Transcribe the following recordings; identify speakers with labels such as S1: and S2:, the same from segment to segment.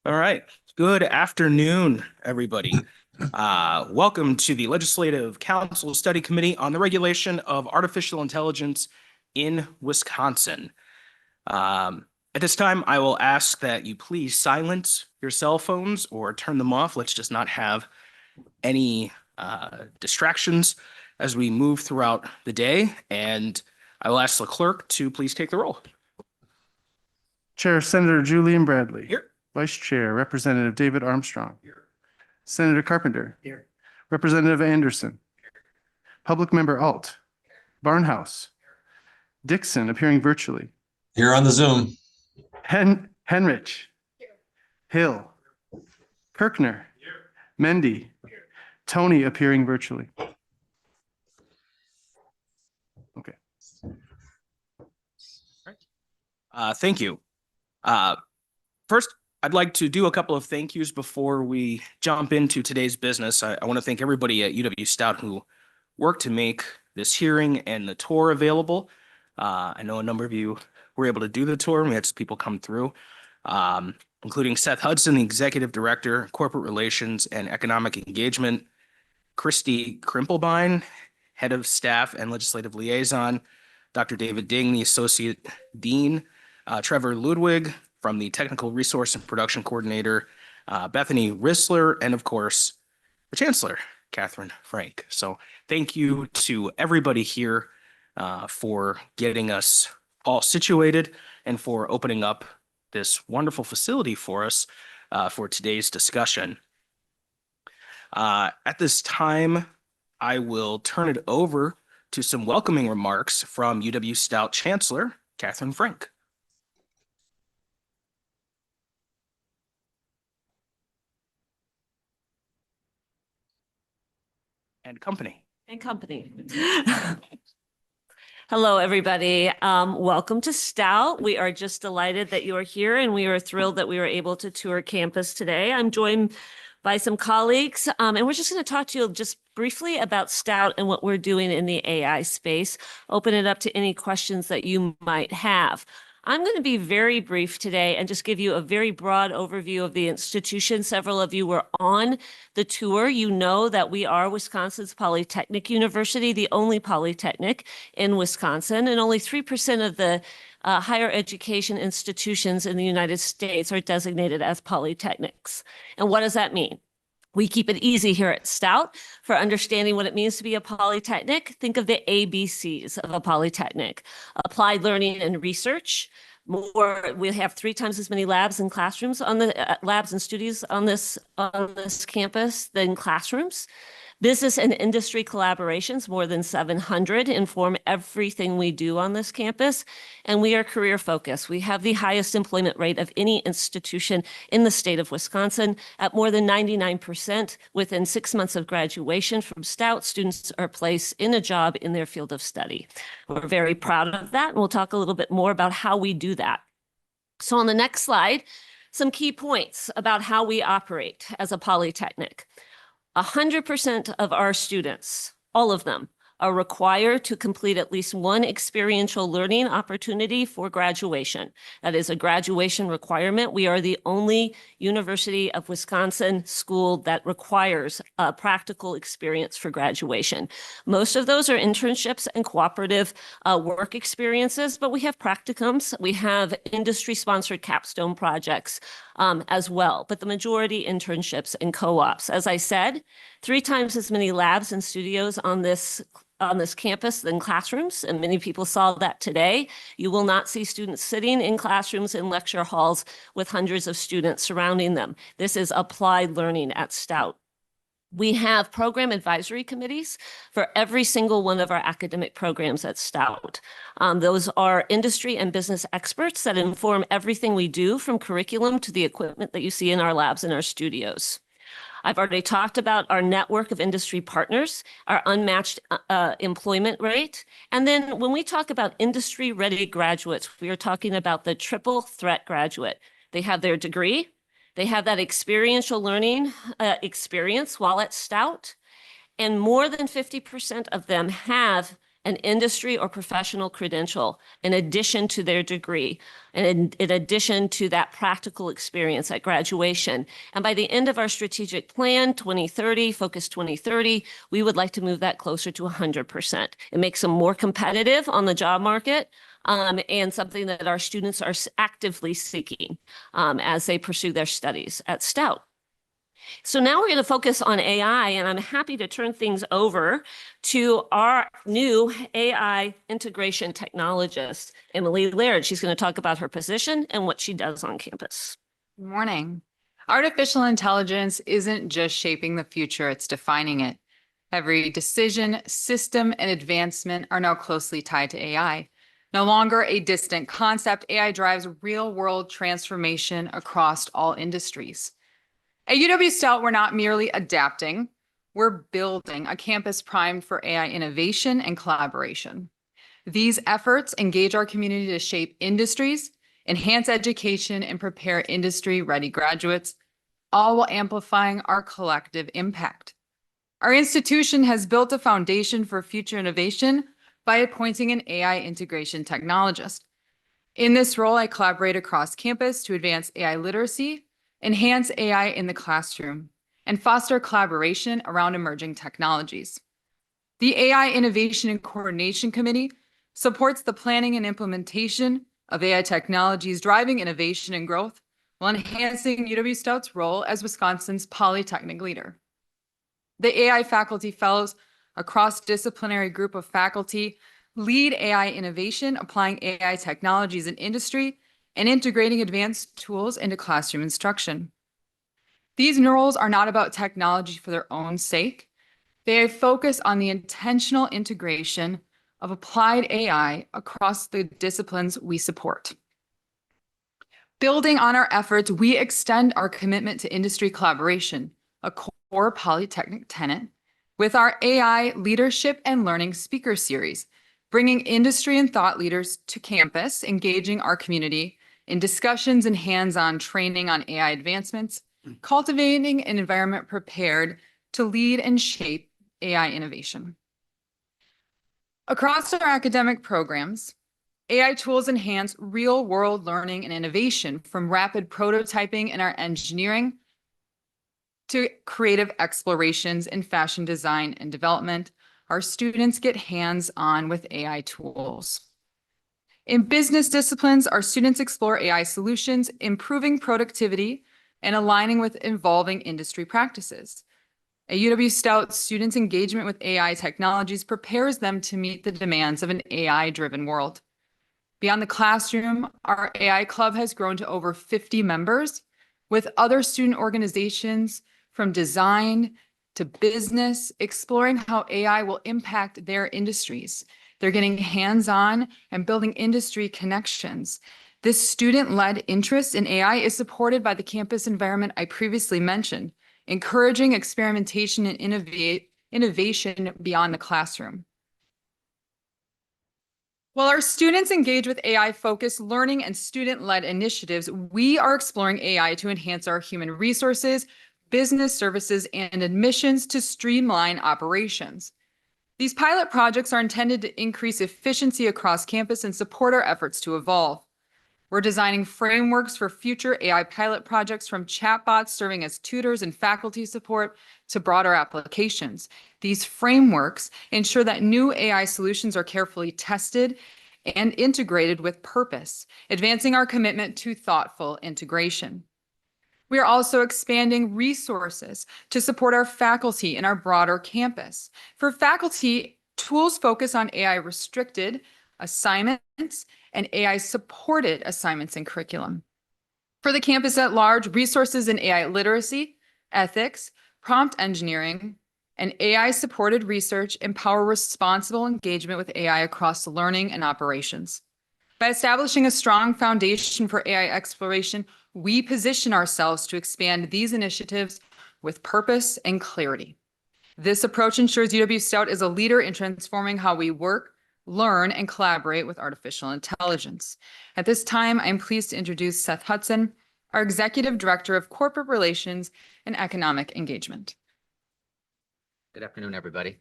S1: All right. Good afternoon, everybody. Welcome to the Legislative Council Study Committee on the Regulation of Artificial Intelligence in Wisconsin. At this time, I will ask that you please silence your cell phones or turn them off. Let's just not have any distractions as we move throughout the day. And I will ask the clerk to please take the roll.
S2: Chair Senator Julian Bradley.
S1: Here.
S2: Vice Chair Representative David Armstrong.
S1: Here.
S2: Senator Carpenter.
S1: Here.
S2: Representative Anderson. Here. Public Member Alt. Barnhouse. Here. Dixon appearing virtually.
S3: Here on the Zoom.
S2: Henrich. Here. Hill. Kirkner.
S1: Here.
S2: Mendy.
S1: Here.
S2: Tony appearing virtually. Okay.
S1: Thank you. First, I'd like to do a couple of thank yous before we jump into today's business. I want to thank everybody at UW-Stout who worked to make this hearing and the tour available. I know a number of you were able to do the tour, and we had some people come through, including Seth Hudson, the Executive Director, Corporate Relations and Economic Engagement, Christy Krimpelbein, Head of Staff and Legislative Liaison, Dr. David Ding, the Associate Dean, Trevor Ludwig from the Technical Resource and Production Coordinator, Bethany Rissler, and of course, the Chancellor, Katherine Frank. So thank you to everybody here for getting us all situated and for opening up this wonderful facility for us for today's discussion. At this time, I will turn it over to some welcoming remarks from UW-Stout Chancellor, Katherine Frank. And company.
S4: Hello, everybody. Welcome to Stout. We are just delighted that you are here, and we are thrilled that we were able to tour campus today. I'm joined by some colleagues, and we're just going to talk to you just briefly about Stout and what we're doing in the AI space. Open it up to any questions that you might have. I'm going to be very brief today and just give you a very broad overview of the institution. Several of you were on the tour. You know that we are Wisconsin's Polytechnic University, the only Polytechnic in Wisconsin, and only 3% of the higher education institutions in the United States are designated as polytechnics. And what does that mean? We keep it easy here at Stout for understanding what it means to be a polytechnic. Think of the ABCs of a polytechnic: applied learning and research. We have 3 times as many labs and classrooms on the labs and studios on this campus than classrooms. Business and industry collaborations, more than 700, inform everything we do on this campus. And we are career focused. We have the highest employment rate of any institution in the state of Wisconsin. At more than 99% within 6 months of graduation from Stout, students are placed in a job in their field of study. We're very proud of that, and we'll talk a little bit more about how we do that. So on the next slide, some key points about how we operate as a polytechnic. 100% of our students, all of them, are required to complete at least one experiential learning opportunity for graduation. That is a graduation requirement. We are the only University of Wisconsin school that requires a practical experience for graduation. Most of those are internships and cooperative work experiences, but we have practicums. We have industry-sponsored capstone projects as well, but the majority internships and co-ops. As I said, 3 times as many labs and studios on this campus than classrooms, and many people saw that today. You will not see students sitting in classrooms and lecture halls with hundreds of students surrounding them. This is applied learning at Stout. We have program advisory committees for every single one of our academic programs at Stout. Those are industry and business experts that inform everything we do, from curriculum to the equipment that you see in our labs and our studios. I've already talked about our network of industry partners, our unmatched employment rate. And then when we talk about industry-ready graduates, we are talking about the triple threat graduate. They have their degree, they have that experiential learning experience while at Stout, and more than 50% of them have an industry or professional credential in addition to their degree, and in addition to that practical experience at graduation. And by the end of our strategic plan, 2030, Focus 2030, we would like to move that closer to 100%. It makes them more competitive on the job market, and something that our students are actively seeking as they pursue their studies at Stout. So now we're going to focus on AI, and I'm happy to turn things over to our new AI integration technologist, Emily Laird. She's going to talk about her position and what she does on campus.
S3: Good morning. Artificial intelligence isn't just shaping the future, it's defining it. Every decision, system, and advancement are now closely tied to AI. No longer a distant concept, AI drives real-world transformation across all industries. At UW-Stout, we're not merely adapting, we're building a campus primed for AI innovation and collaboration. These efforts engage our community to shape industries, enhance education, and prepare industry-ready graduates, all while amplifying our collective impact. Our institution has built a foundation for future innovation by appointing an AI integration technologist. In this role, I collaborate across campus to advance AI literacy, enhance AI in the classroom, and foster collaboration around emerging technologies. The AI Innovation and Coordination Committee supports the planning and implementation of AI technologies, driving innovation and growth while enhancing UW-Stout's role as Wisconsin's Polytechnic leader. The AI Faculty Fellows, a cross-disciplinary group of faculty, lead AI innovation, applying AI technologies in industry and integrating advanced tools into classroom instruction. These roles are not about technology for their own sake. They focus on the intentional integration of applied AI across the disciplines we support. Building on our efforts, we extend our commitment to industry collaboration, a core Polytechnic tenet, with our AI Leadership and Learning Speaker Series, bringing industry and thought leaders to campus, engaging our community in discussions and hands-on training on AI advancements, cultivating an environment prepared to lead and shape AI innovation. Across our academic programs, AI tools enhance real-world learning and innovation, from rapid prototyping in our engineering to creative explorations in fashion design and development. Our students get hands-on with AI tools. In business disciplines, our students explore AI solutions, improving productivity and aligning with evolving industry practices. At UW-Stout, students' engagement with AI technologies prepares them to meet the demands of an AI-driven world. Beyond the classroom, our AI club has grown to over 50 members, with other student organizations from design to business exploring how AI will impact their industries. They're getting hands-on and building industry connections. This student-led interest in AI is supported by the campus environment I previously mentioned, encouraging experimentation and innovation beyond the classroom. While our students engage with AI-focused learning and student-led initiatives, we are exploring AI to enhance our human resources, business services, and admissions to streamline operations. These pilot projects are intended to increase efficiency across campus and support our efforts to evolve. We're designing frameworks for future AI pilot projects, from chatbots serving as tutors and faculty support to broader applications. These frameworks ensure that new AI solutions are carefully tested and integrated with purpose, advancing our commitment to thoughtful integration. We are also expanding resources to support our faculty and our broader campus. For faculty, tools focus on AI-restricted assignments and AI-supported assignments and curriculum. For the campus at large, resources in AI literacy, ethics, prompt engineering, and AI-supported research empower responsible engagement with AI across learning and operations. By establishing a strong foundation for AI exploration, we position ourselves to expand these initiatives with purpose and clarity. This approach ensures UW-Stout is a leader in transforming how we work, learn, and collaborate with artificial intelligence. At this time, I'm pleased to introduce Seth Hudson, our Executive Director of Corporate Relations and Economic Engagement.
S5: Good afternoon, everybody.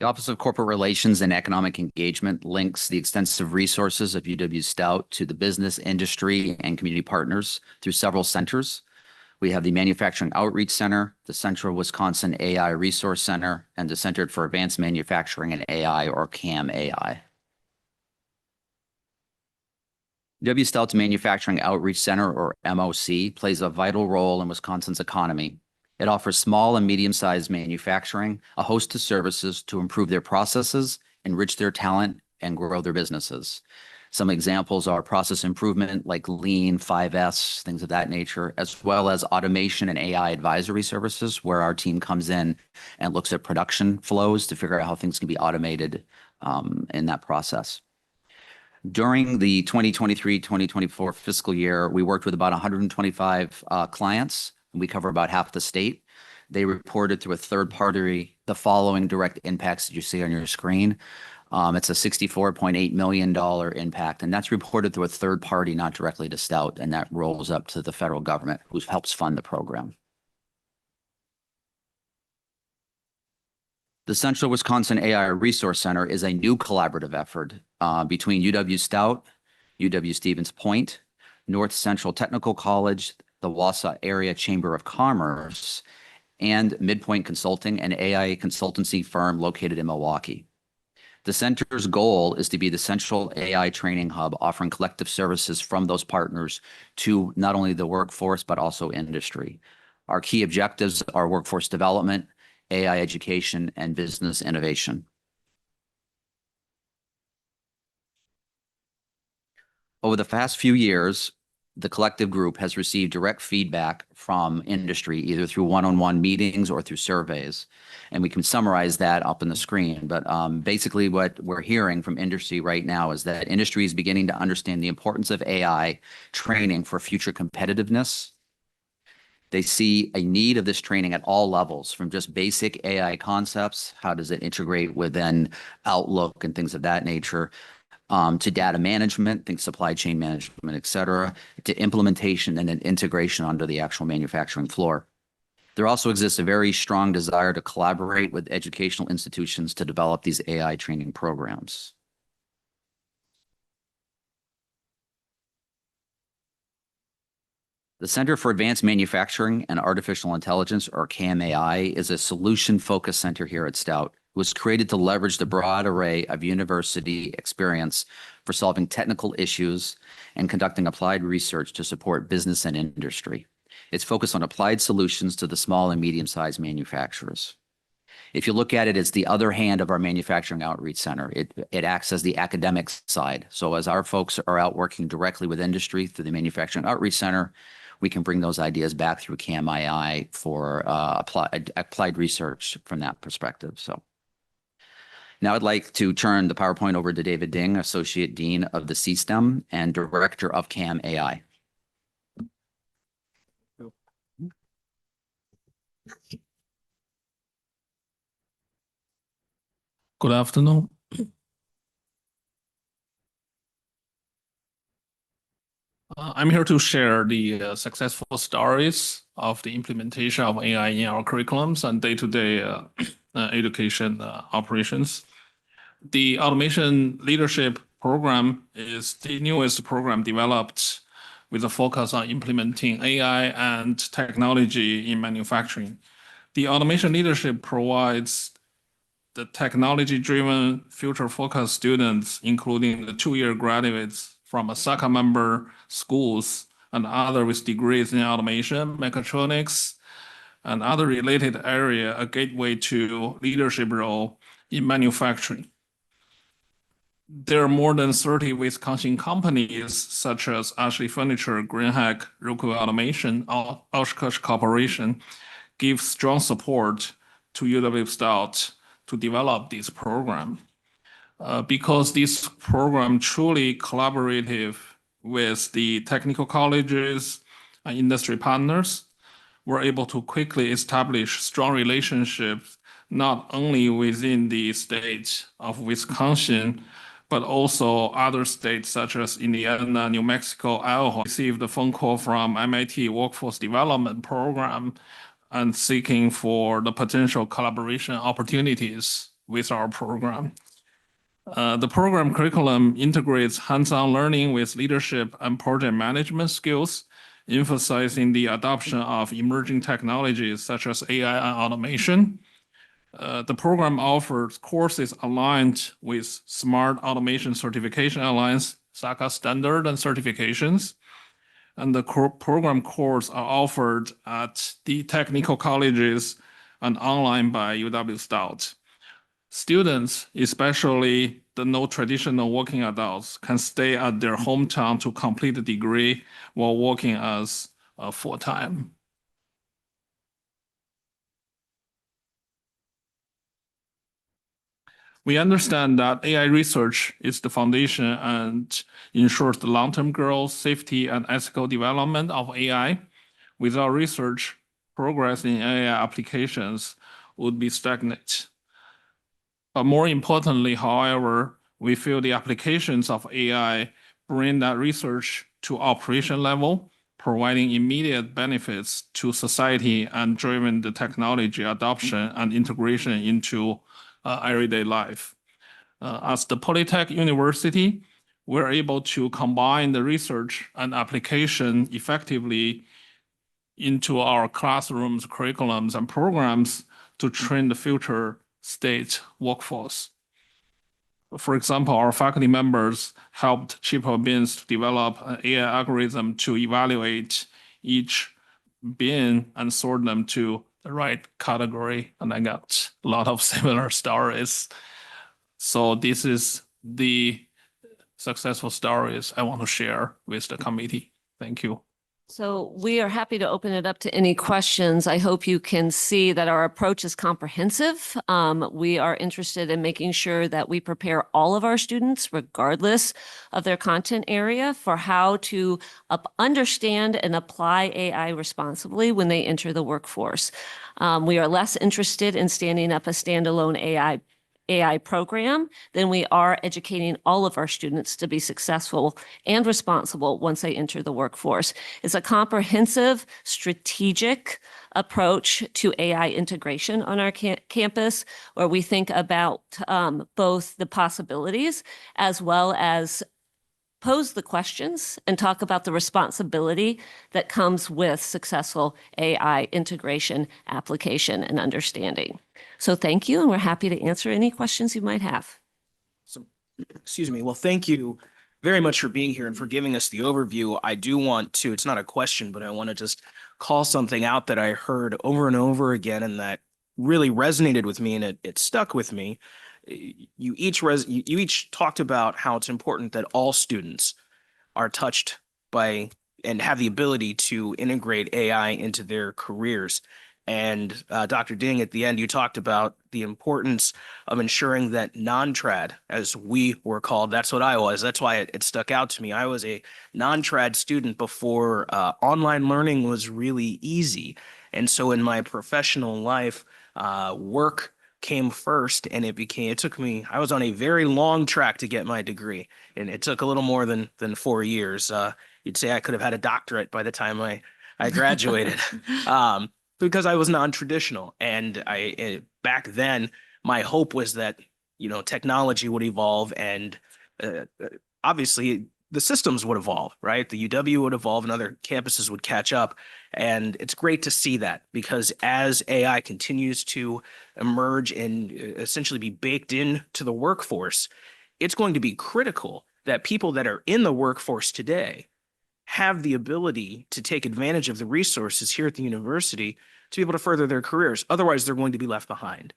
S5: The Office of Corporate Relations and Economic Engagement links the extensive resources of UW-Stout to the business, industry, and community partners through several centers. We have the Manufacturing Outreach Center, the Central Wisconsin AI Resource Center, and the Center for Advanced Manufacturing and AI, or CAM-AI. UW-Stout's Manufacturing Outreach Center, or MOC, plays a vital role in Wisconsin's economy. It offers small and medium-sized manufacturing a host of services to improve their processes, enrich their talent, and grow their businesses. Some examples are process improvement like Lean, 5S, things of that nature, as well as automation and AI advisory services, where our team comes in and looks at production flows to figure out how things can be automated in that process. During the 2023-2024 fiscal year, we worked with about 125 clients. We cover about half the state. They reported through a third party the following direct impacts that you see on your screen. It's a $64.8 million impact, and that's reported through a third party, not directly to Stout, and that rolls up to the federal government, who helps fund the program. The Central Wisconsin AI Resource Center is a new collaborative effort between UW-Stout, UW-Stevens Point, North Central Technical College, the Wausau Area Chamber of Commerce, and Midpoint Consulting, an AI consultancy firm located in Milwaukee. The center's goal is to be the central AI training hub, offering collective services from those partners to not only the workforce, but also industry. Our key objectives are workforce development, AI education, and business innovation. Over the past few years, the collective group has received direct feedback from industry, either through one-on-one meetings or through surveys. And we can summarize that up on the screen. But basically what we're hearing from industry right now is that industry is beginning to understand the importance of AI training for future competitiveness. They see a need of this training at all levels, from just basic AI concepts, how does it integrate within Outlook and things of that nature, to data management, think supply chain management, et cetera, to implementation and then integration onto the actual manufacturing floor. There also exists a very strong desire to collaborate with educational institutions to develop these AI training programs. The Center for Advanced Manufacturing and Artificial Intelligence, or CAM-AI, is a solution-focused center here at Stout. It was created to leverage the broad array of university experience for solving technical issues and conducting applied research to support business and industry. It's focused on applied solutions to the small and medium-sized manufacturers. If you look at it, it's the other hand of our Manufacturing Outreach Center. It acts as the academic side. So as our folks are out working directly with industry through the Manufacturing Outreach Center, we can bring those ideas back through CAM-AI for applied research from that perspective. So now I'd like to turn the PowerPoint over to David Ding, Associate Dean of the CSTEM and Director of CAM-AI.
S6: Good afternoon. I'm here to share the successful stories of the implementation of AI in our curriculums and day-to-day education operations. The Automation Leadership Program is the newest program developed with a focus on implementing AI and technology in manufacturing. The Automation Leadership provides the technology-driven, future-focused students, including the two-year graduates from ASACA member schools and others with degrees in automation, mechatronics, and other related area, a gateway to leadership role in manufacturing. There are more than 30 Wisconsin companies such as Ashley Furniture, Greenhack, Roku Automation, Oshkosh Corporation give strong support to UW-Stout to develop this program. Because this program truly collaborative with the technical colleges and industry partners, we're able to quickly establish strong relationships, not only within the state of Wisconsin, but also other states such as Indiana, New Mexico, Iowa. Received a phone call from MIT Workforce Development Program and seeking for the potential collaboration opportunities with our program. The program curriculum integrates hands-on learning with leadership and project management skills, emphasizing the adoption of emerging technologies such as AI and automation. The program offers courses aligned with Smart Automation Certification Alliance, SACA standard and certifications. And the program courses are offered at the technical colleges and online by UW-Stout. Students, especially the no traditional working adults, can stay at their hometown to complete the degree while working as full-time. We understand that AI research is the foundation and ensures the long-term growth, safety, and ethical development of AI. Without research, progress in AI applications would be stagnant. But more importantly, however, we feel the applications of AI bring that research to operation level, providing immediate benefits to society and driving the technology adoption and integration into everyday life. As the Polytech University, we're able to combine the research and application effectively into our classrooms, curriculums, and programs to train the future state workforce. For example, our faculty members helped Champoux beans to develop an AI algorithm to evaluate each bean and sort them to the right category. And I got a lot of similar stories. So this is the successful stories I want to share with the committee. Thank you.
S4: So we are happy to open it up to any questions. I hope you can see that our approach is comprehensive. We are interested in making sure that we prepare all of our students, regardless of their content area, for how to understand and apply AI responsibly when they enter the workforce. We are less interested in standing up a standalone AI program than we are educating all of our students to be successful and responsible once they enter the workforce. It's a comprehensive, strategic approach to AI integration on our campus, where we think about both the possibilities as well as pose the questions and talk about the responsibility that comes with successful AI integration, application, and understanding. So thank you, and we're happy to answer any questions you might have.
S1: So, excuse me. Well, thank you very much for being here and for giving us the overview. I do want to, it's not a question, but I want to just call something out that I heard over and over again and that really resonated with me, and it stuck with me. You each talked about how it's important that all students are touched by and have the ability to integrate AI into their careers. And Dr. Ding, at the end, you talked about the importance of ensuring that non-trad, as we were called, that's what I was. That's why it stuck out to me. I was a non-trad student before online learning was really easy. And so in my professional life, work came first, and it took me, I was on a very long track to get my degree, and it took a little more than 4 years. You'd say I could have had a doctorate by the time I graduated. Because I was non-traditional, and back then my hope was that technology would evolve, and obviously the systems would evolve, right? The UW would evolve, and other campuses would catch up, and it's great to see that, because as AI continues to emerge and essentially be baked into the workforce, it's going to be critical that people that are in the workforce today have the ability to take advantage of the resources here at the university to be able to further their careers. Otherwise, they're going to be left behind.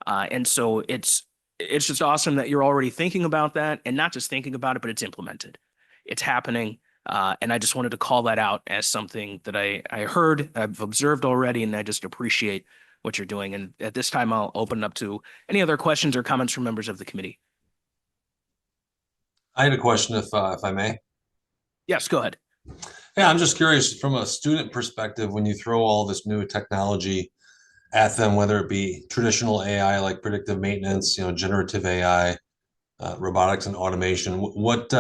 S1: And so it's just awesome that you're already thinking about that, and not just thinking about it, but it's implemented. It's happening. And I just wanted to call that out as something that I heard, I've observed already, and I just appreciate what you're doing. And at this time, I'll open it up to any other questions or comments from members of the committee.
S7: I had a question, if I may.
S1: Yes, go ahead.
S7: Yeah, I'm just curious, from a student perspective, when you throw all this new technology at them, whether it be traditional AI like predictive maintenance, generative AI, robotics and automation, what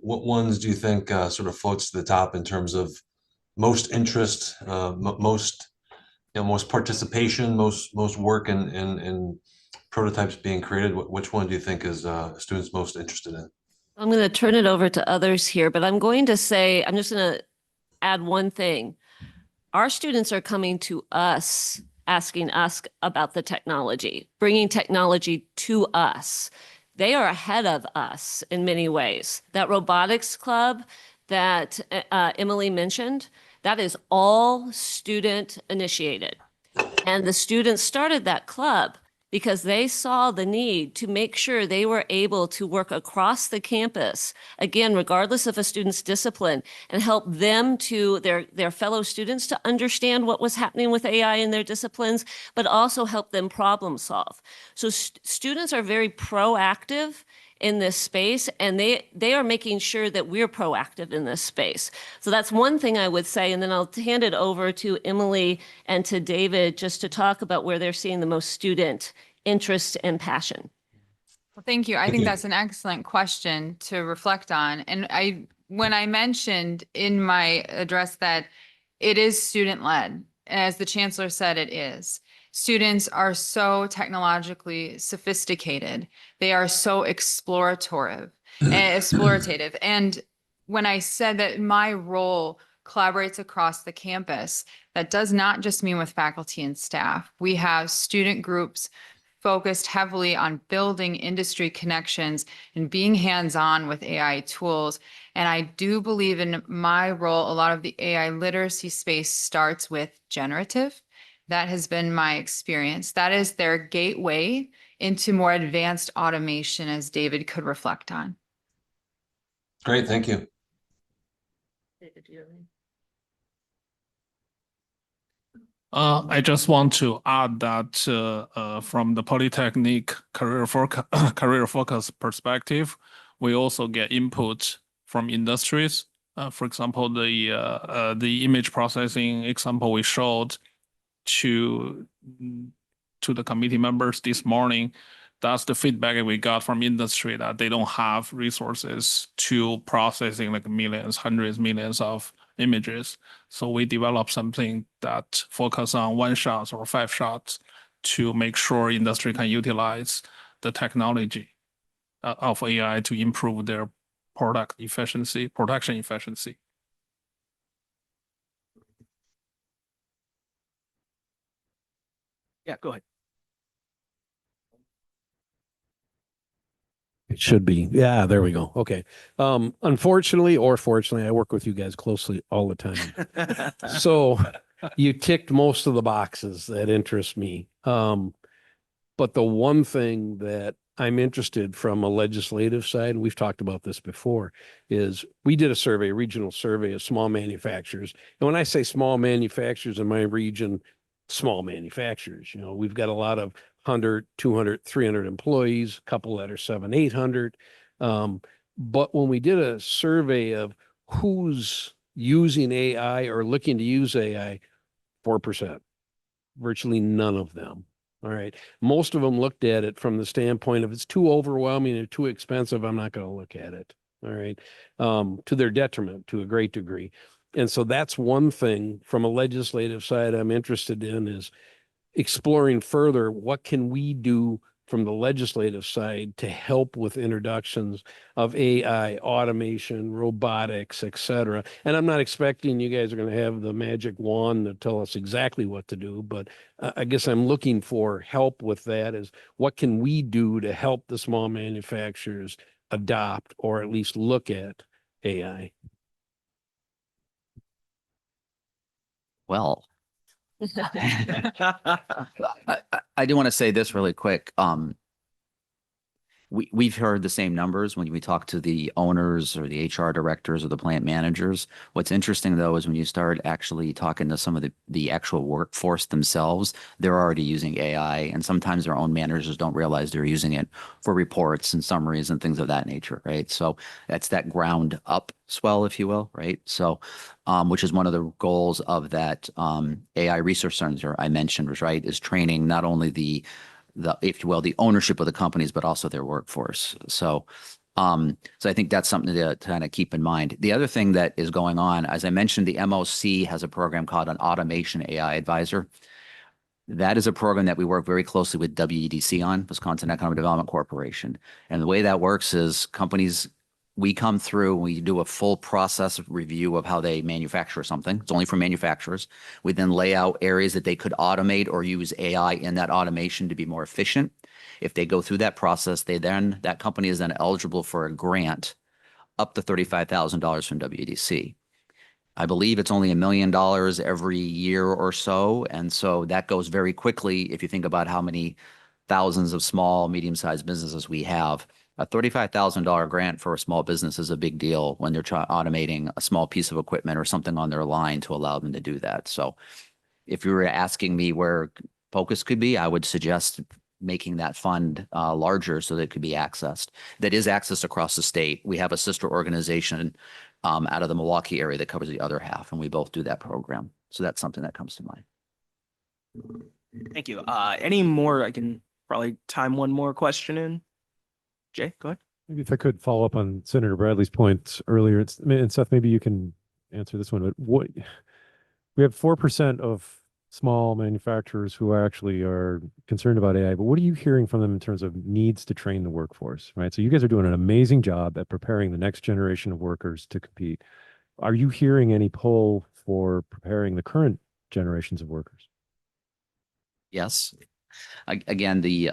S7: ones do you think sort of floats to the top in terms of most interest, most participation, most work in prototypes being created? Which one do you think is students most interested in?
S4: I'm going to turn it over to others here, but I'm going to say, I'm just going to add one thing. Our students are coming to us, asking us about the technology, bringing technology to us. They are ahead of us in many ways. That robotics club that Emily mentioned, that is all student initiated. And the students started that club because they saw the need to make sure they were able to work across the campus, again, regardless of a student's discipline, and help them to their fellow students to understand what was happening with AI in their disciplines, but also help them problem solve. So students are very proactive in this space, and they are making sure that we're proactive in this space. So that's one thing I would say, and then I'll hand it over to Emily and to David just to talk about where they're seeing the most student interest and passion.
S3: Well, thank you. I think that's an excellent question to reflect on. And when I mentioned in my address that it is student-led, as the Chancellor said, it is. Students are so technologically sophisticated. They are so explorative. And when I said that my role collaborates across the campus, that does not just mean with faculty and staff. We have student groups focused heavily on building industry connections and being hands-on with AI tools. And I do believe in my role, a lot of the AI literacy space starts with generative. That has been my experience. That is their gateway into more advanced automation, as David could reflect on.
S7: Great, thank you.
S6: I just want to add that from the Polytechnic career focus perspective, we also get input from industries. For example, the image processing example we showed to the committee members this morning, that's the feedback we got from industry, that they don't have resources to processing like millions, hundreds, millions of images. So we developed something that focus on 1 shots or 5 shots to make sure industry can utilize the technology of AI to improve their production efficiency.
S1: Yeah, go ahead.
S8: It should be. Yeah, there we go. Okay. Unfortunately or fortunately, I work with you guys closely all the time. So you ticked most of the boxes that interest me. But the one thing that I'm interested from a legislative side, and we've talked about this before, is we did a regional survey of small manufacturers. And when I say small manufacturers in my region, small manufacturers, we've got a lot of 100, 200, 300 employees, a couple that are 700, 800. But when we did a survey of who's using AI or looking to use AI, 4%, virtually none of them. All right. Most of them looked at it from the standpoint of it's too overwhelming or too expensive, I'm not going to look at it. All right. To their detriment to a great degree. And so that's one thing from a legislative side I'm interested in, is exploring further what can we do from the legislative side to help with introductions of AI, automation, robotics, et cetera. And I'm not expecting you guys are going to have the magic wand to tell us exactly what to do, but I guess I'm looking for help with that, is what can we do to help the small manufacturers adopt or at least look at AI?
S5: Well, I do want to say this really quick. We've heard the same numbers when we talk to the owners or the HR directors or the plant managers. What's interesting, though, is when you start actually talking to some of the actual workforce themselves, they're already using AI, and sometimes their own managers don't realize they're using it for reports and summaries and things of that nature, right? So that's that ground up swell, if you will, right? So, which is one of the goals of that AI research center I mentioned, right, is training not only the if you will, the ownership of the companies, but also their workforce. So I think that's something to kind of keep in mind. The other thing that is going on, as I mentioned, the MOC has a program called an Automation AI Advisor. That is a program that we work very closely with WEDC on, Wisconsin Economic Development Corporation. And the way that works is companies, we come through, we do a full process review of how they manufacture something. It's only for manufacturers. We then lay out areas that they could automate or use AI in that automation to be more efficient. If they go through that process, that company is then eligible for a grant up to $35,000 from WEDC. I believe it's only $1 million every year or so. And so that goes very quickly if you think about how many thousands of small, medium-sized businesses we have. A $35,000 grant for a small business is a big deal when they're automating a small piece of equipment or something on their line to allow them to do that. So if you were asking me where focus could be, I would suggest making that fund larger so that it could be accessed. That is accessed across the state. We have a sister organization out of the Milwaukee area that covers the other half, and we both do that program. So that's something that comes to mind.
S1: Thank you. Any more? I can probably time one more question in. Jay, go ahead.
S9: Maybe if I could follow up on Senator Bradley's point earlier, and Seth, maybe you can answer this one, but we have 4% of small manufacturers who actually are concerned about AI, but what are you hearing from them in terms of needs to train the workforce, right? So you guys are doing an amazing job at preparing the next generation of workers to compete. Are you hearing any pull for preparing the current generations of workers?
S5: Yes. Again, the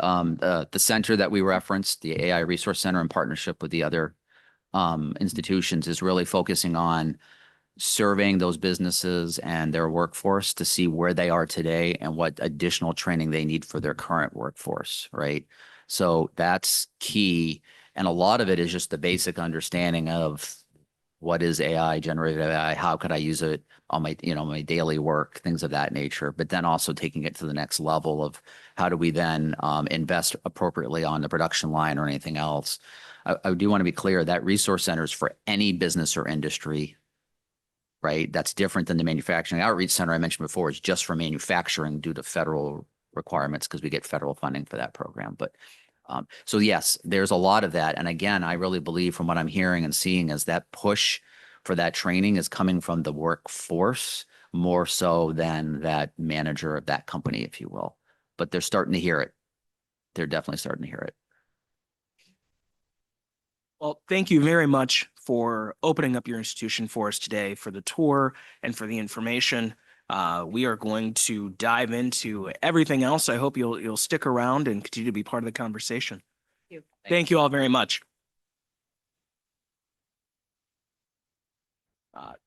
S5: center that we referenced, the AI Resource Center, in partnership with the other institutions, is really focusing on surveying those businesses and their workforce to see where they are today and what additional training they need for their current workforce, right? So that's key. And a lot of it is just the basic understanding of what is AI, generative AI, how could I use it on my, my daily work, things of that nature, but then also taking it to the next level of how do we then invest appropriately on the production line or anything else. I do want to be clear that resource centers for any business or industry, right? That's different than the manufacturing outreach center I mentioned before. It's just for manufacturing due to federal requirements because we get federal funding for that program. But so yes, there's a lot of that. And again, I really believe from what I'm hearing and seeing is that push for that training is coming from the workforce more so than that manager of that company, if you will. But they're starting to hear it. They're definitely starting to hear it.
S1: Well, thank you very much for opening up your institution for us today, for the tour and for the information. We are going to dive into everything else. I hope you'll stick around and continue to be part of the conversation. Thank you all very much.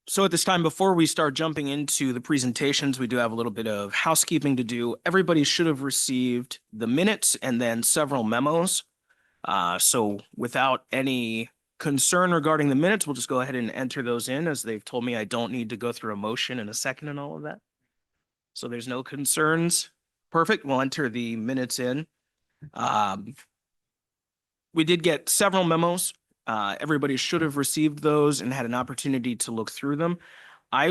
S1: So at this time, before we start jumping into the presentations, we do have a little bit of housekeeping to do. Everybody should have received the minutes and then several memos. So without any concern regarding the minutes, we'll just go ahead and enter those in, as they've told me I don't need to go through a motion and a second and all of that. So there's no concerns. Perfect. We'll enter the minutes in. We did get several memos. Everybody should have received those and had an opportunity to look through them. I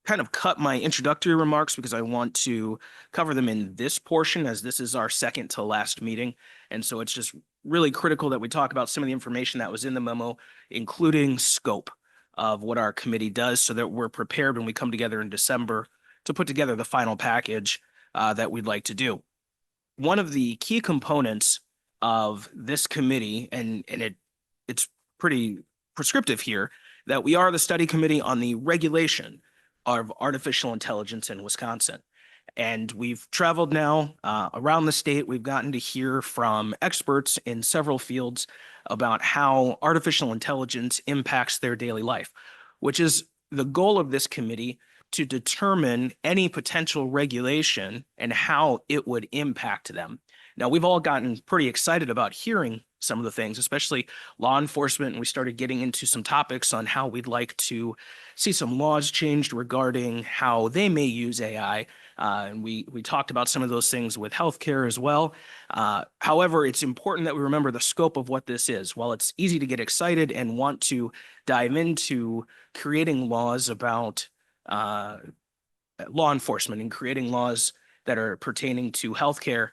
S1: kind of cut my introductory remarks because I want to cover them in this portion, as this is our second to last meeting. And so it's just really critical that we talk about some of the information that was in the memo, including scope of what our committee does, so that we're prepared when we come together in December to put together the final package that we'd like to do. One of the key components of this committee, and it's pretty prescriptive here, that we are the study committee on the regulation of artificial intelligence in Wisconsin. And we've traveled now around the state. We've gotten to hear from experts in several fields about how artificial intelligence impacts their daily life, which is the goal of this committee, to determine any potential regulation and how it would impact them. Now, we've all gotten pretty excited about hearing some of the things, especially law enforcement, and we started getting into some topics on how we'd like to see some laws changed regarding how they may use AI. And we talked about some of those things with healthcare as well. However, it's important that we remember the scope of what this is. While it's easy to get excited and want to dive into creating laws about law enforcement and creating laws that are pertaining to healthcare,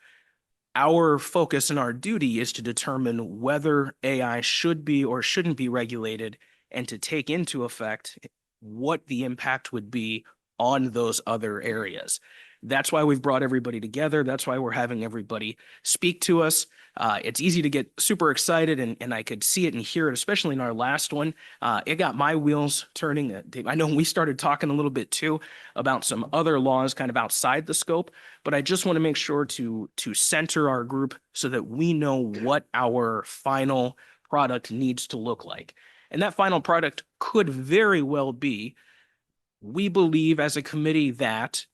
S1: our focus and our duty is to determine whether AI should be or shouldn't be regulated, and to take into effect what the impact would be on those other areas. That's why we've brought everybody together. That's why we're having everybody speak to us. It's easy to get super excited, and I could see it and hear it, especially in our last one. It got my wheels turning. I know we started talking a little bit too about some other laws kind of outside the scope, but I just want to make sure to center our group so that we know what our final product needs to look like. And that final product could very well be, we believe as a committee that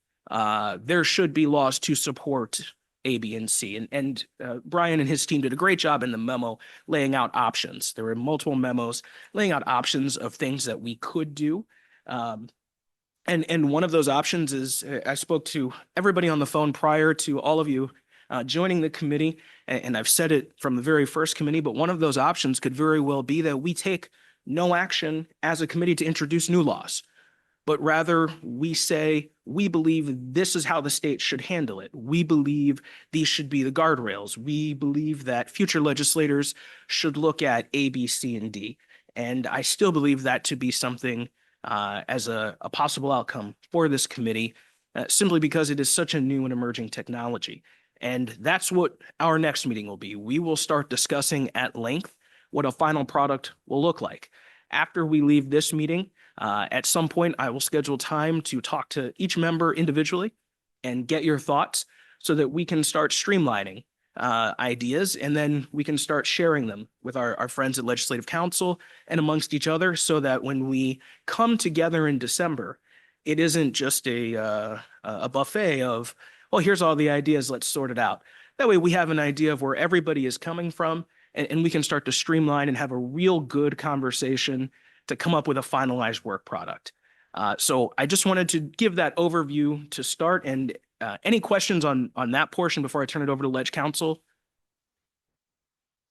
S1: there should be laws to support A, B, and C. And Brian and his team did a great job in the memo laying out options. There were multiple memos laying out options of things that we could do. And one of those options is, I spoke to everybody on the phone prior to all of you joining the committee, and I've said it from the very first committee, but one of those options could very well be that we take no action as a committee to introduce new laws, but rather we say, we believe this is how the state should handle it. We believe these should be the guardrails. We believe that future legislators should look at A, B, C, and D. And I still believe that to be something as a possible outcome for this committee, simply because it is such a new and emerging technology. And that's what our next meeting will be. We will start discussing at length what a final product will look like. After we leave this meeting, at some point, I will schedule time to talk to each member individually and get your thoughts so that we can start streamlining ideas, and then we can start sharing them with our friends at Legislative Council and amongst each other, so that when we come together in December, it isn't just a buffet of, well, here's all the ideas, let's sort it out. That way we have an idea of where everybody is coming from, and we can start to streamline and have a real good conversation to come up with a finalized work product. So I just wanted to give that overview to start, and any questions on that portion before I turn it over to Leg Counsel?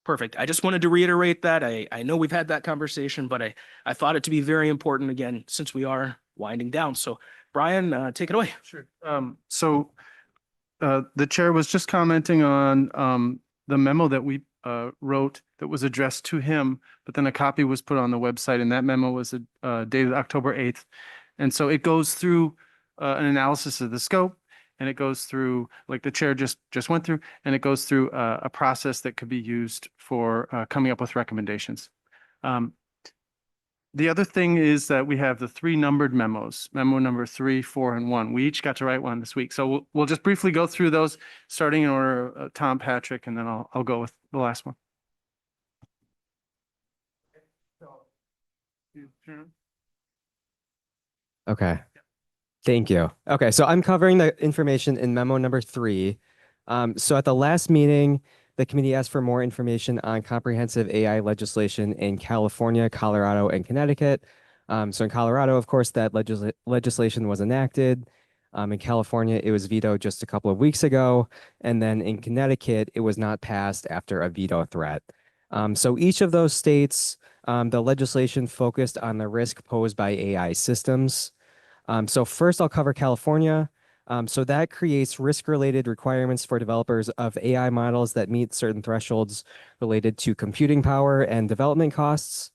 S1: Perfect. I just wanted to reiterate that. I know we've had that conversation, but I thought it to be very important again, since we are winding down. So Brian, take it away.
S2: Sure. The chair was just commenting on the memo that we wrote that was addressed to him, but then a copy was put on the website, and that memo was dated October 8th. And so it goes through an analysis of the scope, and it goes through, like the chair just went through, and it goes through a process that could be used for coming up with recommendations. The other thing is that we have the 3 numbered memos, memo number 3, 4, and 1. We each got to write one this week. So we'll just briefly go through those, starting in order, Tom, Patrick, and then I'll go with the last one.
S10: Okay. Thank you. Okay, so I'm covering the information in memo number 3. So at the last meeting, the committee asked for more information on comprehensive AI legislation in California, Colorado, and Connecticut. So in Colorado, of course, that legislation was enacted. In California, it was vetoed just a couple of weeks ago. And then in Connecticut, it was not passed after a veto threat. So each of those states, the legislation focused on the risk posed by AI systems. So first, I'll cover California. So that creates risk-related requirements for developers of AI models that meet certain thresholds related to computing power and development costs.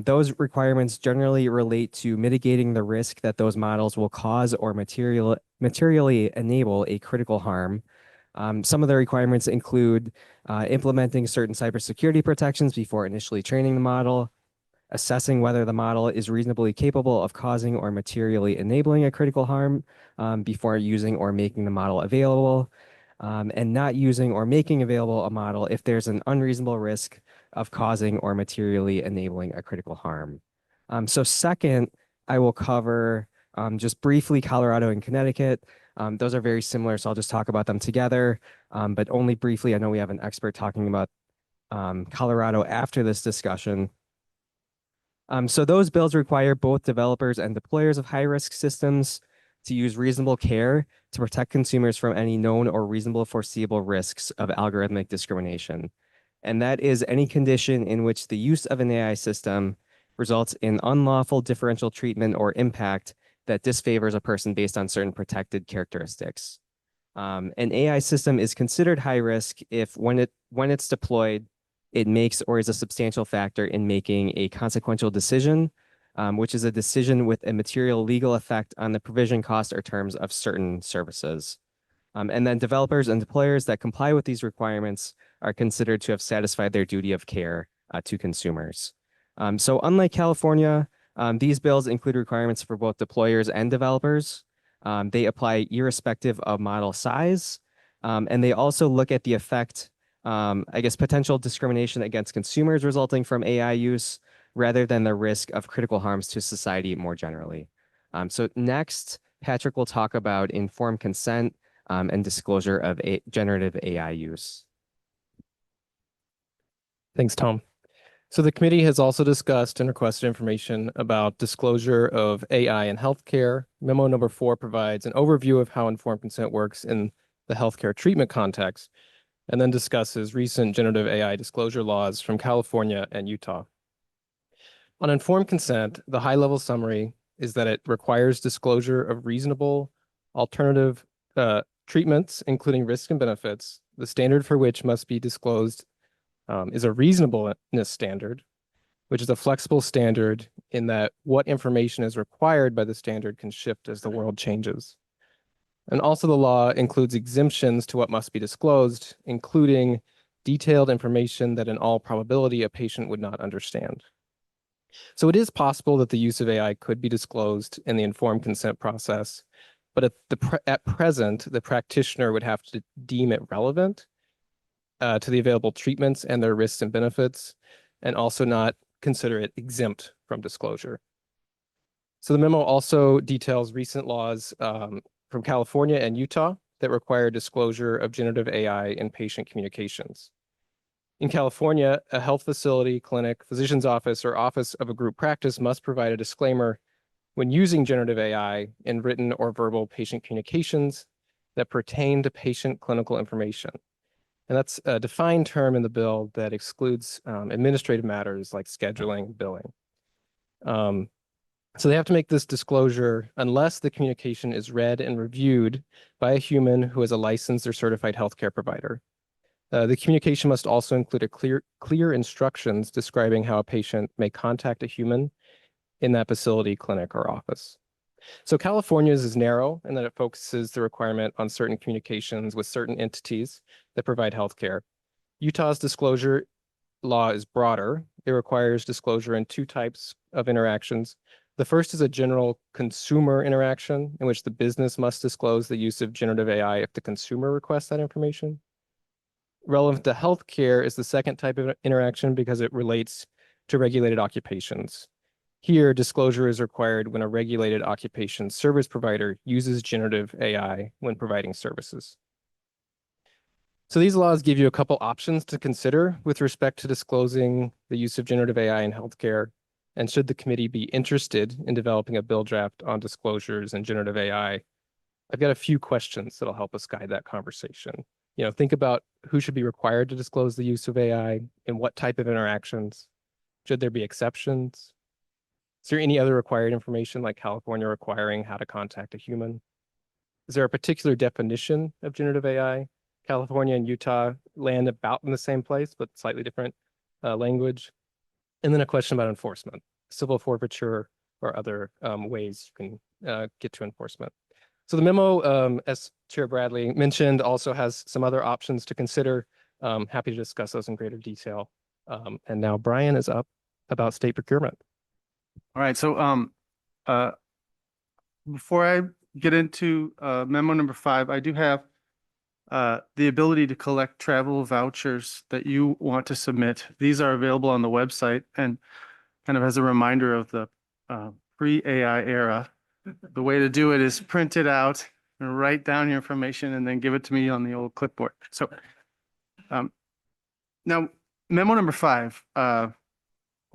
S10: Those requirements generally relate to mitigating the risk that those models will cause or materially enable a critical harm. Some of the requirements include implementing certain cybersecurity protections before initially training the model, assessing whether the model is reasonably capable of causing or materially enabling a critical harm before using or making the model available, and not using or making available a model if there's an unreasonable risk of causing or materially enabling a critical harm. So second, I will cover just briefly Colorado and Connecticut. Those are very similar, so I'll just talk about them together, but only briefly. I know we have an expert talking about Colorado after this discussion. So those bills require both developers and deployers of high-risk systems to use reasonable care to protect consumers from any known or reasonable foreseeable risks of algorithmic discrimination. And that is any condition in which the use of an AI system results in unlawful differential treatment or impact that disfavors a person based on certain protected characteristics. An AI system is considered high risk if when it's deployed, it makes or is a substantial factor in making a consequential decision which is a decision with a material legal effect on the provision, cost, or terms of certain services. And then developers and deployers that comply with these requirements are considered to have satisfied their duty of care to consumers. So unlike California, these bills include requirements for both deployers and developers. They apply irrespective of model size, and they also look at the effect, potential discrimination against consumers resulting from AI use rather than the risk of critical harms to society more generally. So next, Patrick will talk about informed consent and disclosure of generative AI use.
S11: Thanks, Tom. So the committee has also discussed and requested information about disclosure of AI in healthcare. Memo number 4 provides an overview of how informed consent works in the healthcare treatment context, and then discusses recent generative AI disclosure laws from California and Utah. On informed consent, the high-level summary is that it requires disclosure of reasonable alternative treatments, including risks and benefits, the standard for which must be disclosed is a reasonableness standard, which is a flexible standard in that what information is required by the standard can shift as the world changes. And also the law includes exemptions to what must be disclosed, including detailed information that in all probability a patient would not understand. So it is possible that the use of AI could be disclosed in the informed consent process, but at present, the practitioner would have to deem it relevant to the available treatments and their risks and benefits, and also not consider it exempt from disclosure. So the memo also details recent laws from California and Utah that require disclosure of generative AI in patient communications. In California, a health facility, clinic, physician's office, or office of a group practice must provide a disclaimer when using generative AI in written or verbal patient communications that pertain to patient clinical information. And that's a defined term in the bill that excludes administrative matters like scheduling, billing. So they have to make this disclosure unless the communication is read and reviewed by a human who is a licensed or certified healthcare provider. The communication must also include clear instructions describing how a patient may contact a human in that facility, clinic, or office. So California's is narrow in that it focuses the requirement on certain communications with certain entities that provide healthcare. Utah's disclosure law is broader. It requires disclosure in 2 types of interactions. The first is a general consumer interaction in which the business must disclose the use of generative AI if the consumer requests that information. Relevant to healthcare is the second type of interaction because it relates to regulated occupations. Here, disclosure is required when a regulated occupation service provider uses generative AI when providing services. So these laws give you a couple options to consider with respect to disclosing the use of generative AI in healthcare. And should the committee be interested in developing a bill draft on disclosures and generative AI, I've got a few questions that'll help us guide that conversation. Think about who should be required to disclose the use of AI and what type of interactions. Should there be exceptions? Is there any other required information like California requiring how to contact a human? Is there a particular definition of generative AI? California and Utah land about in the same place, but slightly different language. And then a question about enforcement, civil forfeiture or other ways you can get to enforcement. So the memo, as Chair Bradley mentioned, also has some other options to consider. Happy to discuss those in greater detail. And now Brian is up about state procurement.
S2: All right, so before I get into memo number 5, I do have the ability to collect travel vouchers that you want to submit. These are available on the website, and kind of as a reminder of the pre-AI era, the way to do it is print it out and write down your information and then give it to me on the old clipboard. So now memo number 5,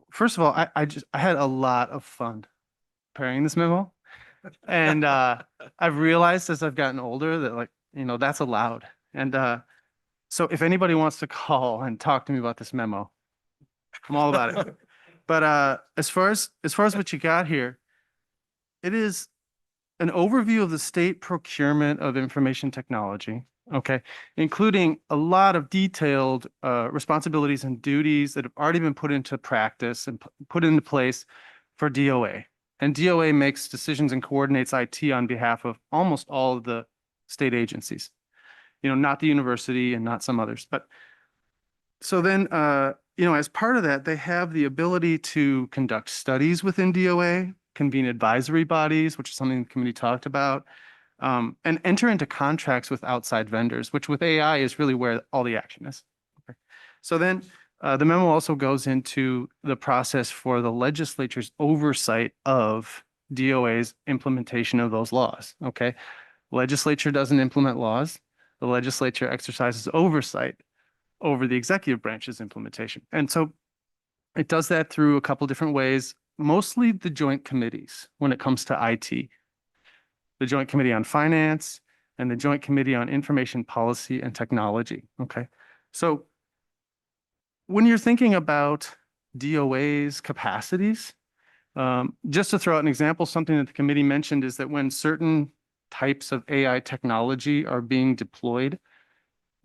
S2: first of all, I had a lot of fun preparing this memo. And I've realized as I've gotten older that that's allowed. And so if anybody wants to call and talk to me about this memo, I'm all about it. But as far as what you got here, it is an overview of the state procurement of information technology, okay, including a lot of detailed responsibilities and duties that have already been put into practice and put into place for DOA. And DOA makes decisions and coordinates IT on behalf of almost all of the state agencies. Not the university and not some others. But so then, as part of that, they have the ability to conduct studies within DOA, convene advisory bodies, which is something the committee talked about, and enter into contracts with outside vendors, which with AI is really where all the action is. Okay. So then the memo also goes into the process for the legislature's oversight of DOA's implementation of those laws. Okay. Legislature doesn't implement laws. The legislature exercises oversight over the executive branch's implementation. And so it does that through a couple different ways, mostly the joint committees when it comes to IT. The Joint Committee on Finance and the Joint Committee on Information Policy and Technology. Okay. So when you're thinking about DOA's capacities, just to throw out an example, something that the committee mentioned is that when certain types of AI technology are being deployed,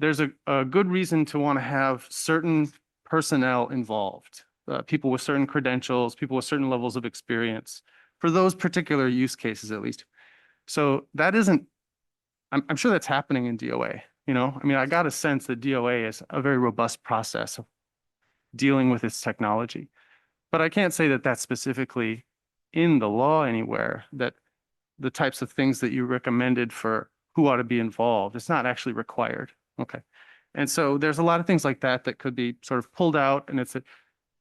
S2: there's a good reason to want to have certain personnel involved, people with certain credentials, people with certain levels of experience for those particular use cases, at least. So that isn't, I'm sure that's happening in DOA. I got a sense that DOA is a very robust process of dealing with its technology, but I can't say that that's specifically in the law anywhere, that the types of things that you recommended for who ought to be involved, it's not actually required. Okay. And so there's a lot of things like that that could be sort of pulled out, and it's an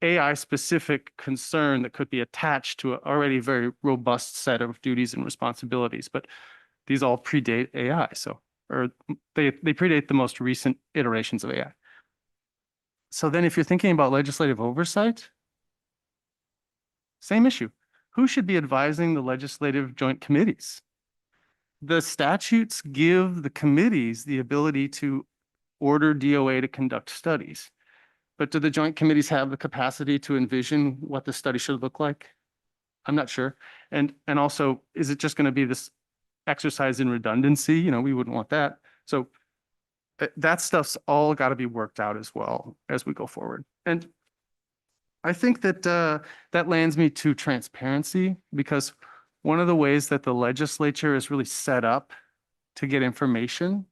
S2: AI specific concern that could be attached to an already very robust set of duties and responsibilities, but these all predate AI. Or they predate the most recent iterations of AI. So then if you're thinking about legislative oversight, same issue. Who should be advising the legislative joint committees? The statutes give the committees the ability to order DOA to conduct studies. But do the joint committees have the capacity to envision what the study should look like? I'm not sure. And also, is it just going to be this exercise in redundancy? We wouldn't want that. So that stuff's all got to be worked out as well as we go forward. And I think that that lands me to transparency, because one of the ways that the legislature is really set up to get information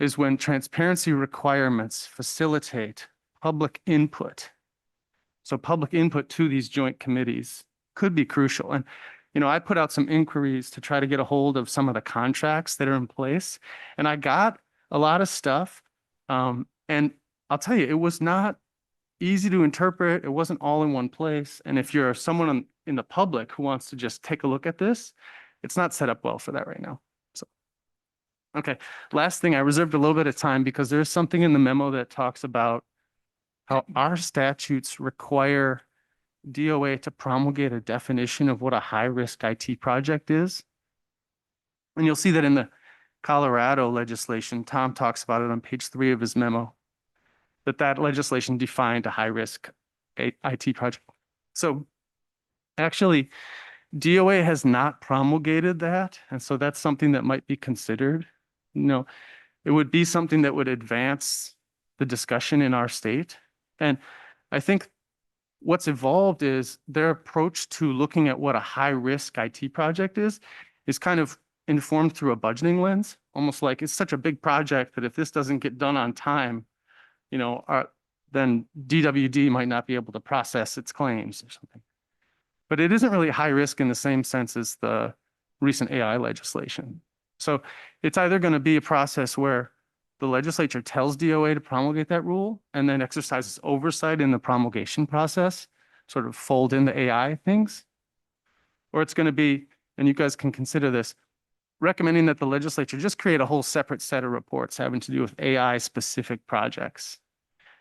S2: is when transparency requirements facilitate public input. So public input to these joint committees could be crucial. And, I put out some inquiries to try to get a hold of some of the contracts that are in place, and I got a lot of stuff. And I'll tell you, it was not easy to interpret. It wasn't all in one place. And if you're someone in the public who wants to just take a look at this, it's not set up well for that right now. So, okay. Last thing, I reserved a little bit of time because there's something in the memo that talks about how our statutes require DOA to promulgate a definition of what a high-risk IT project is. And you'll see that in the Colorado legislation, Tom talks about it on page 3 of his memo, that legislation defined a high-risk IT project. So actually, DOA has not promulgated that. And so that's something that might be considered. It would be something that would advance the discussion in our state. And I think what's evolved is their approach to looking at what a high-risk IT project is kind of informed through a budgeting lens, almost like it's such a big project that if this doesn't get done on time, then DWD might not be able to process its claims or something. But it isn't really high risk in the same sense as the recent AI legislation. So it's either going to be a process where the legislature tells DOA to promulgate that rule and then exercises oversight in the promulgation process, sort of fold in the AI things, or it's going to be, and you guys can consider this, recommending that the legislature just create a whole separate set of reports having to do with AI specific projects.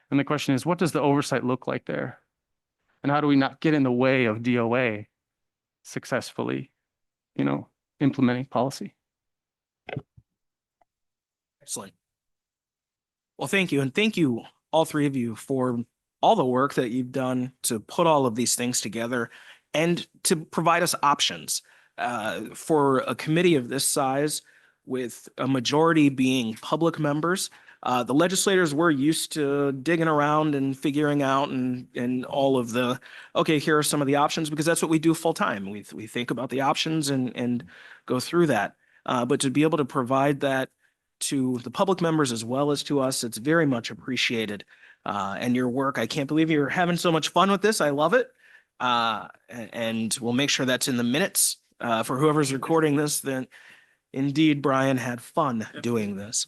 S2: And the question is, what does the oversight look like there? And how do we not get in the way of DOA successfully, implementing policy?
S1: Excellent. Well, thank you. And thank you, all three of you, for all the work that you've done to put all of these things together and to provide us options. For a committee of this size, with a majority being public members, The legislators were used to digging around and figuring out and all of the, okay, here are some of the options, because that's what we do full time. We think about the options and go through that. But to be able to provide that to the public members as well as to us, it's very much appreciated. And your work, I can't believe you're having so much fun with this. I love it. And we'll make sure that's in the minutes for whoever's recording this, that indeed Brian had fun doing this.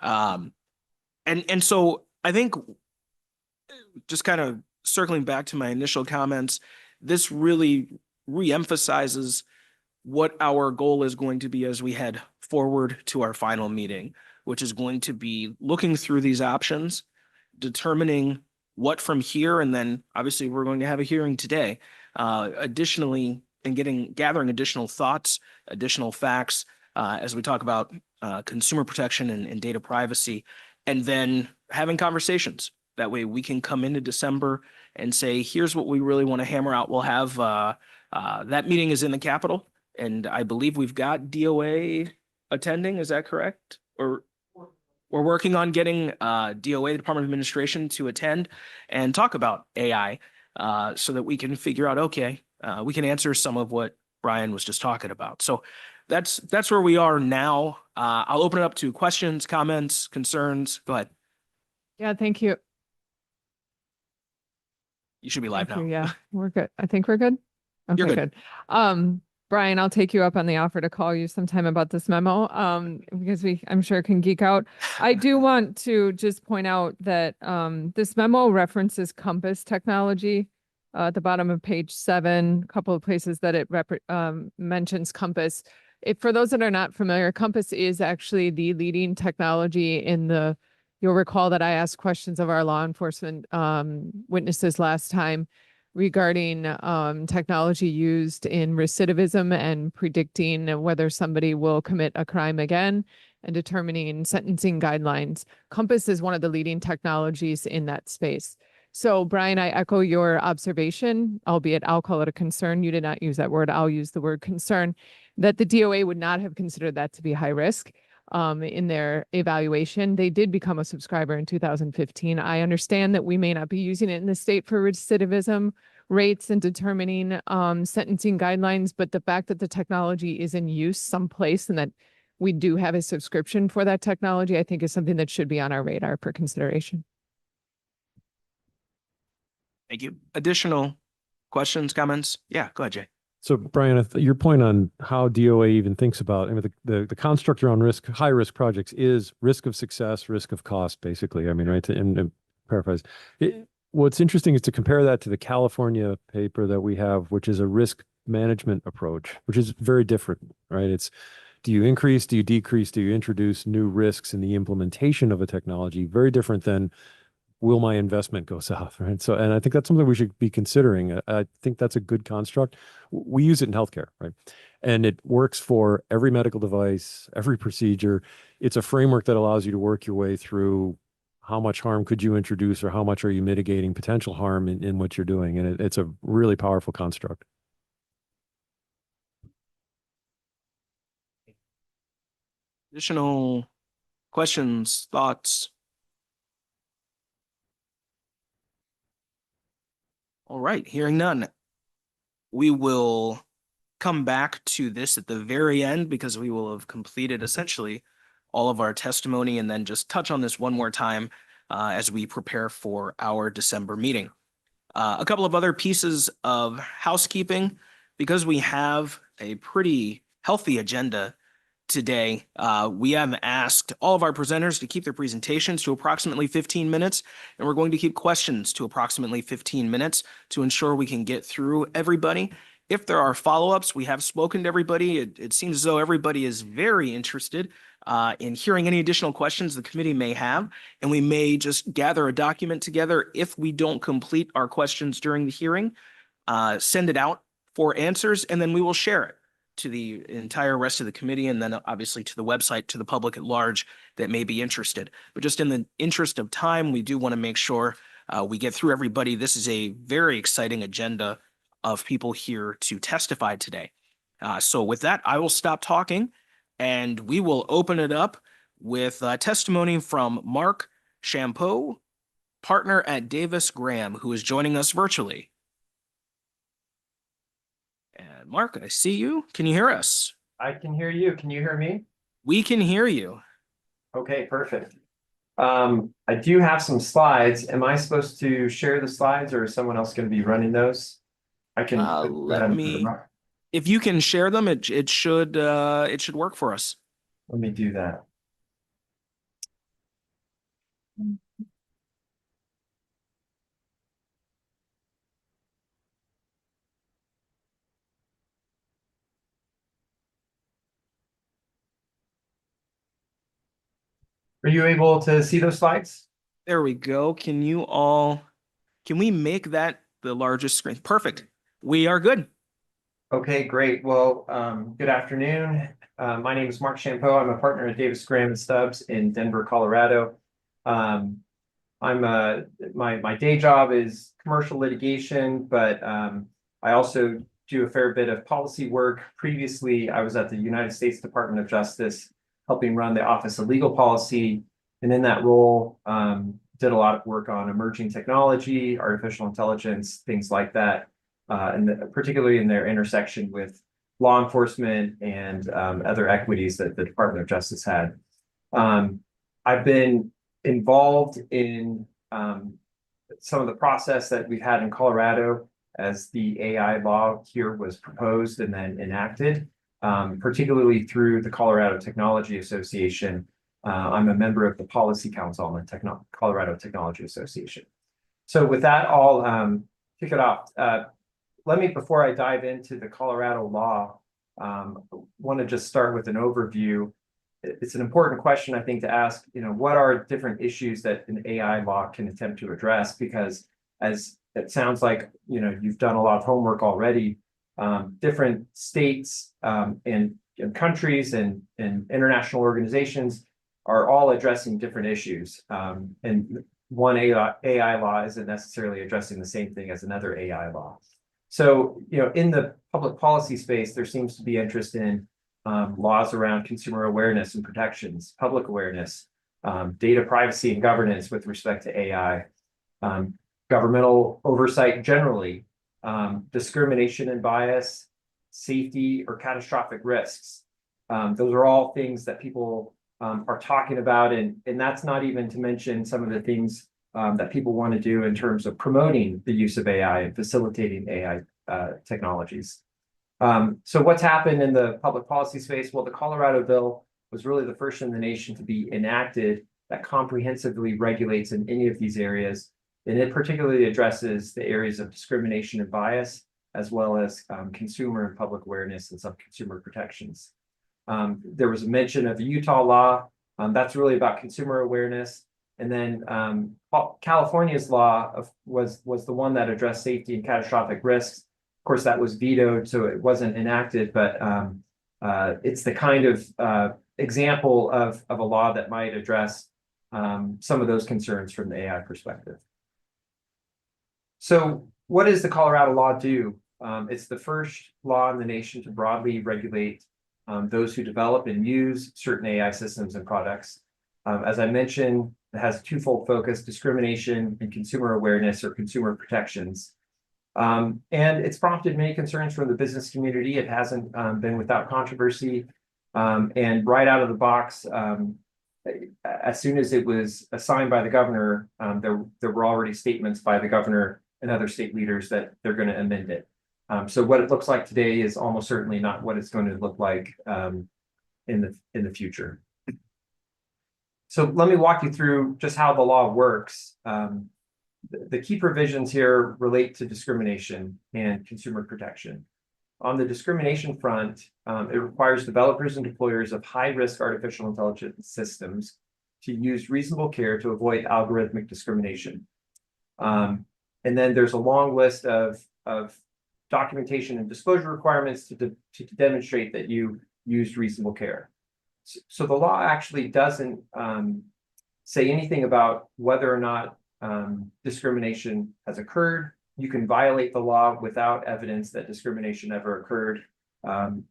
S1: And so I think, just kind of circling back to my initial comments, this really reemphasizes what our goal is going to be as we head forward to our final meeting, which is going to be looking through these options, determining what from here, and then obviously we're going to have a hearing today, additionally, and gathering additional thoughts, additional facts, as we talk about consumer protection and data privacy, and then having conversations. That way we can come into December and say, here's what we really want to hammer out. We'll have, that meeting is in the Capitol, and I believe we've got DOA attending. Is that correct? Or we're working on getting DOA, the Department of Administration, to attend and talk about AI, so that we can figure out, okay, we can answer some of what Brian was just talking about. So that's where we are now. I'll open it up to questions, comments, concerns. Go ahead.
S12: Yeah, thank you.
S1: You should be live
S12: Thank
S1: now.
S12: you. Yeah, we're good. I think we're good. Okay,
S1: You're good.
S12: Brian, I'll take you up on the offer to call you sometime about this memo, because I'm sure can geek out. I do want to just point out that this memo references Compass technology at the bottom of page 7, a couple of places that it mentions Compass. For those that are not familiar, Compass is actually the leading technology in you'll recall that I asked questions of our law enforcement witnesses last time regarding technology used in recidivism and predicting whether somebody will commit a crime again and determining sentencing guidelines. Compass is one of the leading technologies in that space. So Brian, I echo your observation, albeit I'll call it a concern. You did not use that word. I'll use the word concern, that the DOA would not have considered that to be high risk in their evaluation. They did become a subscriber in 2015. I understand that we may not be using it in the state for recidivism rates and determining sentencing guidelines, but the fact that the technology is in use someplace and that we do have a subscription for that technology, I think is something that should be on our radar for consideration.
S1: Thank you. Additional questions, comments? Yeah, go ahead, Jay.
S9: So Brian, your point on how DOA even thinks about, I mean, the construct around high risk projects is risk of success, risk of cost, basically. I mean, right, and paraphrase. What's interesting is to compare that to the California paper that we have, which is a risk management approach, which is very different, right? It's, do you increase, do you decrease, do you introduce new risks in the implementation of a technology? Very different than, will my investment go south, right? So, and I think that's something we should be considering. I think that's a good construct. We use it in healthcare, right? And it works for every medical device, every procedure. It's a framework that allows you to work your way through how much harm could you introduce or how much are you mitigating potential harm in what you're doing. And it's a really powerful construct.
S1: Additional questions, thoughts? All right, hearing none. We will come back to this at the very end because we will have completed essentially all of our testimony, and then just touch on this one more time as we prepare for our December meeting. A couple of other pieces of housekeeping, because we have a pretty healthy agenda today. We have asked all of our presenters to keep their presentations to approximately 15 minutes, and we're going to keep questions to approximately 15 minutes to ensure we can get through everybody. If there are follow-ups, we have spoken to everybody. It seems as though everybody is very interested in hearing any additional questions the committee may have, and we may just gather a document together if we don't complete our questions during the hearing, send it out for answers, and then we will share it to the entire rest of the committee, and then obviously to the website, to the public at large that may be interested. But just in the interest of time, we do want to make sure we get through everybody. This is a very exciting agenda of people here to testify today. So with that, I will stop talking and we will open it up with testimony from Mark Champoux, partner at Davis Graham, who is joining us virtually. And Mark, I see you. Can you hear us?
S13: I can hear you. Can you hear me?
S1: We can hear you.
S13: Okay, perfect. I do have some slides. Am I supposed to share the slides or is someone else going to be running those? I can
S1: Let me, if you can share them, it should work for us.
S13: Let me do that. Are you able to see those slides?
S1: There we go. Can we make that the largest screen? Perfect. We are good.
S13: Okay, great. Well, good afternoon. My name is Mark Champoux. I'm a partner at Davis Graham and Stubbs in Denver, Colorado. My day job is commercial litigation, but I also do a fair bit of policy work. Previously, I was at the United States Department of Justice, helping run the Office of Legal Policy. And in that role, did a lot of work on emerging technology, artificial intelligence, things like that, and particularly in their intersection with law enforcement and other equities that the Department of Justice had. I've been involved in some of the process that we've had in Colorado as the AI law here was proposed and then enacted, particularly through the Colorado Technology Association. I'm a member of the Policy Council on the Colorado Technology Association. So with that, I'll kick it off. Before I dive into the Colorado law, want to just start with an overview. It's an important question, I think, to ask, what are different issues that an AI law can attempt to address? Because as it sounds like, you've done a lot of homework already, different states and countries and international organizations are all addressing different issues. And one AI law isn't necessarily addressing the same thing as another AI law. So, in the public policy space, there seems to be interest in laws around consumer awareness and protections, public awareness, data privacy and governance with respect to AI, governmental oversight generally, discrimination and bias, safety or catastrophic risks. Those are all things that people are talking about, and that's not even to mention some of the things that people want to do in terms of promoting the use of AI and facilitating AI technologies. So what's happened in the public policy space? Well, the Colorado bill was really the first in the nation to be enacted that comprehensively regulates in any of these areas, and it particularly addresses the areas of discrimination and bias, as well as consumer and public awareness and some consumer protections. There was a mention of the Utah law. That's really about consumer awareness. And then California's law was the one that addressed safety and catastrophic risks. Of course, that was vetoed, so it wasn't enacted, but it's the kind of example of a law that might address some of those concerns from the AI perspective. So what does the Colorado law do? It's the first law in the nation to broadly regulate those who develop and use certain AI systems and products. As I mentioned, it has a twofold focus: discrimination and consumer awareness or consumer protections. And it's prompted many concerns from the business community. It hasn't been without controversy. And right out of the box, as soon as it was assigned by the governor, there were already statements by the governor and other state leaders that they're going to amend it. So what it looks like today is almost certainly not what it's going to look like in the future. So let me walk you through just how the law works. The key provisions here relate to discrimination and consumer protection. On the discrimination front, it requires developers and deployers of high-risk artificial intelligence systems to use reasonable care to avoid algorithmic discrimination. And then there's a long list of documentation and disclosure requirements to demonstrate that you used reasonable care. So the law actually doesn't say anything about whether or not discrimination has occurred. You can violate the law without evidence that discrimination ever occurred.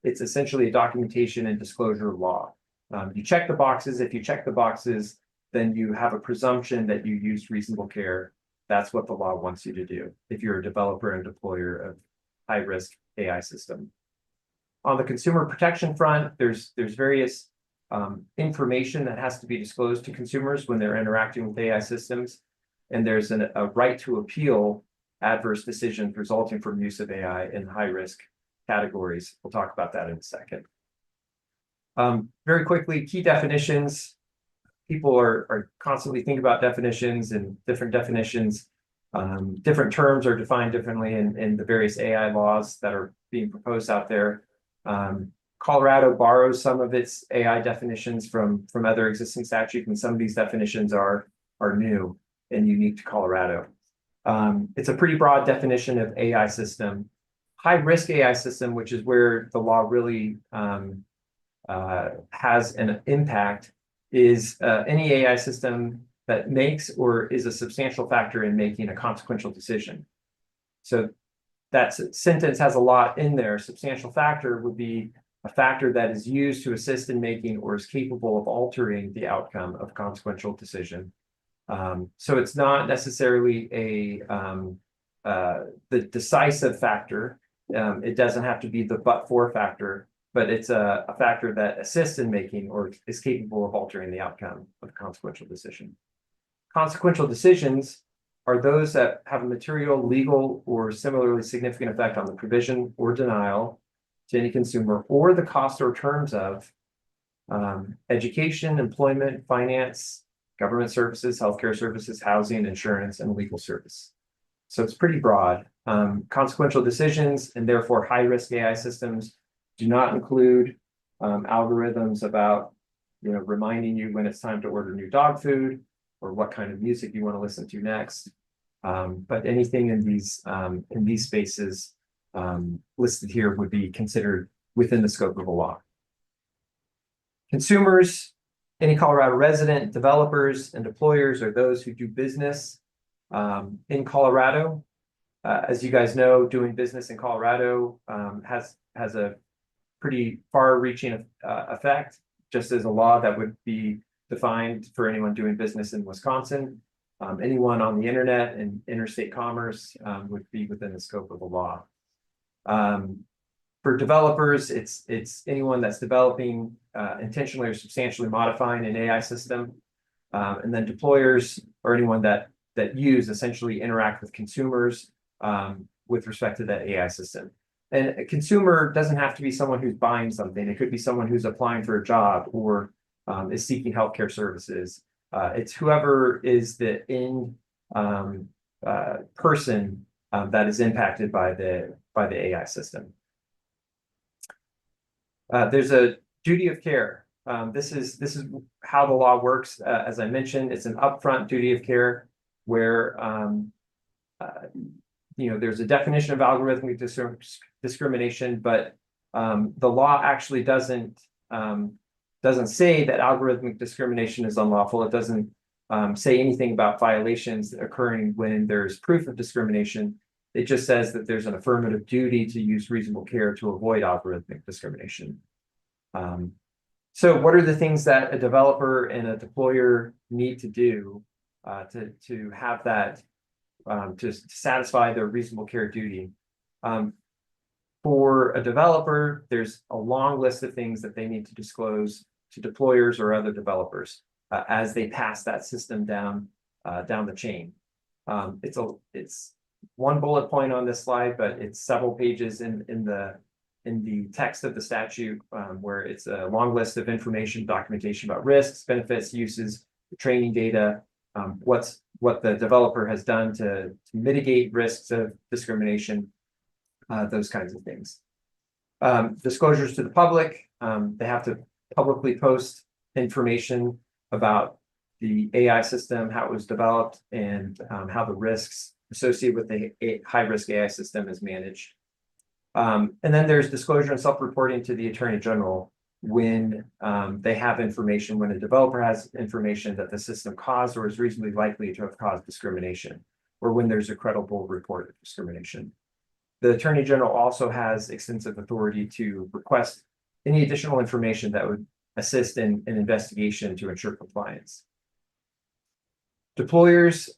S13: It's essentially a documentation and disclosure law. You check the boxes. If you check the boxes, then you have a presumption that you use reasonable care. That's what the law wants you to do if you're a developer and deployer of high-risk AI system. On the consumer protection front, there's various information that has to be disclosed to consumers when they're interacting with AI systems. And there's a right to appeal adverse decisions resulting from use of AI in high-risk categories. We'll talk about that in a second. Very quickly, key definitions. People are constantly thinking about definitions and different definitions. Different terms are defined differently in the various AI laws that are being proposed out there. Colorado borrows some of its AI definitions from other existing statutes, and some of these definitions are new and unique to Colorado. It's a pretty broad definition of AI system. High-risk AI system, which is where the law really has an impact, is any AI system that makes or is a substantial factor in making a consequential decision. So that sentence has a lot in there. Substantial factor would be a factor that is used to assist in making or is capable of altering the outcome of consequential decision. So it's not necessarily the decisive factor. It doesn't have to be the but-for factor, but it's a factor that assists in making or is capable of altering the outcome of a consequential decision. Consequential decisions are those that have a material, legal, or similarly significant effect on the provision or denial to any consumer or the cost or terms of education, employment, finance, government services, healthcare services, housing, insurance, and legal service. So it's pretty broad. Consequential decisions and therefore high-risk AI systems do not include algorithms about, reminding you when it's time to order new dog food or what kind of music you want to listen to next. But anything in these spaces listed here would be considered within the scope of the law. Consumers, any Colorado resident, developers, and deployers are those who do business in Colorado. As you guys know, doing business in Colorado has a pretty far-reaching effect, just as a law that would be defined for anyone doing business in Wisconsin. Anyone on the internet and interstate commerce would be within the scope of the law. For developers, it's anyone that's developing intentionally or substantially modifying an AI system. And then deployers are anyone that essentially interact with consumers with respect to that AI system. And a consumer doesn't have to be someone who's buying something. It could be someone who's applying for a job or is seeking healthcare services. It's whoever is the end person that is impacted by the AI system. There's a duty of care. This is how the law works. As I mentioned, it's an upfront duty of care where there's a definition of algorithmic discrimination, but the law actually doesn't say that algorithmic discrimination is unlawful. It doesn't say anything about violations occurring when there's proof of discrimination. It just says that there's an affirmative duty to use reasonable care to avoid algorithmic discrimination. So what are the things that a developer and a deployer need to do to have that, to satisfy their reasonable care duty? For a developer, there's a long list of things that they need to disclose to deployers or other developers as they pass that system down the chain. It's one bullet point on this slide, but it's several pages in the text of the statute where it's a long list of information, documentation about risks, benefits, uses, training data, what the developer has done to mitigate risks of discrimination, those kinds of things. Disclosures to the public, they have to publicly post information about the AI system, how it was developed, and how the risks associated with the high-risk AI system is managed. And then there's disclosure and self-reporting to the Attorney General when they have information, when a developer has information that the system caused or is reasonably likely to have caused discrimination, or when there's a credible report of discrimination. The Attorney General also has extensive authority to request any additional information that would assist in investigation to ensure compliance. Deployers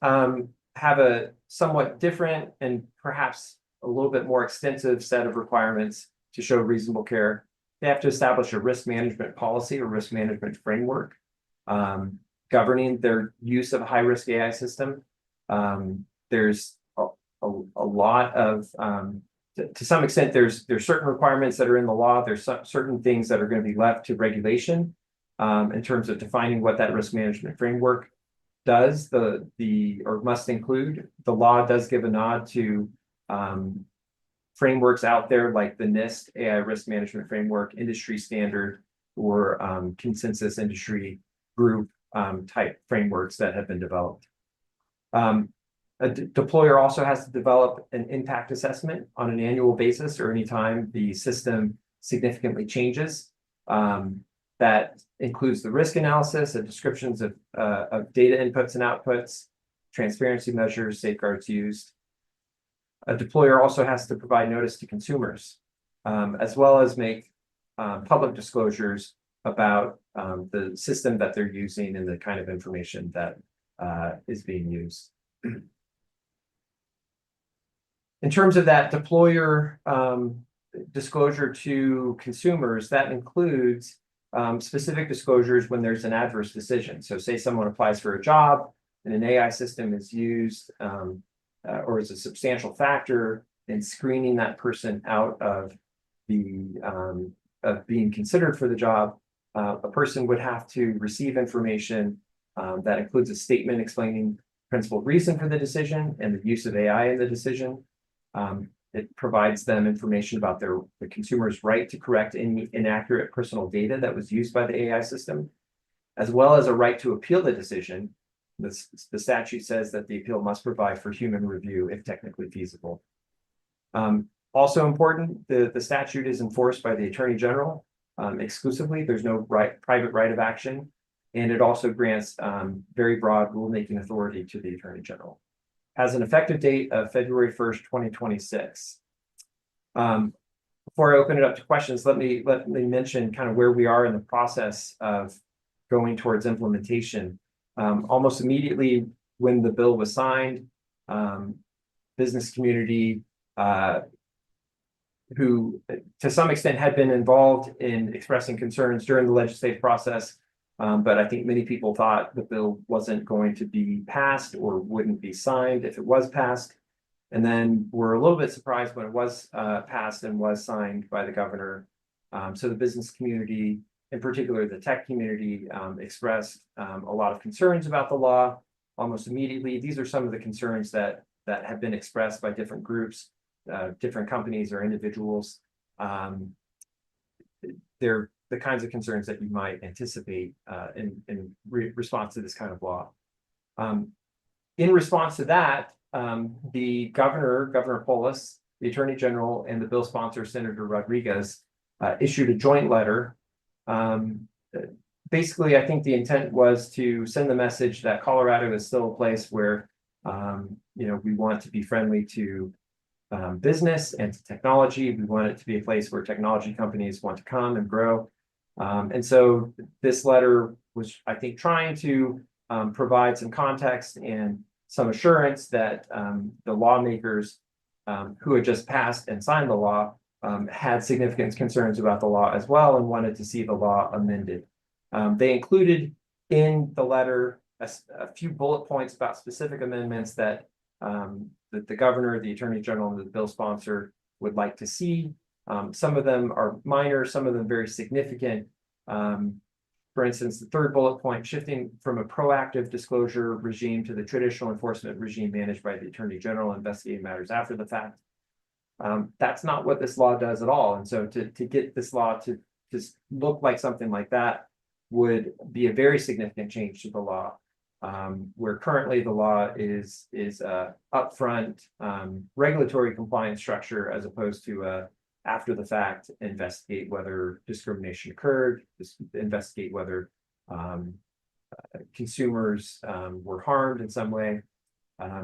S13: have a somewhat different and perhaps a little bit more extensive set of requirements to show reasonable care. They have to establish a risk management policy or risk management framework governing their use of a high-risk AI system. There's a lot of, to some extent, there's certain requirements that are in the law. There's certain things that are going to be left to regulation in terms of defining what that risk management framework does, or must include. The law does give a nod to frameworks out there like the NIST AI Risk Management Framework, industry standard, or consensus industry group type frameworks that have been developed. A deployer also has to develop an impact assessment on an annual basis or anytime the system significantly changes. That includes the risk analysis and descriptions of data inputs and outputs, transparency measures, safeguards used. A deployer also has to provide notice to consumers, as well as make public disclosures about the system that they're using and the kind of information that is being used. In terms of that deployer disclosure to consumers, that includes specific disclosures when there's an adverse decision. So say someone applies for a job and an AI system is used or is a substantial factor in screening that person out of being considered for the job. A person would have to receive information that includes a statement explaining principal reason for the decision and the use of AI in the decision. It provides them information about the consumer's right to correct any inaccurate personal data that was used by the AI system, as well as a right to appeal the decision. The statute says that the appeal must provide for human review if technically feasible. Also important, the statute is enforced by the Attorney General exclusively. There's no private right of action, and it also grants very broad rulemaking authority to the Attorney General. Has an effective date of February 1st, 2026. Before I open it up to questions, let me mention kind of where we are in the process of going towards implementation. Almost immediately when the bill was signed, business community, who to some extent had been involved in expressing concerns during the legislative process, but I think many people thought the bill wasn't going to be passed or wouldn't be signed if it was passed. And then we're a little bit surprised when it was passed and was signed by the governor. So the business community, in particular the tech community, expressed a lot of concerns about the law almost immediately. These are some of the concerns that have been expressed by different groups, different companies or individuals. They're the kinds of concerns that you might anticipate in response to this kind of law. In response to that, the Governor Polis, the Attorney General, and the bill sponsor, Senator Rodriguez, issued a joint letter. Basically, I think the intent was to send the message that Colorado is still a place where we want to be friendly to business and to technology. We want it to be a place where technology companies want to come and grow. And so this letter was, I think, trying to provide some context and some assurance that the lawmakers who had just passed and signed the law had significant concerns about the law as well and wanted to see the law amended. They included in the letter a few bullet points about specific amendments that the governor, the attorney general, and the bill sponsor would like to see. Some of them are minor, some of them very significant. For instance, the third bullet point, shifting from a proactive disclosure regime to the traditional enforcement regime managed by the attorney general investigating matters after the fact. That's not what this law does at all. And so to get this law to just look like something like that would be a very significant change to the law. Where currently the law is upfront regulatory compliance structure as opposed to after the fact investigate whether discrimination occurred, investigate whether consumers were harmed in some way.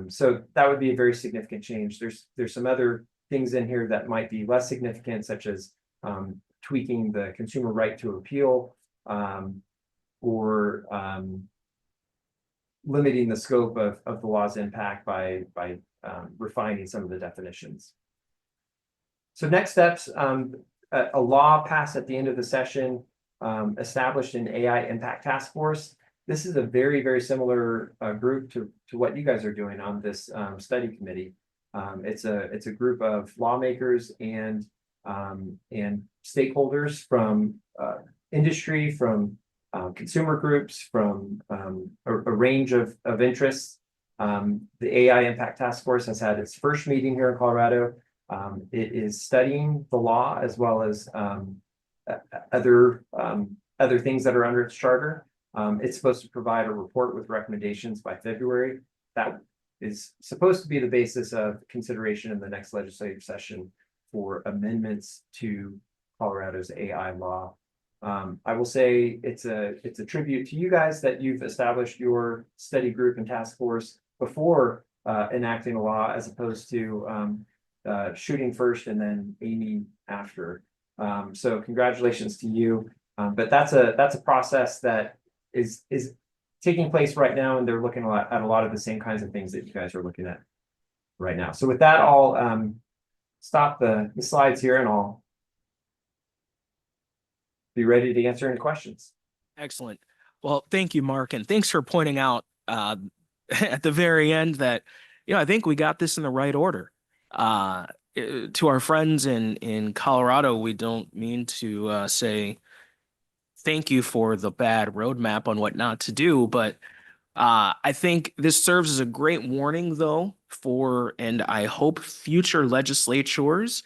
S13: So that would be a very significant change. There's some other things in here that might be less significant, such as tweaking the consumer right to appeal or limiting the scope of the law's impact by refining some of the definitions. So next steps, a law passed at the end of the session established an AI impact task force. This is a very, very similar group to what you guys are doing on this study committee. It's a group of lawmakers and stakeholders from industry, from consumer groups, from a range of interests. The AI Impact Task Force has had its first meeting here in Colorado. It is studying the law as well as other things that are under its charter. It's supposed to provide a report with recommendations by February. That is supposed to be the basis of consideration in the next legislative session for amendments to Colorado's AI law. I will say it's a tribute to you guys that you've established your study group and task force before enacting a law, as opposed to shooting first and then aiming after. So congratulations to you. But that's a process that is taking place right now, and they're looking at a lot of the same kinds of things that you guys are looking at right now. So with that, I'll stop the slides here, and I'll be ready to answer any questions.
S1: Excellent. Well, thank you, Mark, and thanks for pointing out at the very end that, I think we got this in the right order. To our friends in Colorado, we don't mean to say thank you for the bad roadmap on what not to do, but I think this serves as a great warning, though, and I hope future legislatures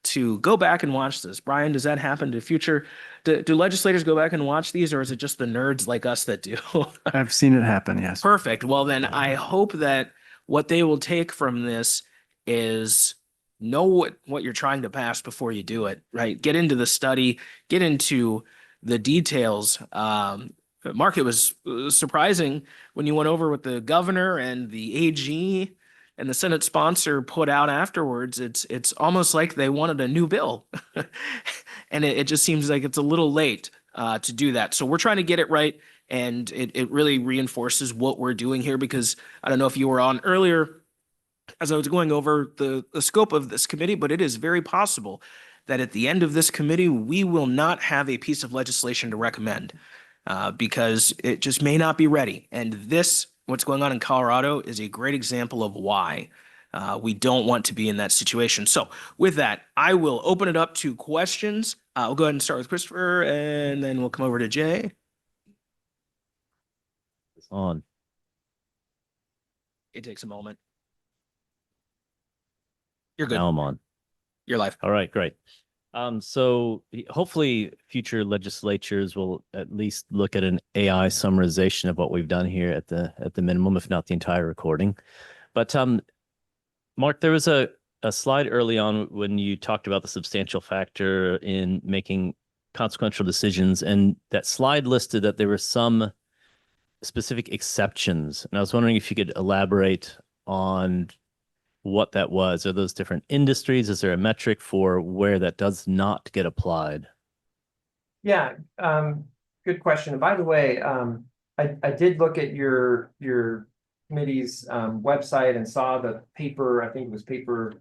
S1: to go back and watch this. Brian, does that happen to future? Do legislators go back and watch these, or is it just the nerds like us that do?
S2: I've seen it happen, yes.
S1: Perfect. Well, then I hope that what they will take from this is know what you're trying to pass before you do it, right? Get into the study, get into the details. Mark, it was surprising when you went over with the governor and the AG and the Senate sponsor put out afterwards. It's almost like they wanted a new bill. And it just seems like it's a little late to do that. So we're trying to get it right. And it really reinforces what we're doing here, because I don't know if you were on earlier as I was going over the scope of this committee, but it is very possible that at the end of this committee, we will not have a piece of legislation to recommend because it just may not be ready. And what's going on in Colorado is a great example of why we don't want to be in that situation. So with that, I will open it up to questions. We'll go ahead and start with Christopher, and then we'll come over to Jay.
S14: It's on.
S1: It takes a moment. You're good.
S14: Now I'm on.
S1: You're live.
S14: All right, great. So hopefully future legislatures will at least look at an AI summarization of what we've done here at the minimum, if not the entire recording. But Mark, there was a slide early on when you talked about the substantial factor in making consequential decisions, and that slide listed that there were some specific exceptions. And I was wondering if you could elaborate on what that was. Are those different industries? Is there a metric for where that does not get applied?
S13: Yeah, good question. And by the way, I did look at your committee's website and saw the paper. I think it was paper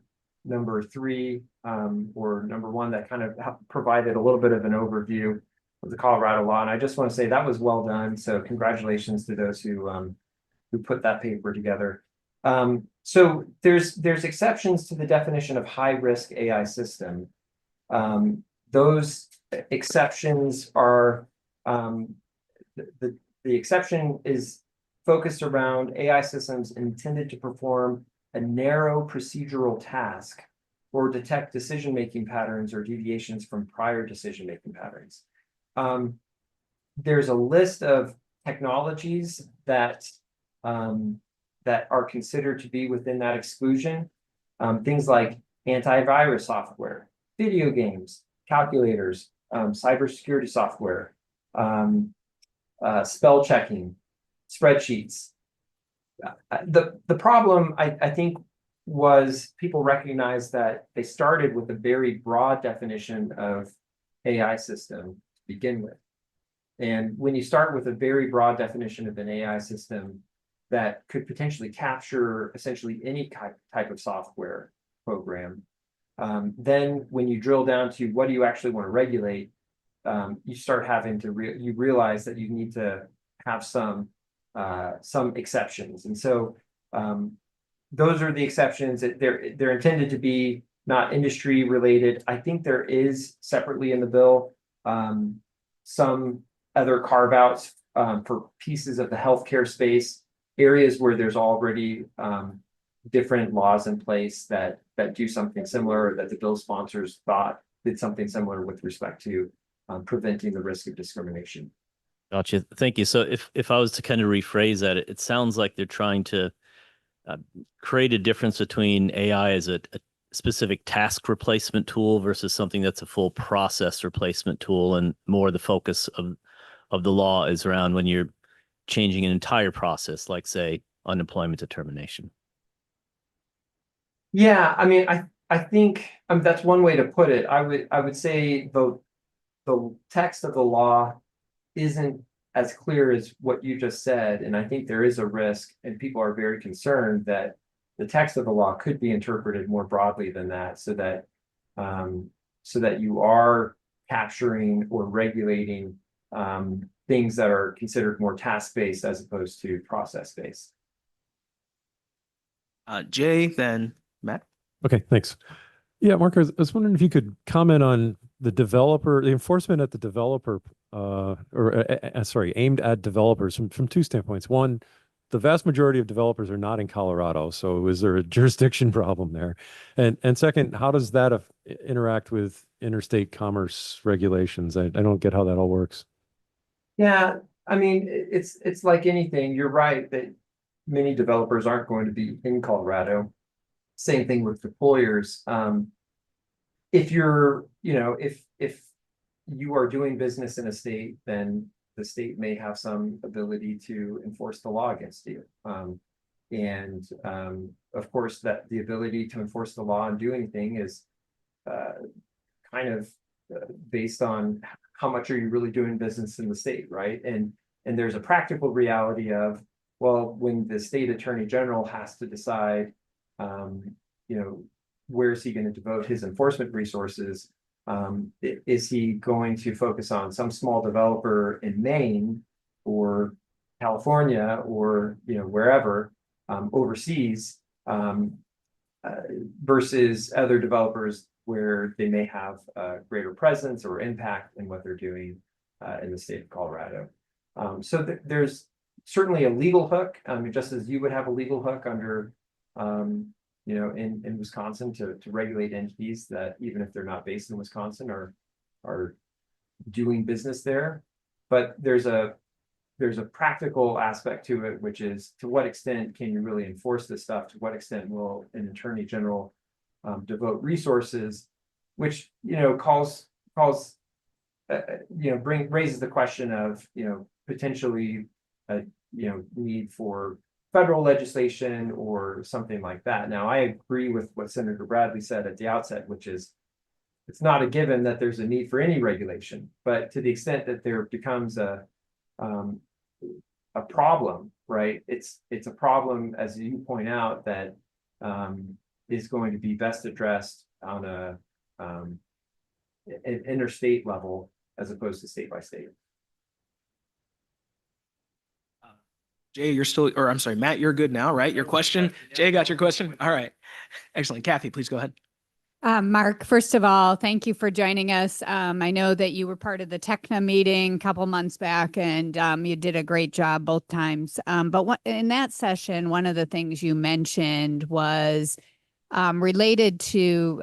S13: number 3 or number 1 that kind of provided a little bit of an overview of the Colorado law. And I just want to say that was well done. So congratulations to those who put that paper together. So there's exceptions to the definition of high-risk AI system. Those exceptions are the exception is focused around AI systems intended to perform a narrow procedural task or detect decision-making patterns or deviations from prior decision-making patterns. There's a list of technologies that are considered to be within that exclusion. Things like antivirus software, video games, calculators, cybersecurity software, spell checking, spreadsheets. The problem, I think, was people recognized that they started with a very broad definition of AI system to begin with. And when you start with a very broad definition of an AI system that could potentially capture essentially any type of software program, then when you drill down to what do you actually want to regulate, you start having to you realize that you need to have some exceptions. And so those are the exceptions that they're intended to be not industry related. I think there is separately in the bill some other carve outs for pieces of the healthcare space, areas where there's already different laws in place that do something similar, or that the bill sponsors thought did something similar with respect to preventing the risk of discrimination.
S14: Gotcha. Thank you. So if I was to kind of rephrase that, it sounds like they're trying to create a difference between AI as a specific task replacement tool versus something that's a full process replacement tool, and more the focus of the law is around when you're changing an entire process, like say unemployment determination.
S13: Yeah, I mean, I think that's one way to put it. I would say the text of the law isn't as clear as what you just said, and I think there is a risk, and people are very concerned that the text of the law could be interpreted more broadly than that, so that you are capturing or regulating things that are considered more task-based as opposed to process-based.
S1: Jay, then Matt.
S9: Okay, thanks. Yeah, Mark, I was wondering if you could comment on the enforcement at the developer, aimed at developers from two standpoints. One, the vast majority of developers are not in Colorado, so is there a jurisdiction problem there? And second, how does that interact with interstate commerce regulations? I don't get how that all works.
S13: Yeah, I mean, it's like anything. You're right that many developers aren't going to be in Colorado. Same thing with deployers. If you're, if you are doing business in a state, then the state may have some ability to enforce the law against you. And of course, that the ability to enforce the law and do anything is kind of based on how much are you really doing business in the state, right? And there's a practical reality of, well, when the state attorney general has to decide, where is he going to devote his enforcement resources? Is he going to focus on some small developer in Maine or California or wherever overseas, versus other developers where they may have greater presence or impact in what they're doing in the state of Colorado? So there's certainly a legal hook, just as you would have a legal hook under in Wisconsin to regulate entities that, even if they're not based in Wisconsin, are doing business there. But there's a practical aspect to it, which is, to what extent can you really enforce this stuff? To what extent will an attorney general devote resources, which raises the question of potentially need for federal legislation or something like that. Now, I agree with what Senator Bradley said at the outset, which is it's not a given that there's a need for any regulation, but to the extent that there becomes a problem, right? It's a problem, as you point out, that is going to be best addressed on an interstate level as opposed to state by state.
S1: Jay, you're still, or I'm sorry, Matt, you're good now, right? Your question? Jay got your question? All right. Excellent. Kathy, please go ahead.
S15: Mark, first of all, thank you for joining us. I know that you were part of the TECNA meeting a couple months back, and you did a great job both times. But in that session, one of the things you mentioned was related to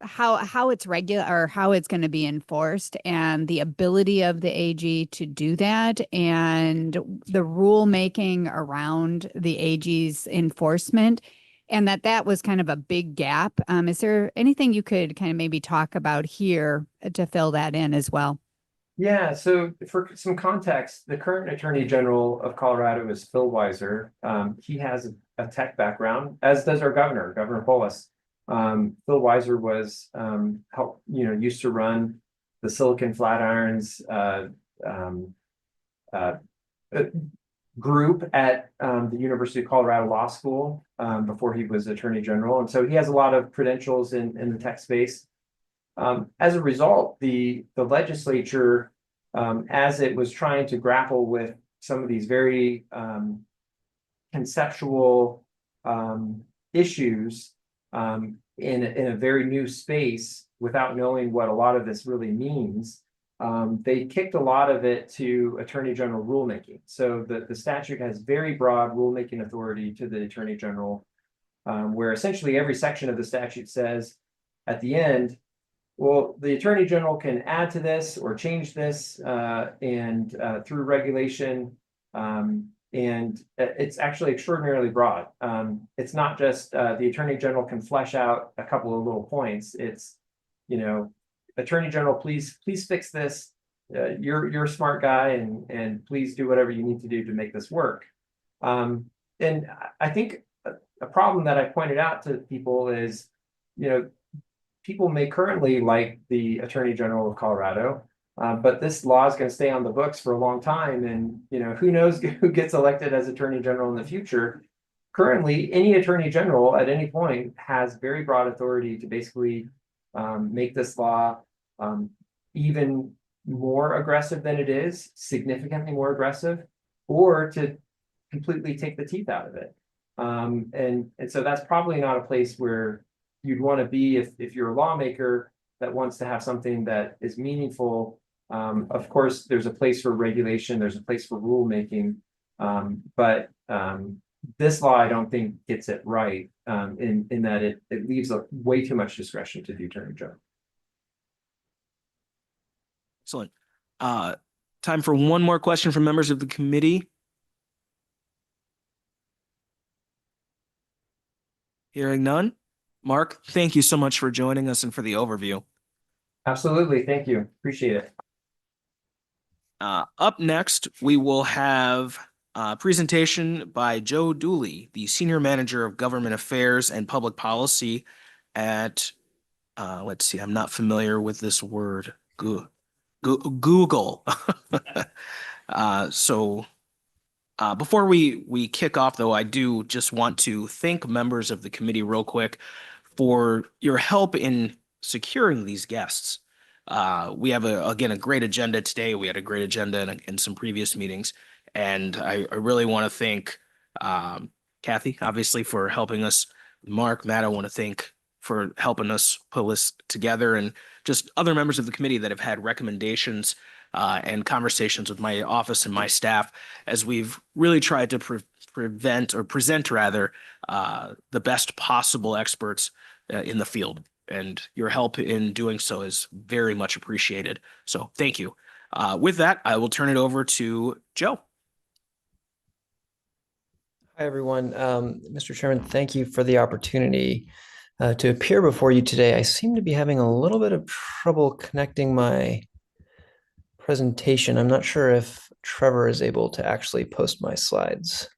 S15: how it's regular, or how it's going to be enforced, and the ability of the AG to do that, and the rulemaking around the AG's enforcement, and that was kind of a big gap. Is there anything you could kind of maybe talk about here to fill that in as well?
S13: Yeah, so for some context, the current Attorney General of Colorado is Phil Weiser. He has a tech background, as does our governor, Governor Polis. Phil Weiser was used to run the Silicon Flatirons group at the University of Colorado Law School before he was Attorney General. And so he has a lot of credentials in the tech space. As a result, the legislature, as it was trying to grapple with some of these very conceptual issues in a very new space without knowing what a lot of this really means, they kicked a lot of it to Attorney General rulemaking. So the statute has very broad rulemaking authority to the Attorney General, where essentially every section of the statute says at the end, well, the Attorney General can add to this or change this and through regulation. And it's actually extraordinarily broad. It's not just the Attorney General can flesh out a couple of little points. It's, you know, Attorney General, please fix this. You're a smart guy, and please do whatever you need to do to make this work. And I think a problem that I pointed out to people is, you know, people may currently like the Attorney General of Colorado, but this law is going to stay on the books for a long time, and you know, who knows who gets elected as Attorney General in the future. Currently, any Attorney General at any point has very broad authority to basically make this law even more aggressive than it is, significantly more aggressive, or to completely take the teeth out of it. And so that's probably not a place where you'd want to be if you're a lawmaker that wants to have something that is meaningful. Of course, there's a place for regulation, there's a place for rulemaking, but this law, I don't think, gets it right in that it leaves way too much discretion to the Attorney General.
S1: Excellent. Time for one more question from members of the committee. Hearing none. Mark, thank you so much for joining us and for the overview.
S13: Absolutely. Thank you. Appreciate it.
S1: Up next, we will have a presentation by Joe Dooley, the Senior Manager of Government Affairs and Public Policy at, let's see, I'm not familiar with this word, Google. Before we kick off, though, I do just want to thank members of the committee real quick for your help in securing these guests. We have, again, a great agenda today. We had a great agenda in some previous meetings. And I really want to thank Kathy, obviously, for helping us. Mark, Matt, I want to thank for helping us pull this together, and just other members of the committee that have had recommendations and conversations with my office and my staff as we've really tried to present the best possible experts in the field. And your help in doing so is very much appreciated. So thank you. With that, I will turn it over to Joe.
S16: Hi, everyone. Mr. Chairman, thank you for the opportunity to appear before you today. I seem to be having a little bit of trouble connecting my presentation. I'm not sure if Trevor is able to actually post my slides.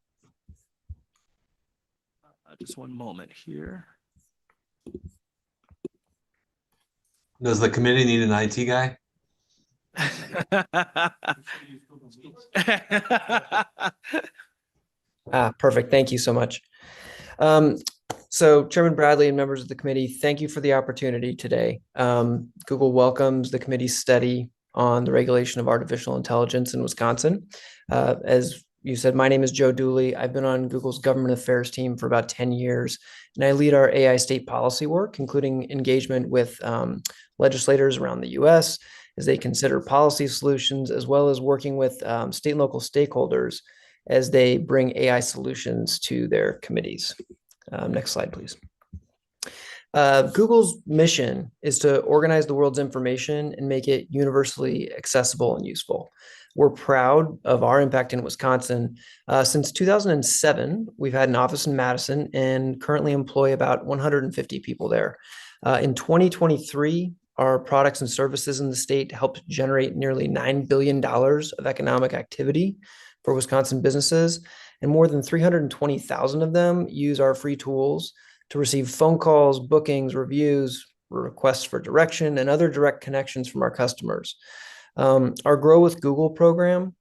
S1: Just one moment here.
S7: Does the committee need an IT guy?
S16: Perfect. Thank you so much. So Chairman Bradley and members of the committee, thank you for the opportunity today. Google welcomes the committee's study on the regulation of artificial intelligence in Wisconsin. As you said, my name is Joe Dooley. I've been on Google's government affairs team for about 10 years, and I lead our AI state policy work, including engagement with legislators around the U.S. as they consider policy solutions, as well as working with state and local stakeholders as they bring AI solutions to their committees. Next slide, please. Google's mission is to organize the world's information and make it universally accessible and useful. We're proud of our impact in Wisconsin. Since 2007, we've had an office in Madison and currently employ about 150 people there. In 2023, our products and services in the state helped generate nearly $9 billion of economic activity for Wisconsin businesses, and more than 320,000 of them use our free tools to receive phone calls, bookings, reviews, requests for direction, and other direct connections from our customers. Our Grow with Google program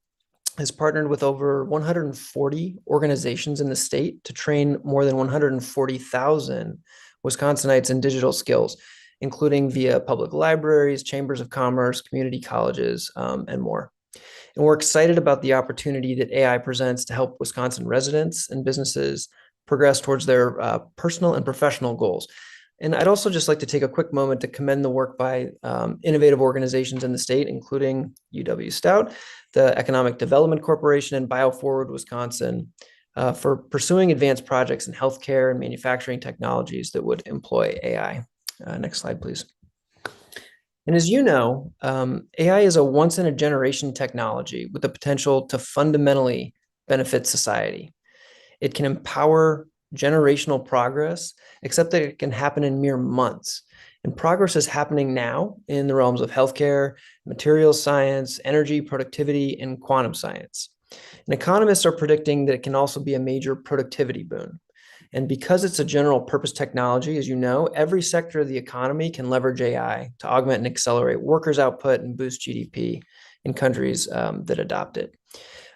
S16: has partnered with over 140 organizations in the state to train more than 140,000 Wisconsinites in digital skills, including via public libraries, chambers of commerce, community colleges, and more. And we're excited about the opportunity that AI presents to help Wisconsin residents and businesses progress towards their personal and professional goals. And I'd also just like to take a quick moment to commend the work by innovative organizations in the state, including UW-Stout, the Economic Development Corporation, and BioForward Wisconsin for pursuing advanced projects in healthcare and manufacturing technologies that would employ AI. Next slide, please. And as you know, AI is a once-in-a-generation technology with the potential to fundamentally benefit society. It can empower generational progress, except that it can happen in mere months. And progress is happening now in the realms of healthcare, materials science, energy, productivity, and quantum science. And economists are predicting that it can also be a major productivity boon. And because it's a general purpose technology, as you know, every sector of the economy can leverage AI to augment and accelerate workers' output and boost GDP in countries that adopt it.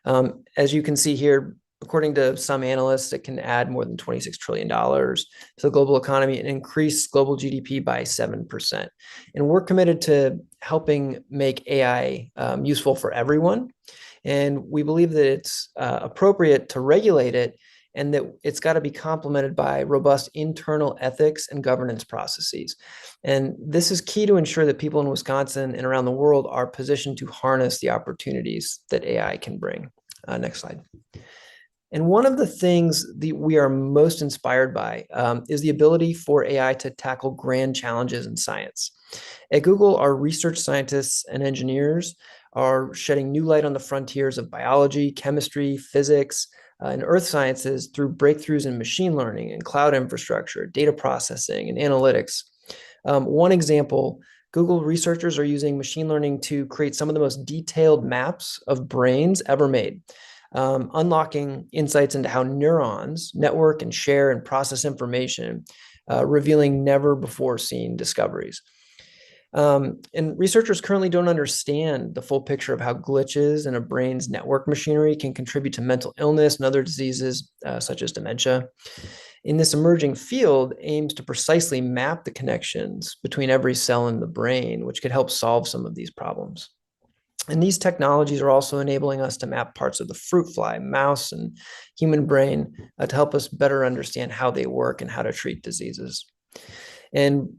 S16: As you can see here, according to some analysts, it can add more than $26 trillion to the global economy and increase global GDP by 7%. And we're committed to helping make AI useful for everyone. And we believe that it's appropriate to regulate it and that it's got to be complemented by robust internal ethics and governance processes. And this is key to ensure that people in Wisconsin and around the world are positioned to harness the opportunities that AI can bring. Next slide. And one of the things that we are most inspired by is the ability for AI to tackle grand challenges in science. At Google, our research scientists and engineers are shedding new light on the frontiers of biology, chemistry, physics, and earth sciences through breakthroughs in machine learning and cloud infrastructure, data processing, and analytics. One example, Google researchers are using machine learning to create some of the most detailed maps of brains ever made, unlocking insights into how neurons network and share and process information, revealing never before seen discoveries. And researchers currently don't understand the full picture of how glitches in a brain's network machinery can contribute to mental illness and other diseases such as dementia. In this emerging field aims to precisely map the connections between every cell in the brain, which could help solve some of these problems. And these technologies are also enabling us to map parts of the fruit fly, mouse, and human brain to help us better understand how they work and how to treat diseases. And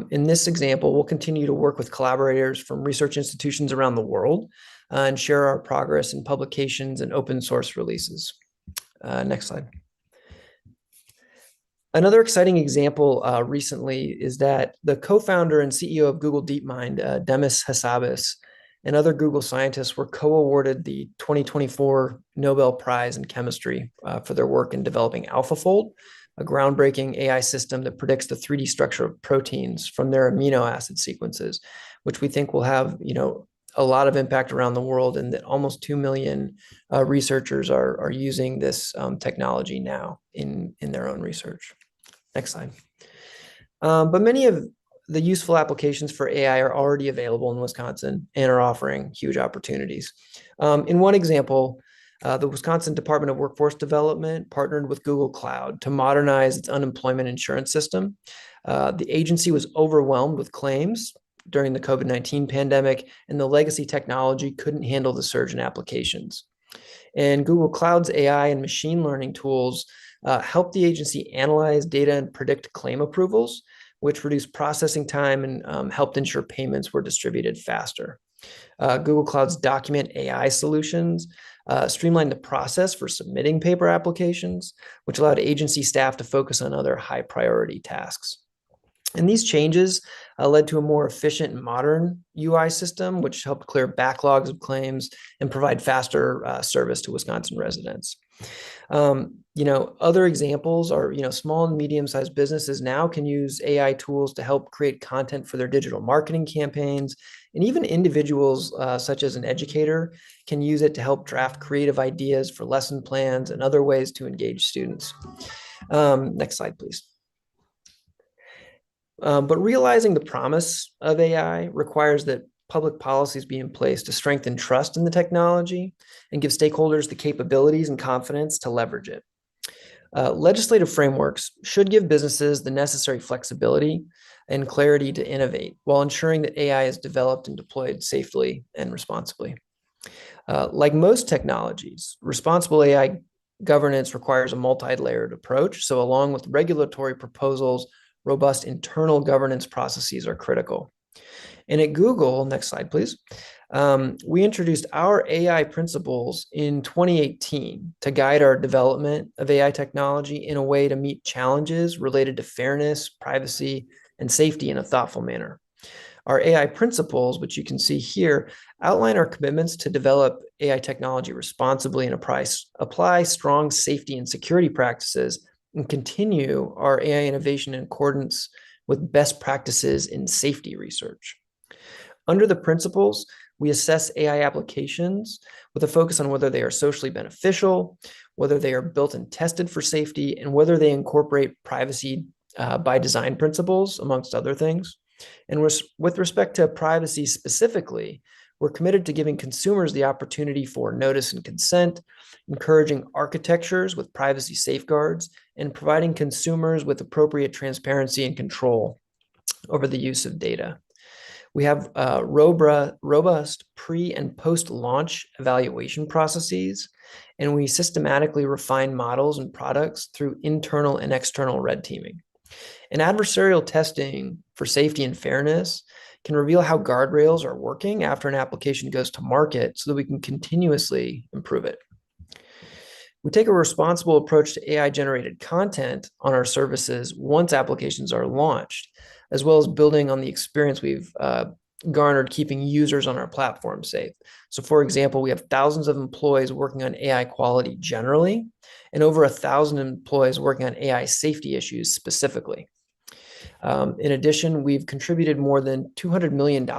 S16: in this example, we'll continue to work with collaborators from research institutions around the world and share our progress in publications and open source releases. Next slide. Another exciting example recently is that the co-founder and CEO of Google DeepMind, Demis Hassabis, and other Google scientists were co-awarded the 2024 Nobel Prize in Chemistry for their work in developing AlphaFold, a groundbreaking AI system that predicts the 3D structure of proteins from their amino acid sequences, which we think will have, a lot of impact around the world, and that almost 2 million researchers are using this technology now in their own research. Next slide. But many of the useful applications for AI are already available in Wisconsin and are offering huge opportunities. In one example, the Wisconsin Department of Workforce Development partnered with Google Cloud to modernize its unemployment insurance system. The agency was overwhelmed with claims during the COVID-19 pandemic, and the legacy technology couldn't handle the surge in applications. And Google Cloud's AI and machine learning tools helped the agency analyze data and predict claim approvals, which reduced processing time and helped ensure payments were distributed faster. Google Cloud's document AI solutions streamlined the process for submitting paper applications, which allowed agency staff to focus on other high priority tasks. And these changes led to a more efficient and modern UI system, which helped clear backlogs of claims and provide faster service to Wisconsin residents. Other examples are, small and medium-sized businesses now can use AI tools to help create content for their digital marketing campaigns. And even individuals, such as an educator, can use it to help draft creative ideas for lesson plans and other ways to engage students. Next slide, please. But realizing the promise of AI requires that public policies be in place to strengthen trust in the technology and give stakeholders the capabilities and confidence to leverage it. Legislative frameworks should give businesses the necessary flexibility and clarity to innovate while ensuring that AI is developed and deployed safely and responsibly. Like most technologies, responsible AI governance requires a multi-layered approach. So along with regulatory proposals, robust internal governance processes are critical. And at Google, next slide, please. We introduced our AI principles in 2018 to guide our development of AI technology in a way to meet challenges related to fairness, privacy, and safety in a thoughtful manner. Our AI principles, which you can see here, outline our commitments to develop AI technology responsibly and apply strong safety and security practices and continue our AI innovation in accordance with best practices in safety research. Under the principles, we assess AI applications with a focus on whether they are socially beneficial, whether they are built and tested for safety, and whether they incorporate privacy by design principles, amongst other things. And with respect to privacy specifically, we're committed to giving consumers the opportunity for notice and consent, encouraging architectures with privacy safeguards, and providing consumers with appropriate transparency and control over the use of data. We have robust pre- and post-launch evaluation processes, and we systematically refine models and products through internal and external red teaming. And adversarial testing for safety and fairness can reveal how guardrails are working after an application goes to market so that we can continuously improve it. We take a responsible approach to AI-generated content on our services once applications are launched, as well as building on the experience we've garnered keeping users on our platform safe. So for example, we have thousands of employees working on AI quality generally, and over 1,000 employees working on AI safety issues specifically. In addition, we've contributed more than $200 million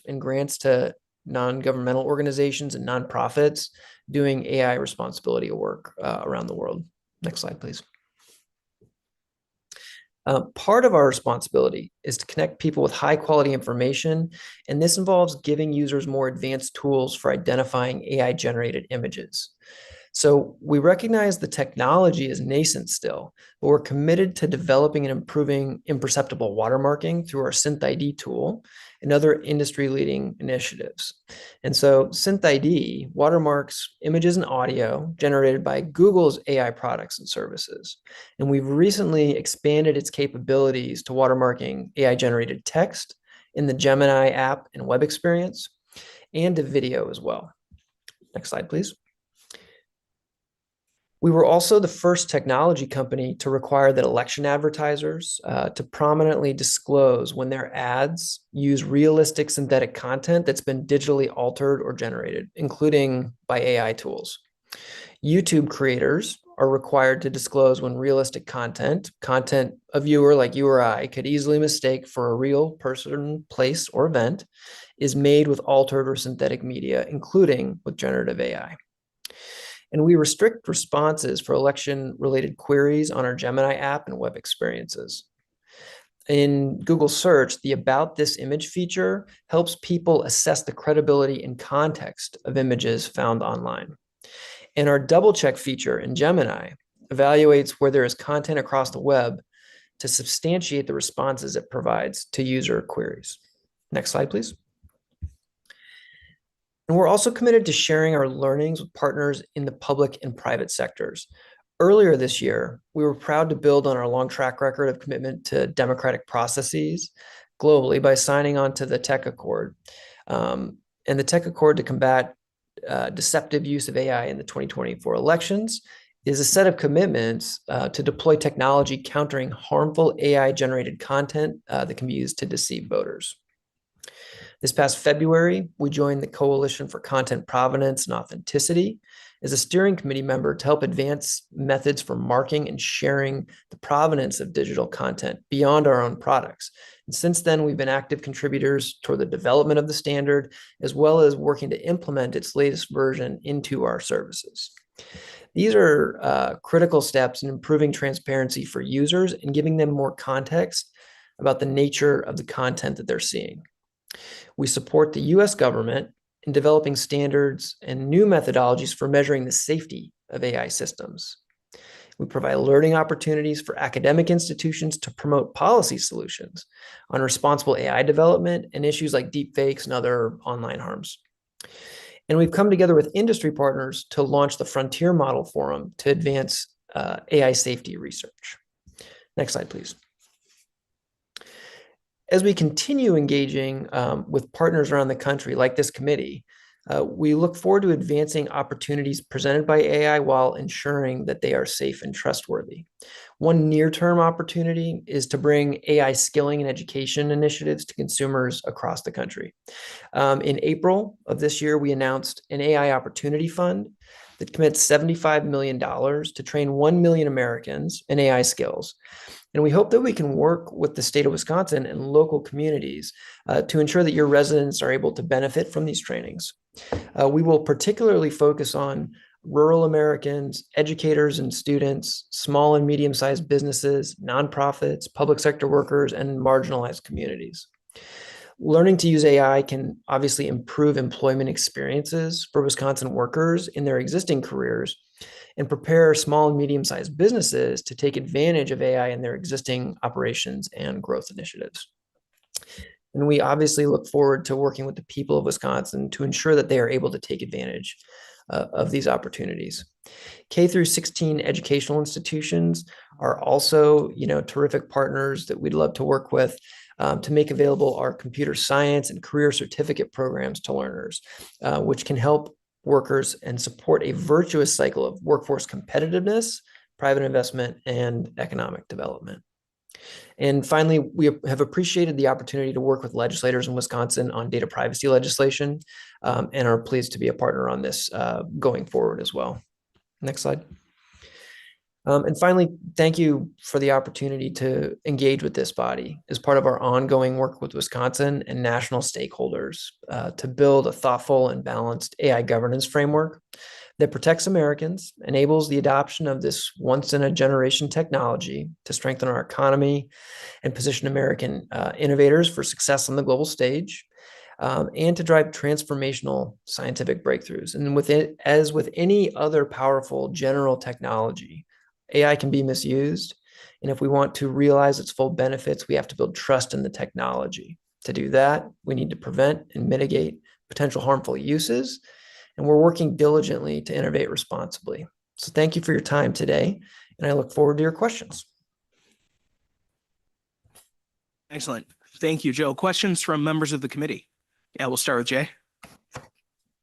S16: in grants to non-governmental organizations and nonprofits doing AI responsibility work around the world. Next slide, please. Part of our responsibility is to connect people with high quality information, and this involves giving users more advanced tools for identifying AI generated images. So we recognize the technology is nascent still, but we're committed to developing and improving imperceptible watermarking through our SynthID tool and other industry-leading initiatives. And so SynthID watermarks images and audio generated by Google's AI products and services. And we've recently expanded its capabilities to watermarking AI-generated text in the Gemini app and web experience, and to video as well. Next slide, please. We were also the first technology company to require that election advertisers to prominently disclose when their ads use realistic synthetic content that's been digitally altered or generated, including by AI tools. YouTube creators are required to disclose when realistic content a viewer like you or I could easily mistake for a real person, place, or event, is made with altered or synthetic media, including with generative AI. And we restrict responses for election-related queries on our Gemini app and web experiences. In Google Search, the About This Image feature helps people assess the credibility and context of images found online. And our Double Check feature in Gemini evaluates where there is content across the web to substantiate the responses it provides to user queries. Next slide, please. And we're also committed to sharing our learnings with partners in the public and private sectors. Earlier this year, we were proud to build on our long track record of commitment to democratic processes globally by signing on to the Tech Accord. And the Tech Accord to combat deceptive use of AI in the 2024 elections is a set of commitments to deploy technology countering harmful AI-generated content that can be used to deceive voters. This past February, we joined the Coalition for Content Provenance and Authenticity as a steering committee member to help advance methods for marking and sharing the provenance of digital content beyond our own products. And since then, we've been active contributors toward the development of the standard, as well as working to implement its latest version into our services. These are critical steps in improving transparency for users and giving them more context about the nature of the content that they're seeing. We support the US government in developing standards and new methodologies for measuring the safety of AI systems. We provide learning opportunities for academic institutions to promote policy solutions on responsible AI development and issues like deepfakes and other online harms. And we've come together with industry partners to launch the Frontier Model Forum to advance AI safety research. Next slide, please. As we continue engaging with partners around the country, like this committee, we look forward to advancing opportunities presented by AI while ensuring that they are safe and trustworthy. One near-term opportunity is to bring AI skilling and education initiatives to consumers across the country. In April of this year, we announced an AI Opportunity Fund that commits $75 million to train 1 million Americans in AI skills. And we hope that we can work with the state of Wisconsin and local communities to ensure that your residents are able to benefit from these trainings. We will particularly focus on rural Americans, educators and students, small and medium-sized businesses, nonprofits, public sector workers, and marginalized communities. Learning to use AI can obviously improve employment experiences for Wisconsin workers in their existing careers and prepare small and medium-sized businesses to take advantage of AI in their existing operations and growth initiatives. And we obviously look forward to working with the people of Wisconsin to ensure that they are able to take advantage of these opportunities. K through 16 educational institutions are also, terrific partners that we'd love to work with to make available our computer science and career certificate programs to learners, which can help workers and support a virtuous cycle of workforce competitiveness, private investment, and economic development. And finally, we have appreciated the opportunity to work with legislators in Wisconsin on data privacy legislation and are pleased to be a partner on this going forward as well. Next slide. And finally, thank you for the opportunity to engage with this body as part of our ongoing work with Wisconsin and national stakeholders to build a thoughtful and balanced AI governance framework that protects Americans, enables the adoption of this once-in-a-generation technology to strengthen our economy and position American innovators for success on the global stage, and to drive transformational scientific breakthroughs. And with it, as with any other powerful general technology, AI can be misused. And if we want to realize its full benefits, we have to build trust in the technology. To do that, we need to prevent and mitigate potential harmful uses. And we're working diligently to innovate responsibly. So thank you for your time today, and I look forward to your questions.
S1: Excellent. Thank you, Joe. Questions from members of the committee? Yeah, we'll start with Jay.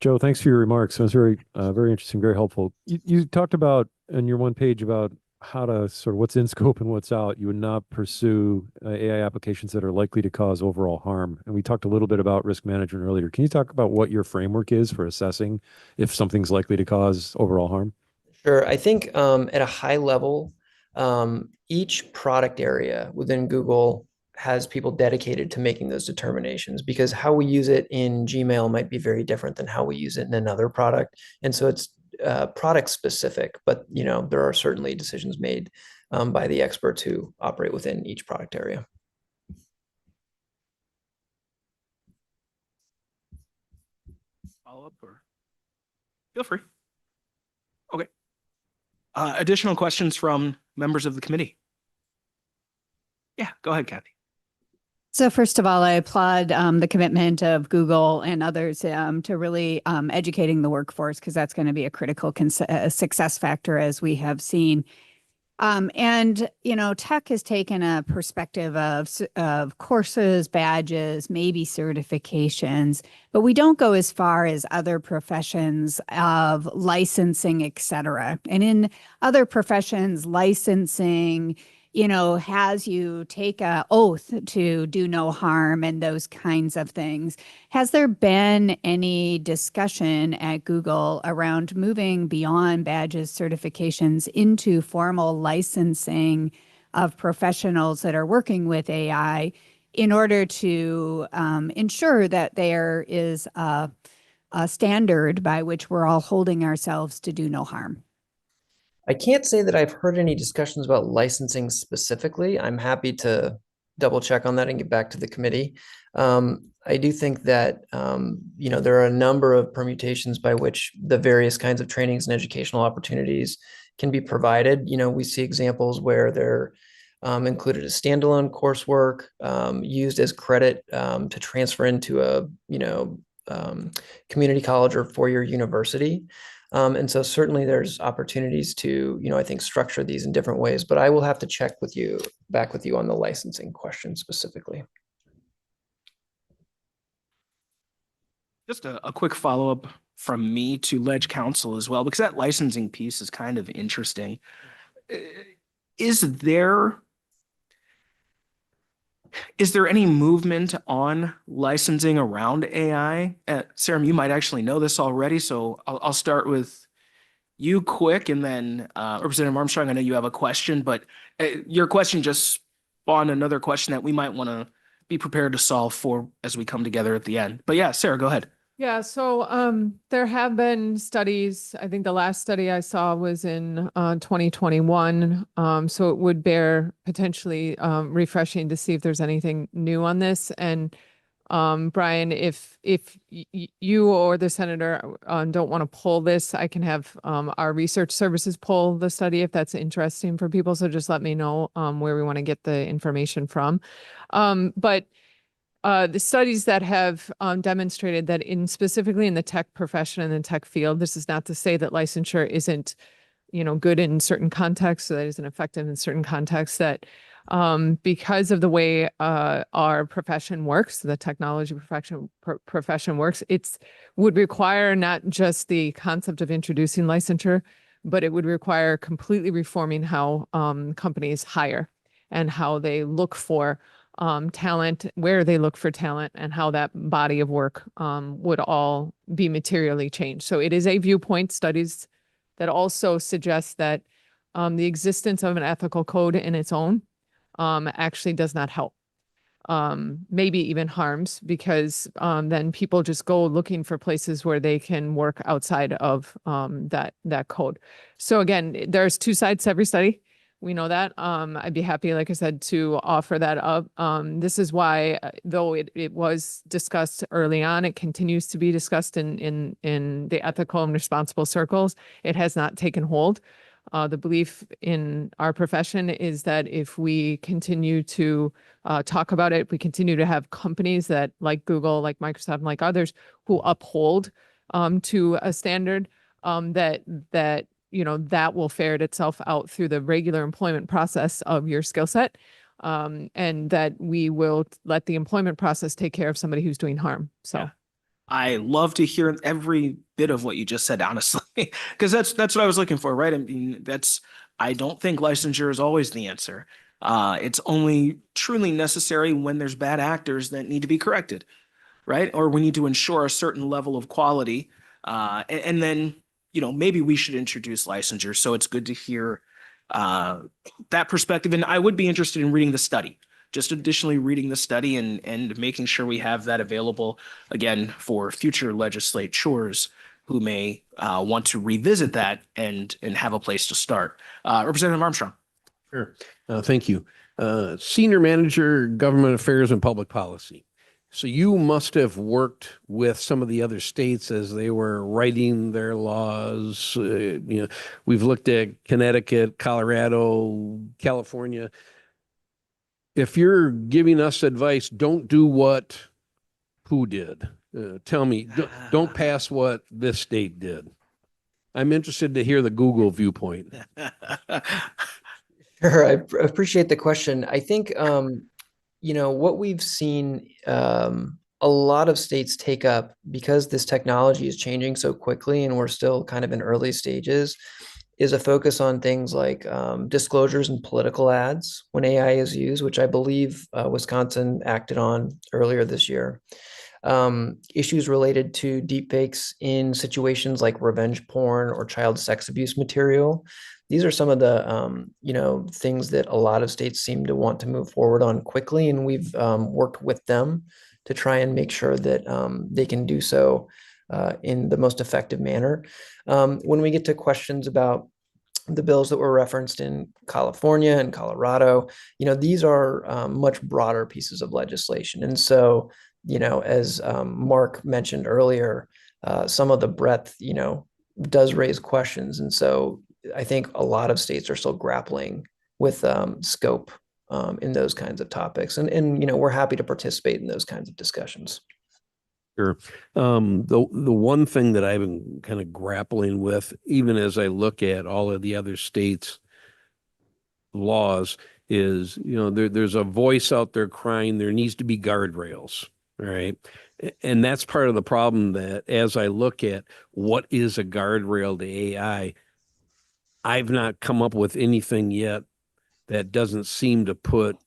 S9: Joe, thanks for your remarks. It was very interesting, very helpful. You talked about on your one page about how to sort of what's in scope and what's out. You would not pursue AI applications that are likely to cause overall harm. And we talked a little bit about risk management earlier. Can you talk about what your framework is for assessing if something's likely to cause overall harm?
S16: Sure. I think at a high level, each product area within Google has people dedicated to making those determinations, because how we use it in Gmail might be very different than how we use it in another product. And so it's product specific, but there are certainly decisions made by the experts who operate within each product area.
S1: Follow up or feel free. Okay. Additional questions from members of the committee? Yeah, go ahead, Kathy.
S15: So first of all, I applaud the commitment of Google and others to really educating the workforce, because that's going to be a critical success factor, as we have seen. And, tech has taken a perspective of courses, badges, maybe certifications, but we don't go as far as other professions of licensing, et cetera. And in other professions, licensing, has you take an oath to do no harm and those kinds of things. Has there been any discussion at Google around moving beyond badges, certifications into formal licensing of professionals that are working with AI in order to ensure that there is a standard by which we're all holding ourselves to do no harm?
S16: I can't say that I've heard any discussions about licensing specifically. I'm happy to double check on that and get back to the committee. I do think that, there are a number of permutations by which the various kinds of trainings and educational opportunities can be provided. We see examples where they're included as standalone coursework, used as credit to transfer into a, community college or four-year university. And so certainly there's opportunities to, I think, structure these in different ways, but I will have to check back with you on the licensing question specifically.
S1: Just a quick follow-up from me to Ledge Counsel as well, because that licensing piece is kind of interesting. Is there any movement on licensing around AI? Sarah, you might actually know this already, so I'll start with you quick, and then Representative Armstrong, I know you have a question, but your question just spawned another question that we might want to be prepared to solve for as we come together at the end. But yeah, Sarah, go ahead.
S12: Yeah, so there have been studies. I think the last study I saw was in 2021. So it would bear potentially refreshing to see if there's anything new on this. And Brian, if you or the senator don't want to pull this, I can have our research services pull the study if that's interesting for people. So just let me know where we want to get the information from. But the studies that have demonstrated that specifically in the tech profession and the tech field, this is not to say that licensure isn't, good in certain contexts, so that isn't effective in certain contexts, that because of the way our profession works, the technology profession works, would require not just the concept of introducing licensure, but it would require completely reforming how companies hire and how they look for talent, where they look for talent, and how that body of work would all be materially changed. So it is a viewpoint. Studies that also suggest that the existence of an ethical code in its own actually does not help. Maybe even harms, because then people just go looking for places where they can work outside of that code. So again, there's two sides to every study. We know that. I'd be happy, like I said, to offer that up. This is why, though it was discussed early on, it continues to be discussed in the ethical and responsible circles. It has not taken hold. The belief in our profession is that if we continue to talk about it, we continue to have companies that, like Google, like Microsoft, and like others, who uphold to a standard, that will ferret itself out through the regular employment process of your skill set, and that we will let the employment process take care of somebody who's doing harm. So yeah.
S1: I love to hear every bit of what you just said, honestly, because that's what I was looking for, right? I mean, I don't think licensure is always the answer. It's only truly necessary when there's bad actors that need to be corrected, right? Or we need to ensure a certain level of quality, and then maybe we should introduce licensure. So it's good to hear that perspective. And I would be interested in reading the study, just additionally reading the study and making sure we have that available again for future legislatures who may want to revisit that and have a place to start. Representative Armstrong.
S8: Sure. Thank you. Senior Manager, Government Affairs and Public Policy. So you must have worked with some of the other states as they were writing their laws. We've looked at Connecticut, Colorado, California. If you're giving us advice, don't do what who did. Tell me, don't pass what this state did. I'm interested to hear the Google viewpoint.
S16: Sure, I appreciate the question. I think what we've seen a lot of states take up, because this technology is changing so quickly and we're still kind of in early stages, is a focus on things like disclosures and political ads when AI is used, which I believe Wisconsin acted on earlier this year. Issues related to deepfakes in situations like revenge porn or child sex abuse material. These are some of the things that a lot of states seem to want to move forward on quickly, and we've worked with them to try and make sure that they can do so in the most effective manner. When we get to questions about the bills that were referenced in California and Colorado, these are much broader pieces of legislation. And so as Mark mentioned earlier, some of the breadth, does raise questions. And so I think a lot of states are still grappling with scope in those kinds of topics. And we're happy to participate in those kinds of discussions.
S8: Sure. The one thing that I've been kind of grappling with, even as I look at all of the other states' laws, is, there's a voice out there crying there needs to be guardrails. All right. And that's part of the problem, that as I look at what is a guardrail to AI, I've not come up with anything yet that doesn't seem to put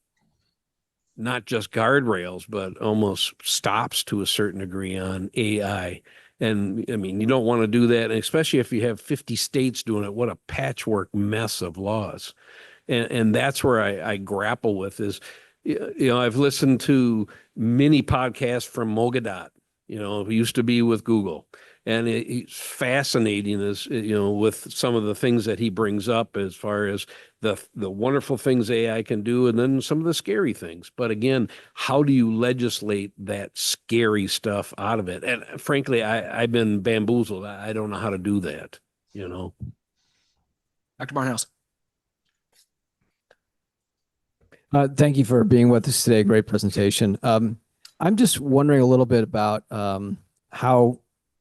S8: not just guardrails, but almost stops to a certain degree on AI. And I mean, you don't want to do that, and especially if you have 50 states doing it. What a patchwork mess of laws. And that's where I grapple with is, I've listened to many podcasts from Mogadot, who used to be with Google. And it's fascinating as, with some of the things that he brings up as far as the wonderful things AI can do, and then some of the scary things. But again, how do you legislate that scary stuff out of it? And frankly, I've been bamboozled. I don't know how to do that,
S1: Dr. Barnhouse.
S17: Thank you for being with us today. Great presentation. I'm just wondering a little bit about how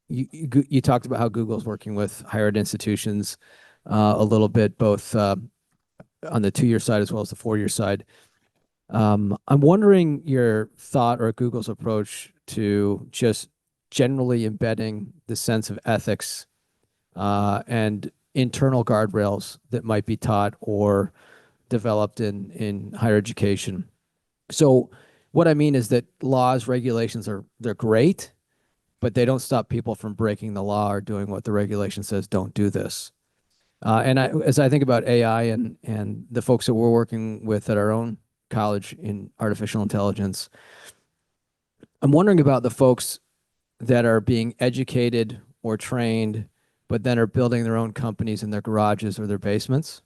S17: you talked about how Google's working with higher ed institutions a little bit, both on the 2-year side as well as the 4-year side. I'm wondering your thought or Google's approach to just generally embedding the sense of ethics and internal guardrails that might be taught or developed in higher education. So what I mean is that laws, regulations they're great, but they don't stop people from breaking the law or doing what the regulation says, don't do this. And as I think about AI and the folks that we're working with at our own college in artificial intelligence, I'm wondering about the folks that are being educated or trained, but then are building their own companies in their garages or their basements,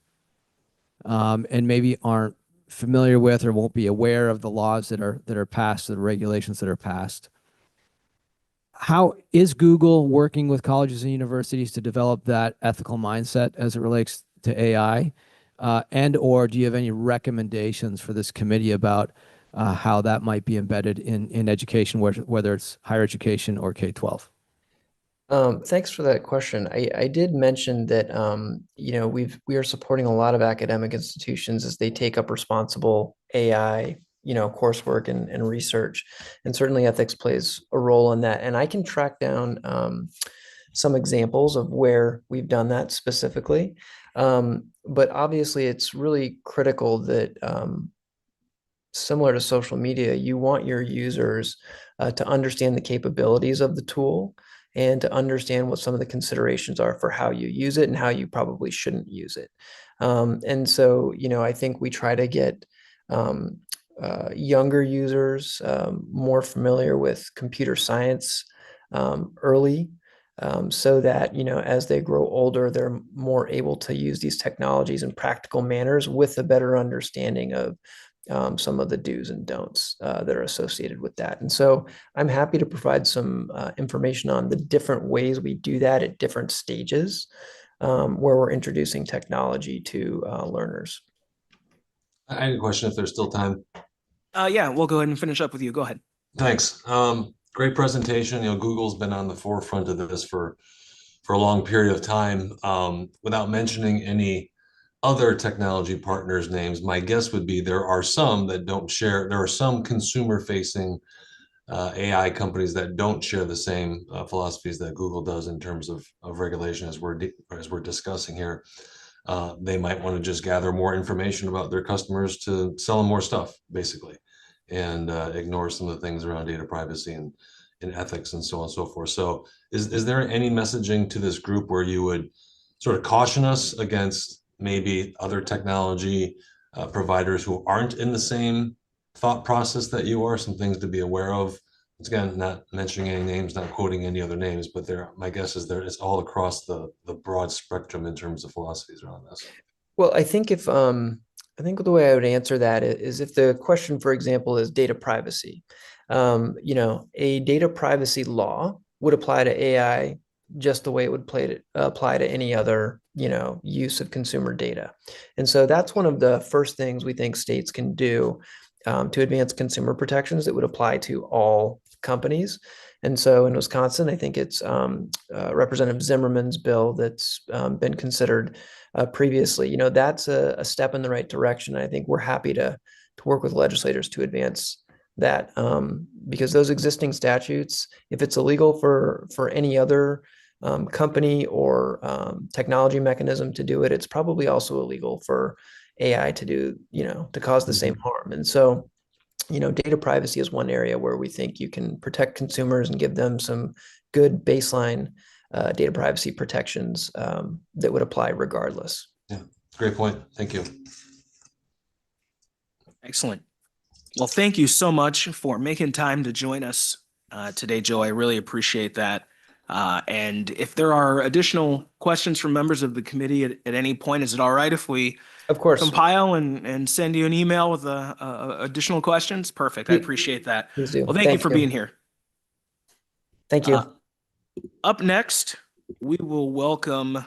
S17: and maybe aren't familiar with or won't be aware of the laws that are passed, the regulations that are passed. How is Google working with colleges and universities to develop that ethical mindset as it relates to AI? And or do you have any recommendations for this committee about how that might be embedded in education, whether it's higher education or K-12?
S16: Thanks for that question. I did mention that we are supporting a lot of academic institutions as they take up responsible AI coursework and research, and certainly ethics plays a role in that. And I can track down some examples of where we've done that specifically. But obviously it's really critical that similar to social media, you want your users to understand the capabilities of the tool and to understand what some of the considerations are for how you use it and how you probably shouldn't use it. And so, I think we try to get younger users more familiar with computer science early, so that, as they grow older, they're more able to use these technologies in practical manners with a better understanding of some of the do's and don'ts that are associated with that. And so I'm happy to provide some information on the different ways we do that at different stages where we're introducing technology to learners.
S7: I had a question if there's still time.
S1: Yeah, we'll go ahead and finish up with you. Go ahead.
S7: Thanks. Great presentation. Google's been on the forefront of this for a long period of time. Without mentioning any other technology partners' names, my guess would be there are some that don't share. There are some consumer-facing AI companies that don't share the same philosophies that Google does in terms of regulation as we're discussing here. They might want to just gather more information about their customers to sell them more stuff, basically, and ignore some of the things around data privacy and ethics and so on and so forth. So is there any messaging to this group where you would sort of caution us against maybe other technology providers who aren't in the same thought process that you are, some things to be aware of? Once again, not mentioning any names, not quoting any other names, but my guess is it's all across the broad spectrum in terms of philosophies around this.
S16: Well, I think I think the way I would answer that is if the question, for example, is data privacy, You know, a data privacy law would apply to AI just the way it would apply to any other, you know, use of consumer data. And so that's one of the first things we think states can do to advance consumer protections that would apply to all companies. And so in Wisconsin, I think it's Representative Zimmerman's bill that's been considered previously. You know, that's a step in the right direction. I think we're happy to work with legislators to advance that because those existing statutes, if it's illegal for any other company or technology mechanism to do it, it's probably also illegal for AI to do, you know, to cause the same harm. And so, you know, data privacy is one area where we think you can protect consumers and give them some good baseline data privacy protections that would apply regardless.
S7: Yeah, great point. Thank you.
S1: Excellent. Well, thank you so much for making time to join us today, Joe. I really appreciate that. And if there are additional questions from members of the committee at any point, is it all right if we
S16: of course
S1: compile and send you an email with additional questions? Perfect. I appreciate that.
S16: Please do.
S1: Well, thank you for being here.
S16: Thank you.
S1: Up next, we will welcome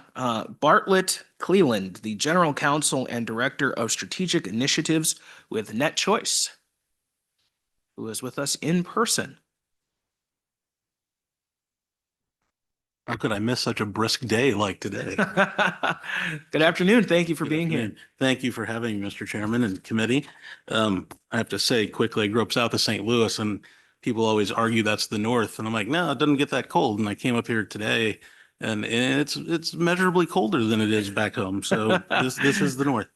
S1: Bartlett Cleland, the General Counsel and Director of Strategic Initiatives with NetChoice, who is with us in person.
S18: How could I miss such a brisk day like today?
S1: Good afternoon. Thank you for being here.
S18: Thank you for having me, Mr. Chairman and committee. I have to say quickly, I grew up south of St. Louis and people always argue that's the north. And I'm like, no, it doesn't get that cold. And I came up here today and it's measurably colder than it is back home. So this is the north.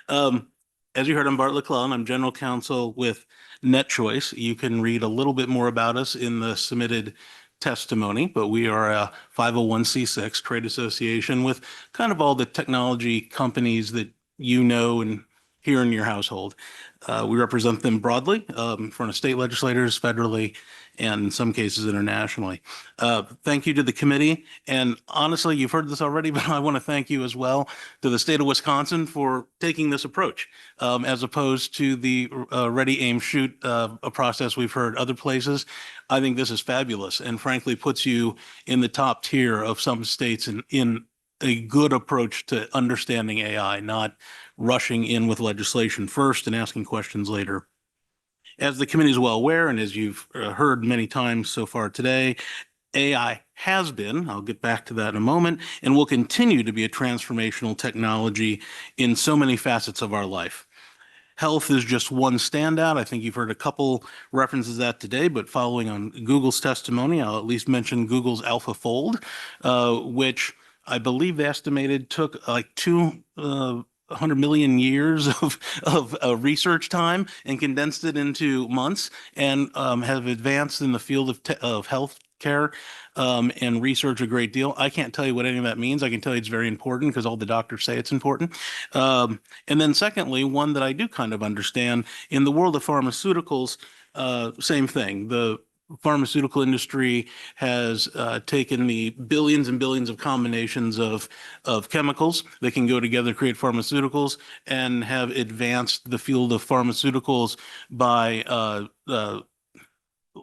S18: As you heard, I'm Bartlett Cleland. I'm General Counsel with NetChoice. You can read a little bit more about us in the submitted testimony, but we are a 501c6 trade association with kind of all the technology companies that you know and hear in your household. We represent them broadly in front of state legislators, federally, and in some cases internationally. Thank you to the committee. And honestly, you've heard this already, but I want to thank you as well to the state of Wisconsin for taking this approach as opposed to the ready, aim, shoot a process we've heard other places. I think this is fabulous and frankly puts you in the top tier of some states in a good approach to understanding AI, not rushing in with legislation first and asking questions later. As the committee is well aware, and as you've heard many times so far today, AI has been, I'll get back to that in a moment, and will continue to be a transformational technology in so many facets of our life. Health is just one standout. I think you've heard a couple references to that today, but following on Google's testimony, I'll at least mention Google's AlphaFold, which I believe they estimated took like 100 million years of research time and condensed it into months and have advanced in the field of health care and research a great deal. I can't tell you what any of that means. I can tell you it's very important because all the doctors say it's important. And then secondly, one that I do kind of understand in the world of pharmaceuticals, same thing. The pharmaceutical industry has taken the billions and billions of combinations of chemicals that can go together to create pharmaceuticals and have advanced the field of pharmaceuticals by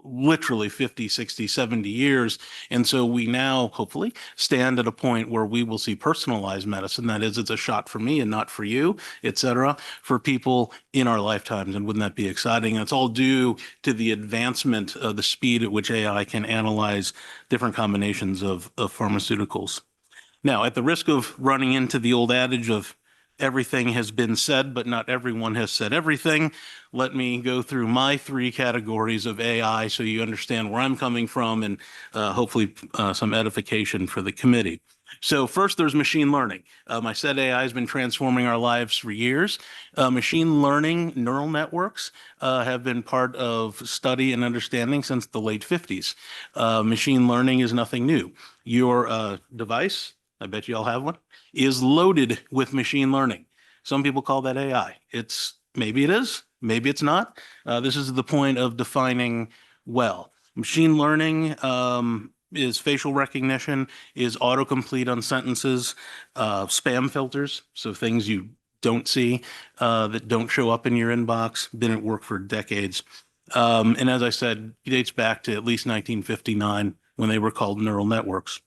S18: literally 50, 60, 70 years. And so we now hopefully stand at a point where we will see personalized medicine. That is, it's a shot for me and not for you, et cetera, for people in our lifetimes. And wouldn't that be exciting? And it's all due to the advancement of the speed at which AI can analyze different combinations of pharmaceuticals. Now, at the risk of running into the old adage of everything has been said, but not everyone has said everything, let me go through my three categories of AI so you understand where I'm coming from and hopefully some edification for the committee. So first, there's machine learning. I said AI has been transforming our lives for years. Machine learning neural networks have been part of study and understanding since the late 50s. Machine learning is nothing new. Your device, I bet you all have one, is loaded with machine learning. Some people call that AI. Maybe it is, maybe it's not. This is the point of defining well. Machine learning is facial recognition, is autocomplete on sentences, spam filters, so things you don't see that don't show up in your inbox, been at work for decades. And as I said, it dates back to at least 1959 when they were called neural networks.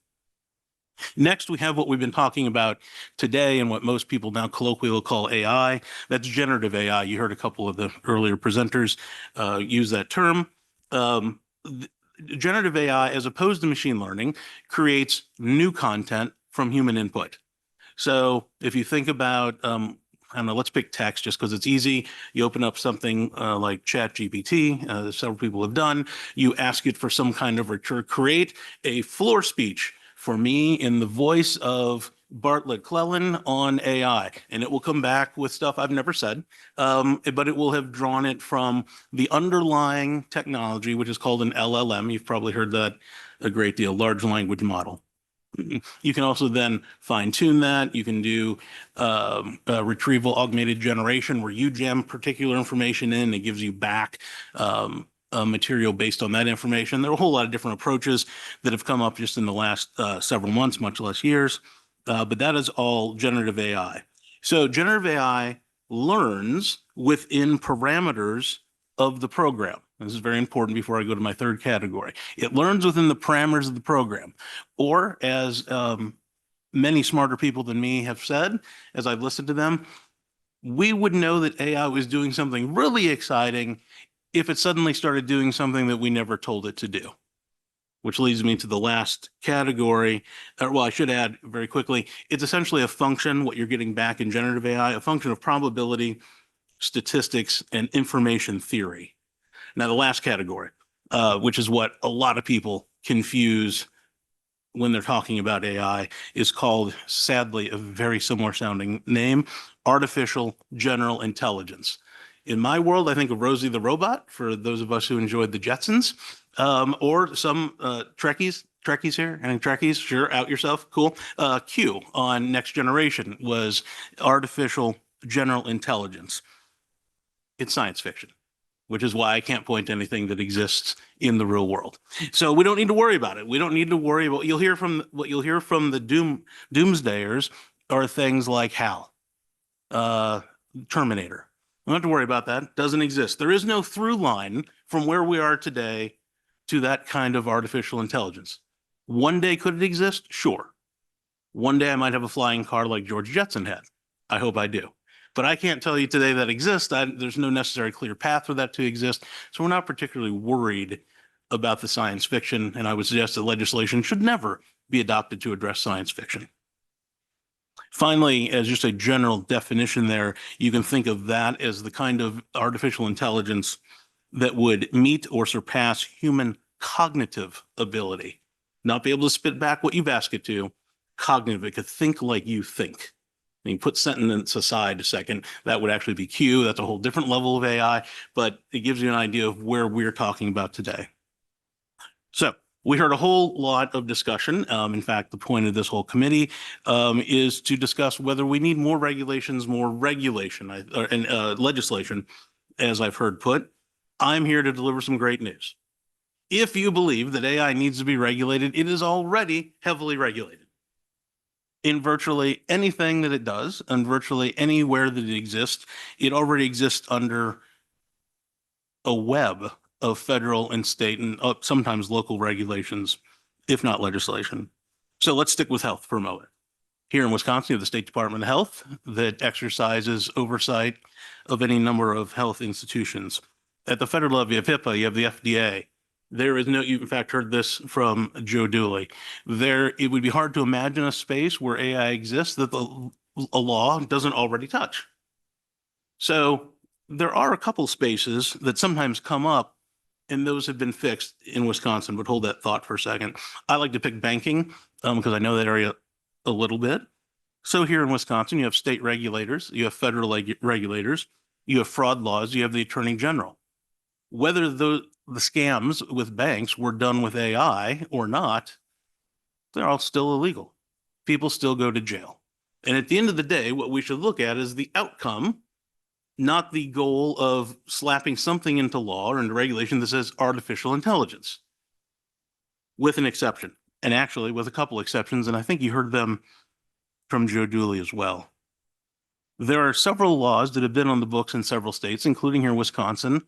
S18: Next, we have what we've been talking about today and what most people now colloquially will call AI. That's generative AI. You heard a couple of the earlier presenters use that term. Generative AI, as opposed to machine learning, creates new content from human input. So if you think about, I don't know, let's pick text just because it's easy. You open up something like ChatGPT, several people have done. You ask it for some kind of return, create a floor speech for me in the voice of Bartlett Cleland on AI, and it will come back with stuff I've never said, but it will have drawn it from the underlying technology, which is called an LLM. You've probably heard that a great deal, large language model. You can also then fine tune that. You can do retrieval augmented generation where you jam particular information in, it gives you back material based on that information. There are a whole lot of different approaches that have come up just in the last several months, much less years, but that is all generative AI. So generative AI learns within parameters of the program. This is very important before I go to my third category. It learns within the parameters of the program, or as many smarter people than me have said, as I've listened to them, we would know that AI was doing something really exciting if it suddenly started doing something that we never told it to do. Which leads me to the last category. Well, I should add very quickly, it's essentially a function, what you're getting back in generative AI, a function of probability, statistics, and information theory. Now, the last category, which is what a lot of people confuse when they're talking about AI, is called, sadly, a very similar sounding name, artificial general intelligence. In my world, I think of Rosie the Robot, for those of us who enjoyed the Jetsons, or some Trekkies here, any Trekkies? Sure, out yourself, cool. Q on Next Generation was artificial general intelligence. It's science fiction, which is why I can't point to anything that exists in the real world. So we don't need to worry about it. We don't need to worry about what you'll hear from the doomsdayers are things like HAL, Terminator. We don't have to worry about that. It doesn't exist. There is no through line from where we are today to that kind of artificial intelligence. One day could it exist? Sure. One day I might have a flying car like George Jetson had. I hope I do. But I can't tell you today that exists. There's no necessary clear path for that to exist. So we're not particularly worried about the science fiction. And I would suggest that legislation should never be adopted to address science fiction. Finally, as just a general definition there, you can think of that as the kind of artificial intelligence that would meet or surpass human cognitive ability. Not be able to spit back what you've asked it to, cognitive. It could think like you think. I mean, put sentence aside a second, that would actually be Q. That's a whole different level of AI, but it gives you an idea of where we're talking about today. So we heard a whole lot of discussion. In fact, the point of this whole committee is to discuss whether we need more regulations, and legislation, as I've heard put. I'm here to deliver some great news. If you believe that AI needs to be regulated, it is already heavily regulated. In virtually anything that it does, and virtually anywhere that it exists, it already exists under a web of federal and state and sometimes local regulations, if not legislation. So let's stick with health for a moment. Here in Wisconsin, you have the State Department of Health that exercises oversight of any number of health institutions. At the federal level, you have HIPAA, you have the FDA. There is no, you in fact heard this from Joe Dooley. It would be hard to imagine a space where AI exists that a law doesn't already touch. So there are a couple spaces that sometimes come up, and those have been fixed in Wisconsin, but hold that thought for a second. I like to pick banking because I know that area a little bit. So here in Wisconsin, you have state regulators, you have federal regulators, you have fraud laws, you have the attorney general. Whether the scams with banks were done with AI or not, they're all still illegal. People still go to jail. And at the end of the day, what we should look at is the outcome, not the goal of slapping something into law or into regulation that says artificial intelligence, with an exception, and actually with a couple exceptions, and I think you heard them from Joe Dooley as well. There are several laws that have been on the books in several states, including here in Wisconsin,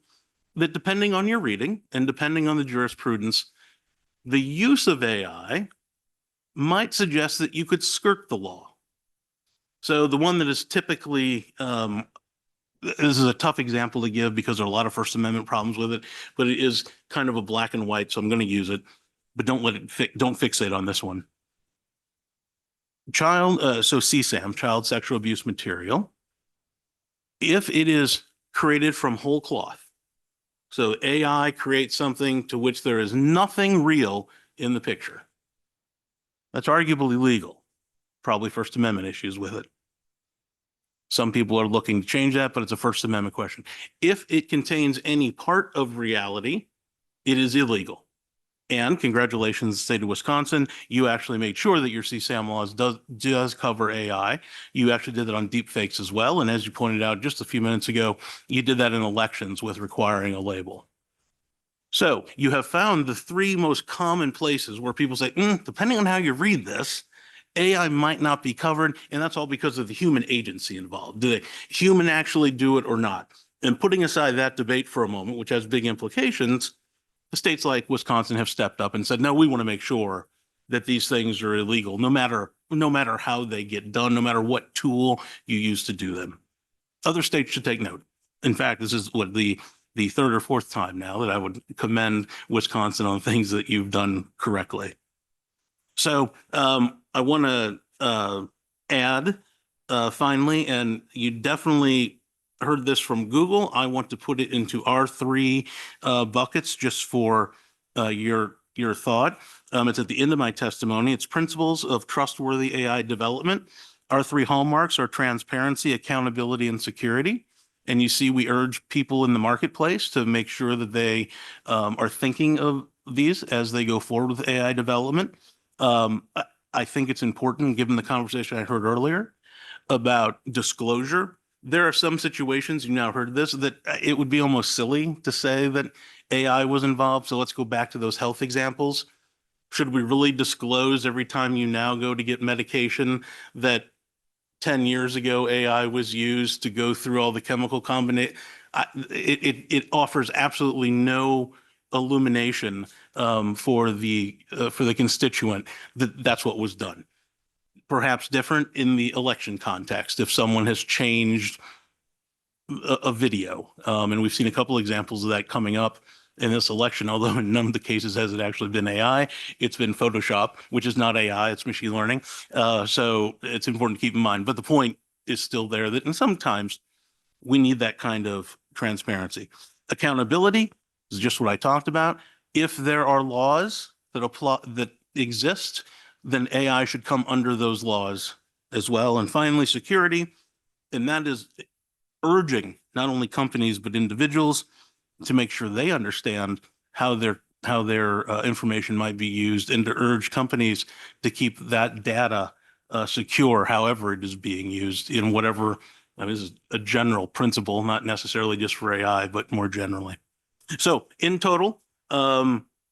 S18: that depending on your reading and depending on the jurisprudence, the use of AI might suggest that you could skirt the law. So the one that is typically, this is a tough example to give because there are a lot of First Amendment problems with it, but it is kind of a black and white, so I'm going to use it, but don't fixate on this one. So CSAM, child sexual abuse material, if it is created from whole cloth, so AI creates something to which there is nothing real in the picture, that's arguably legal, probably First Amendment issues with it. Some people are looking to change that, but it's a First Amendment question. If it contains any part of reality, it is illegal. And congratulations, state of Wisconsin, you actually made sure that your CSAM laws does cover AI. You actually did that on deepfakes as well. And as you pointed out just a few minutes ago, you did that in elections with requiring a label. So you have found the three most common places where people say, depending on how you read this, AI might not be covered, and that's all because of the human agency involved. Do the human actually do it or not? And putting aside that debate for a moment, which has big implications, the states like Wisconsin have stepped up and said, no, we want to make sure that these things are illegal, no matter how they get done, no matter what tool you use to do them. Other states should take note. In fact, this is what the third or fourth time now that I would commend Wisconsin on things that you've done correctly. So I want to add finally, and you definitely heard this from Google. I want to put it into our three buckets just for your thought. It's at the end of my testimony. It's principles of trustworthy AI development. Our three hallmarks are transparency, accountability, and security. And you see, we urge people in the marketplace to make sure that they are thinking of these as they go forward with AI development. I think it's important, given the conversation I heard earlier about disclosure. There are some situations, you now heard this, that it would be almost silly to say that AI was involved. So let's go back to those health examples. Should we really disclose every time you now go to get medication that 10 years ago AI was used to go through all the chemical combination? It offers absolutely no illumination for the constituent that's what was done. Perhaps different in the election context if someone has changed a video. And we've seen a couple examples of that coming up in this election, although in none of the cases has it actually been AI. It's been Photoshop, which is not AI, it's machine learning. So it's important to keep in mind. But the point is still there that and sometimes we need that kind of transparency. Accountability is just what I talked about. If there are laws that exist, then AI should come under those laws as well. And finally, security, and that is urging not only companies but individuals to make sure they understand how their information might be used, and to urge companies to keep that data secure, however it is being used in whatever. This is a general principle, not necessarily just for AI, but more generally. So in total,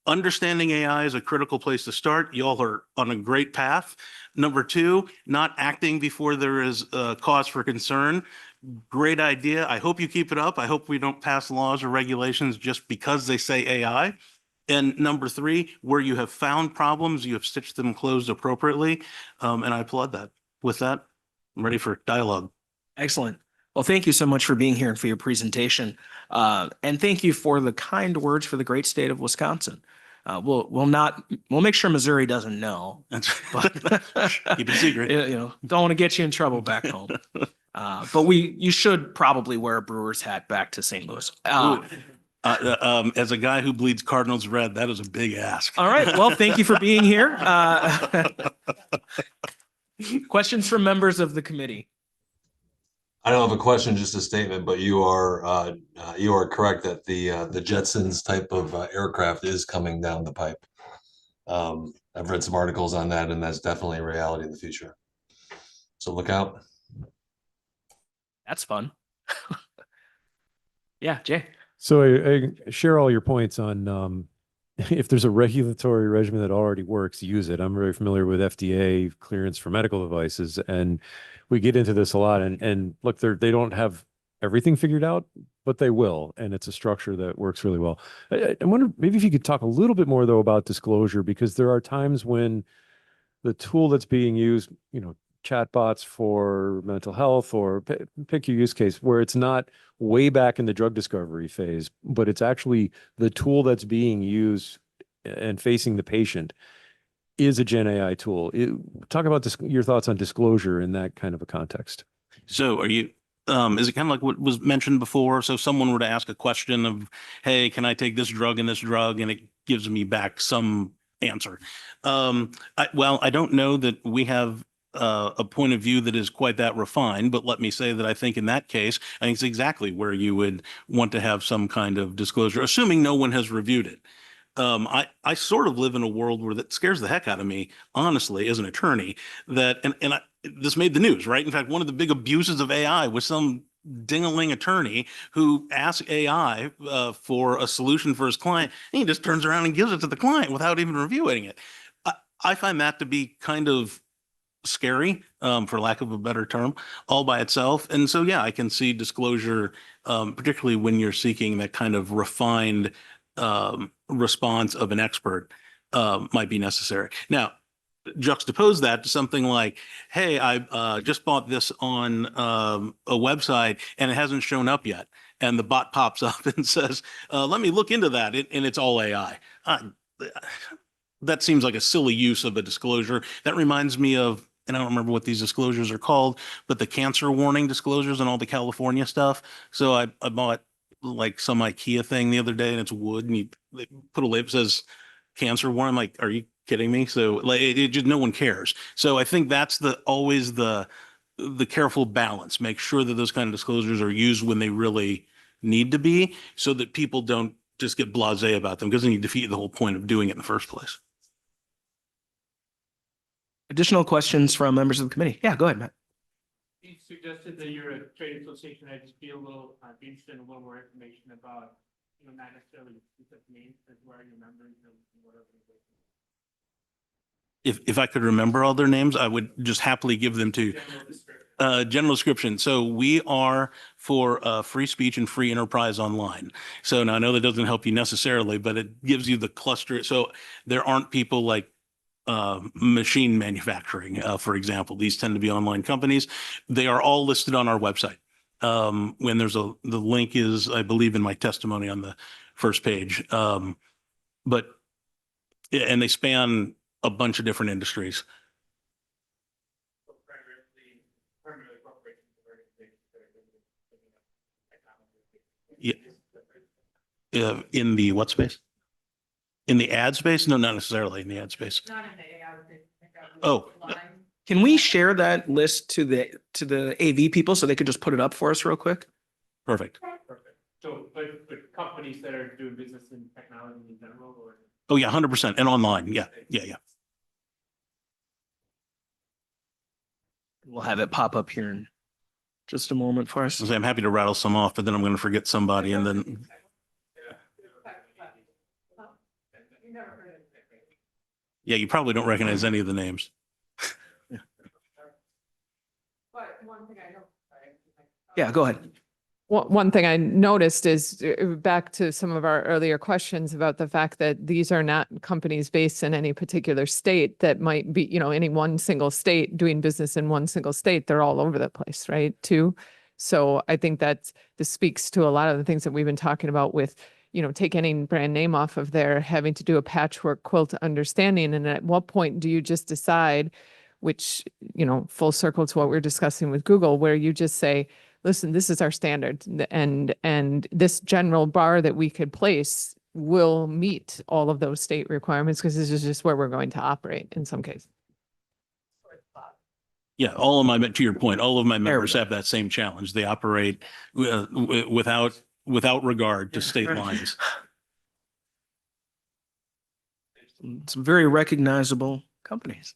S18: understanding AI is a critical place to start. Y'all are on a great path. Number two, not acting before there is cause for concern. Great idea. I hope you keep it up. I hope we don't pass laws or regulations just because they say AI. And number three, where you have found problems, you have stitched them closed appropriately. And I applaud that. With that, I'm ready for dialogue.
S1: Excellent. Well, thank you so much for being here and for your presentation. And thank you for the kind words for the great state of Wisconsin. We'll make sure Missouri doesn't know. But
S18: keep it secret.
S1: Don't want to get you in trouble back home. But you should probably wear a Brewers hat back to St. Louis.
S18: As a guy who bleeds Cardinals red, that is a big ask.
S1: All right. Well, thank you for being here. Questions from members of the committee?
S7: I don't have a question, just a statement, but you are correct that the Jetsons type of aircraft is coming down the pipe. I've read some articles on that, and that's definitely a reality in the future. So look out.
S1: That's fun. Yeah, Jay.
S9: So I share all your points on if there's a regulatory regimen that already works, use it. I'm very familiar with FDA clearance for medical devices, and we get into this a lot. And look, they don't have everything figured out, but they will, and it's a structure that works really well. I wonder maybe if you could talk a little bit more though about disclosure, because there are times when the tool that's being used, chatbots for mental health or pick your use case, where it's not way back in the drug discovery phase, but it's actually the tool that's being used and facing the patient is a Gen AI tool. Talk about your thoughts on disclosure in that kind of a context.
S18: So are you, is it kind of like what was mentioned before? So someone were to ask a question of, hey, can I take this drug and this drug? And it gives me back some answer. I don't know that we have a point of view that is quite that refined, but let me say that I think in that case, I think it's exactly where you would want to have some kind of disclosure, assuming no one has reviewed it. I sort of live in a world where that scares the heck out of me, honestly, as an attorney, this made the news, right? In fact, one of the big abuses of AI was some ding-a-ling attorney who asked AI for a solution for his client, and he just turns around and gives it to the client without even reviewing it. I find that to be kind of scary, for lack of a better term, all by itself. And so, yeah, I can see disclosure, particularly when you're seeking that kind of refined response of an expert, might be necessary. Now, juxtapose that to something like, hey, I just bought this on a website and it hasn't shown up yet. And the bot pops up and says, let me look into that. And it's all AI. That seems like a silly use of a disclosure. That reminds me of, and I don't remember what these disclosures are called, but the cancer warning disclosures and all the California stuff. So I bought like some IKEA thing the other day and it's wood and they put a label that says cancer warning. I'm like, are you kidding me? So like it just, no one cares. So I think that's always the careful balance. Make sure that those kind of disclosures are used when they really need to be, so that people don't just get blasé about them, because then you defeat the whole point of doing it in the first place.
S1: Additional questions from members of the committee? Yeah, go ahead, Matt.
S19: You suggested that you're a trade association. I'd just be I'd be interested in a little more information about, not necessarily specific names, but where are your members and what organizations?
S18: If I could remember all their names, I would just happily give them to general description. So we are for free speech and free enterprise online. So now I know that doesn't help you necessarily, but it gives you the cluster. So there aren't people like machine manufacturing, for example. These tend to be online companies. They are all listed on our website. When there's the link is, I believe, in my testimony on the first page. And they span a bunch of different industries. Yeah. In the what space? In the ad space? No, not necessarily in the ad space. Oh,
S1: can we share that list to the AV people so they could just put it up for us real quick?
S18: Perfect.
S19: Perfect. So, but companies that are doing business in technology in general, or?
S18: Oh yeah, 100%, and online. Yeah.
S1: We'll have it pop up here in just a moment for us.
S18: I'm happy to rattle some off, but then I'm going to forget somebody, and then. Yeah, you probably don't recognize any of the names.
S1: Yeah, go ahead.
S12: One thing I noticed is back to some of our earlier questions about the fact that these are not companies based in any particular state that might be, any one single state doing business in one single state. They're all over the place, right? Too. So I think this speaks to a lot of the things that we've been talking about with, take any brand name off of there, having to do a patchwork quilt understanding. And at what point do you just decide, which, full circle to what we're discussing with Google, where you just say, listen, this is our standard, and this general bar that we could place will meet all of those state requirements, because this is just where we're going to operate in some cases.
S18: Yeah, to your point, all of my members have that same challenge. They operate without regard to state lines.
S1: Some very recognizable companies.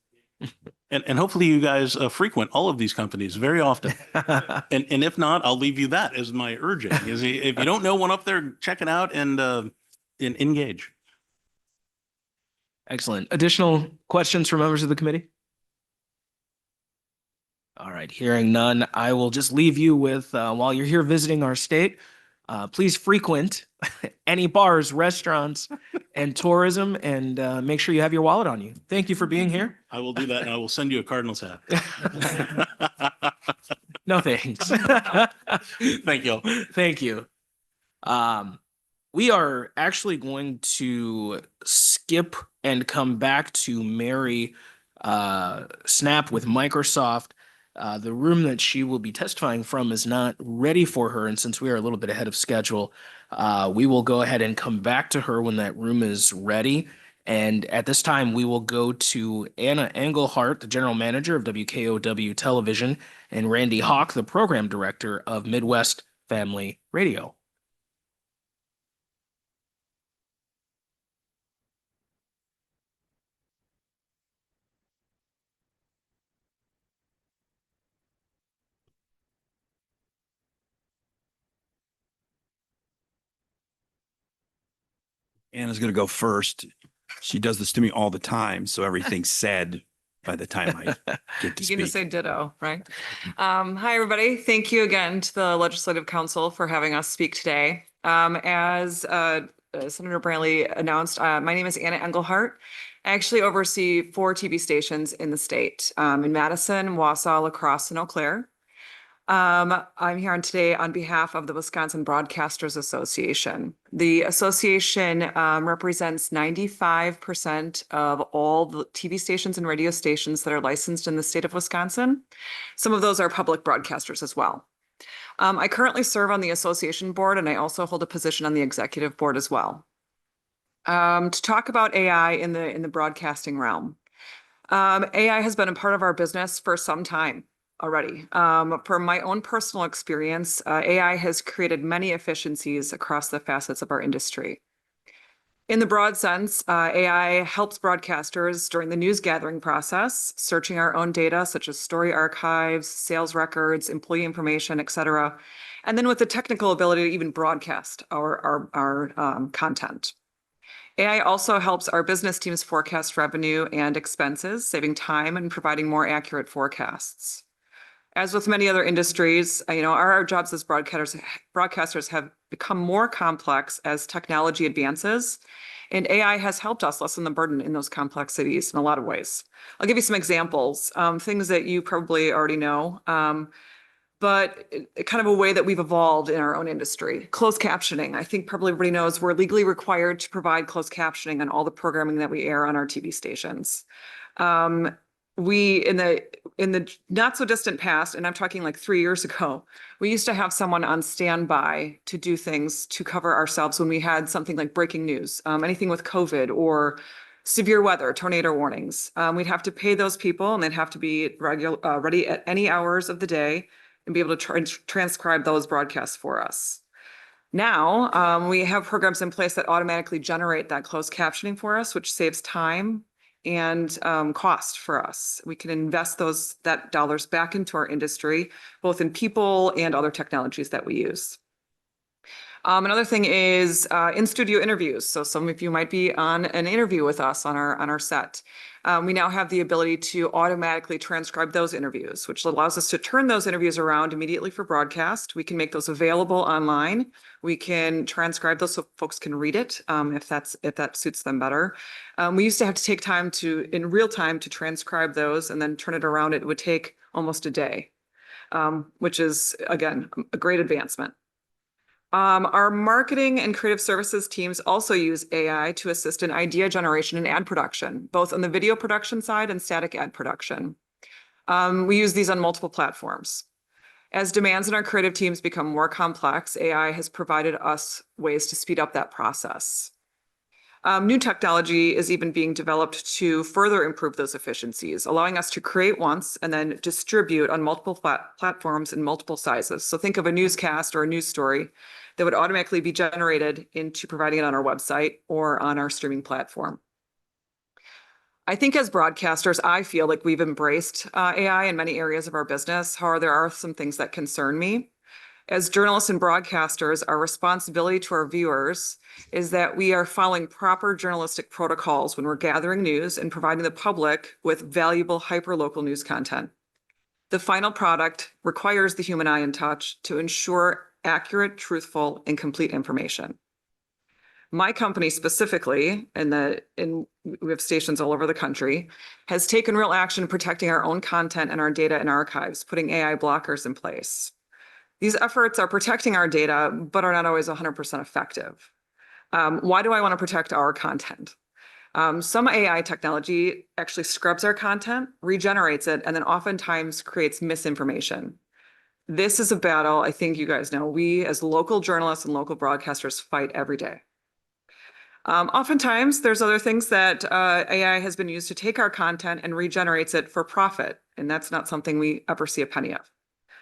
S18: And hopefully you guys frequent all of these companies very often. and if not, I'll leave you that as my urging. Is if you don't know one up there, check it out and engage.
S1: Excellent. Additional questions from members of the committee? All right, hearing none, I will just leave you with, while you're here visiting our state, Please frequent any bars, restaurants, and tourism, and make sure you have your wallet on you. Thank you for being here.
S18: I will do that, and I will send you a Cardinals hat.
S1: No thanks.
S18: Thank you.
S1: Thank you. We are actually going to skip and come back to Mary Snapp with Microsoft. The room that she will be testifying from is not ready for her, and since we are a little bit ahead of schedule, we will go ahead and come back to her when that room is ready. And at this time, we will go to Anna Engelhart, the general manager of WKOW Television, and Randy Hawk, the program director of Midwest Family Radio.
S20: Anna's going to go first. She does this to me all the time, so everything's said by the time I get to
S21: You can just
S20: speak.
S21: say ditto, right? Hi, everybody. Thank you again to the Legislative Council for having us speak today. As Senator Bradley announced, my name is Anna Engelhart. I actually oversee 4 TV stations in the state, in Madison, Wausau, La Crosse, and Eau Claire. I'm here today on behalf of the Wisconsin Broadcasters Association. The association represents 95% of all the TV stations and radio stations that are licensed in the state of Wisconsin. Some of those are public broadcasters as well. I currently serve on the association board, and I also hold a position on the executive board as well. To talk about AI in the broadcasting realm. AI has been a part of our business for some time already. From my own personal experience, AI has created many efficiencies across the facets of our industry. In the broad sense, AI helps broadcasters during the news gathering process, searching our own data such as story archives, sales records, employee information, et cetera. And then with the technical ability to even broadcast our content. AI also helps our business teams forecast revenue and expenses, saving time and providing more accurate forecasts. As with many other industries, our jobs as broadcasters have become more complex as technology advances, and AI has helped us lessen the burden in those complexities in a lot of ways. I'll give you some examples, things that you probably already know, but kind of a way that we've evolved in our own industry. Closed captioning. I think probably everybody knows we're legally required to provide closed captioning on all the programming that we air on our TV stations. We in the not so distant past, and I'm talking like 3 years ago, we used to have someone on standby to do things to cover ourselves when we had something like breaking news, anything with COVID or severe weather, tornado warnings. We'd have to pay those people, and they'd have to be ready at any hours of the day and be able to transcribe those broadcasts for us. Now, we have programs in place that automatically generate that closed captioning for us, which saves time and cost for us. We can invest that dollars back into our industry, both in people and other technologies that we use. Another thing is in-studio interviews. So some of you might be on an interview with us on our set. We now have the ability to automatically transcribe those interviews, which allows us to turn those interviews around immediately for broadcast. We can make those available online. We can transcribe those so folks can read it if that suits them better. We used to have to take time in real time to transcribe those and then turn it around. It would take almost a day, which is, again, a great advancement. Our marketing and creative services teams also use AI to assist in idea generation and ad production, both on the video production side and static ad production. We use these on multiple platforms. As demands in our creative teams become more complex, AI has provided us ways to speed up that process. New technology is even being developed to further improve those efficiencies, allowing us to create once and then distribute on multiple platforms in multiple sizes. So think of a newscast or a news story that would automatically be generated into providing it on our website or on our streaming platform. I think as broadcasters, I feel like we've embraced AI in many areas of our business. However, there are some things that concern me. As journalists and broadcasters, our responsibility to our viewers is that we are following proper journalistic protocols when we're gathering news and providing the public with valuable hyperlocal news content. The final product requires the human eye and touch to ensure accurate, truthful, and complete information. My company specifically, and we have stations all over the country, has taken real action protecting our own content and our data and archives, putting AI blockers in place. These efforts are protecting our data, but are not always 100% effective. Why do I want to protect our content? Some AI technology actually scrubs our content, regenerates it, and then oftentimes creates misinformation. This is a battle I think you guys know we as local journalists and local broadcasters fight every day. Oftentimes, there's other things that AI has been used to take our content and regenerates it for profit, and that's not something we ever see a penny of.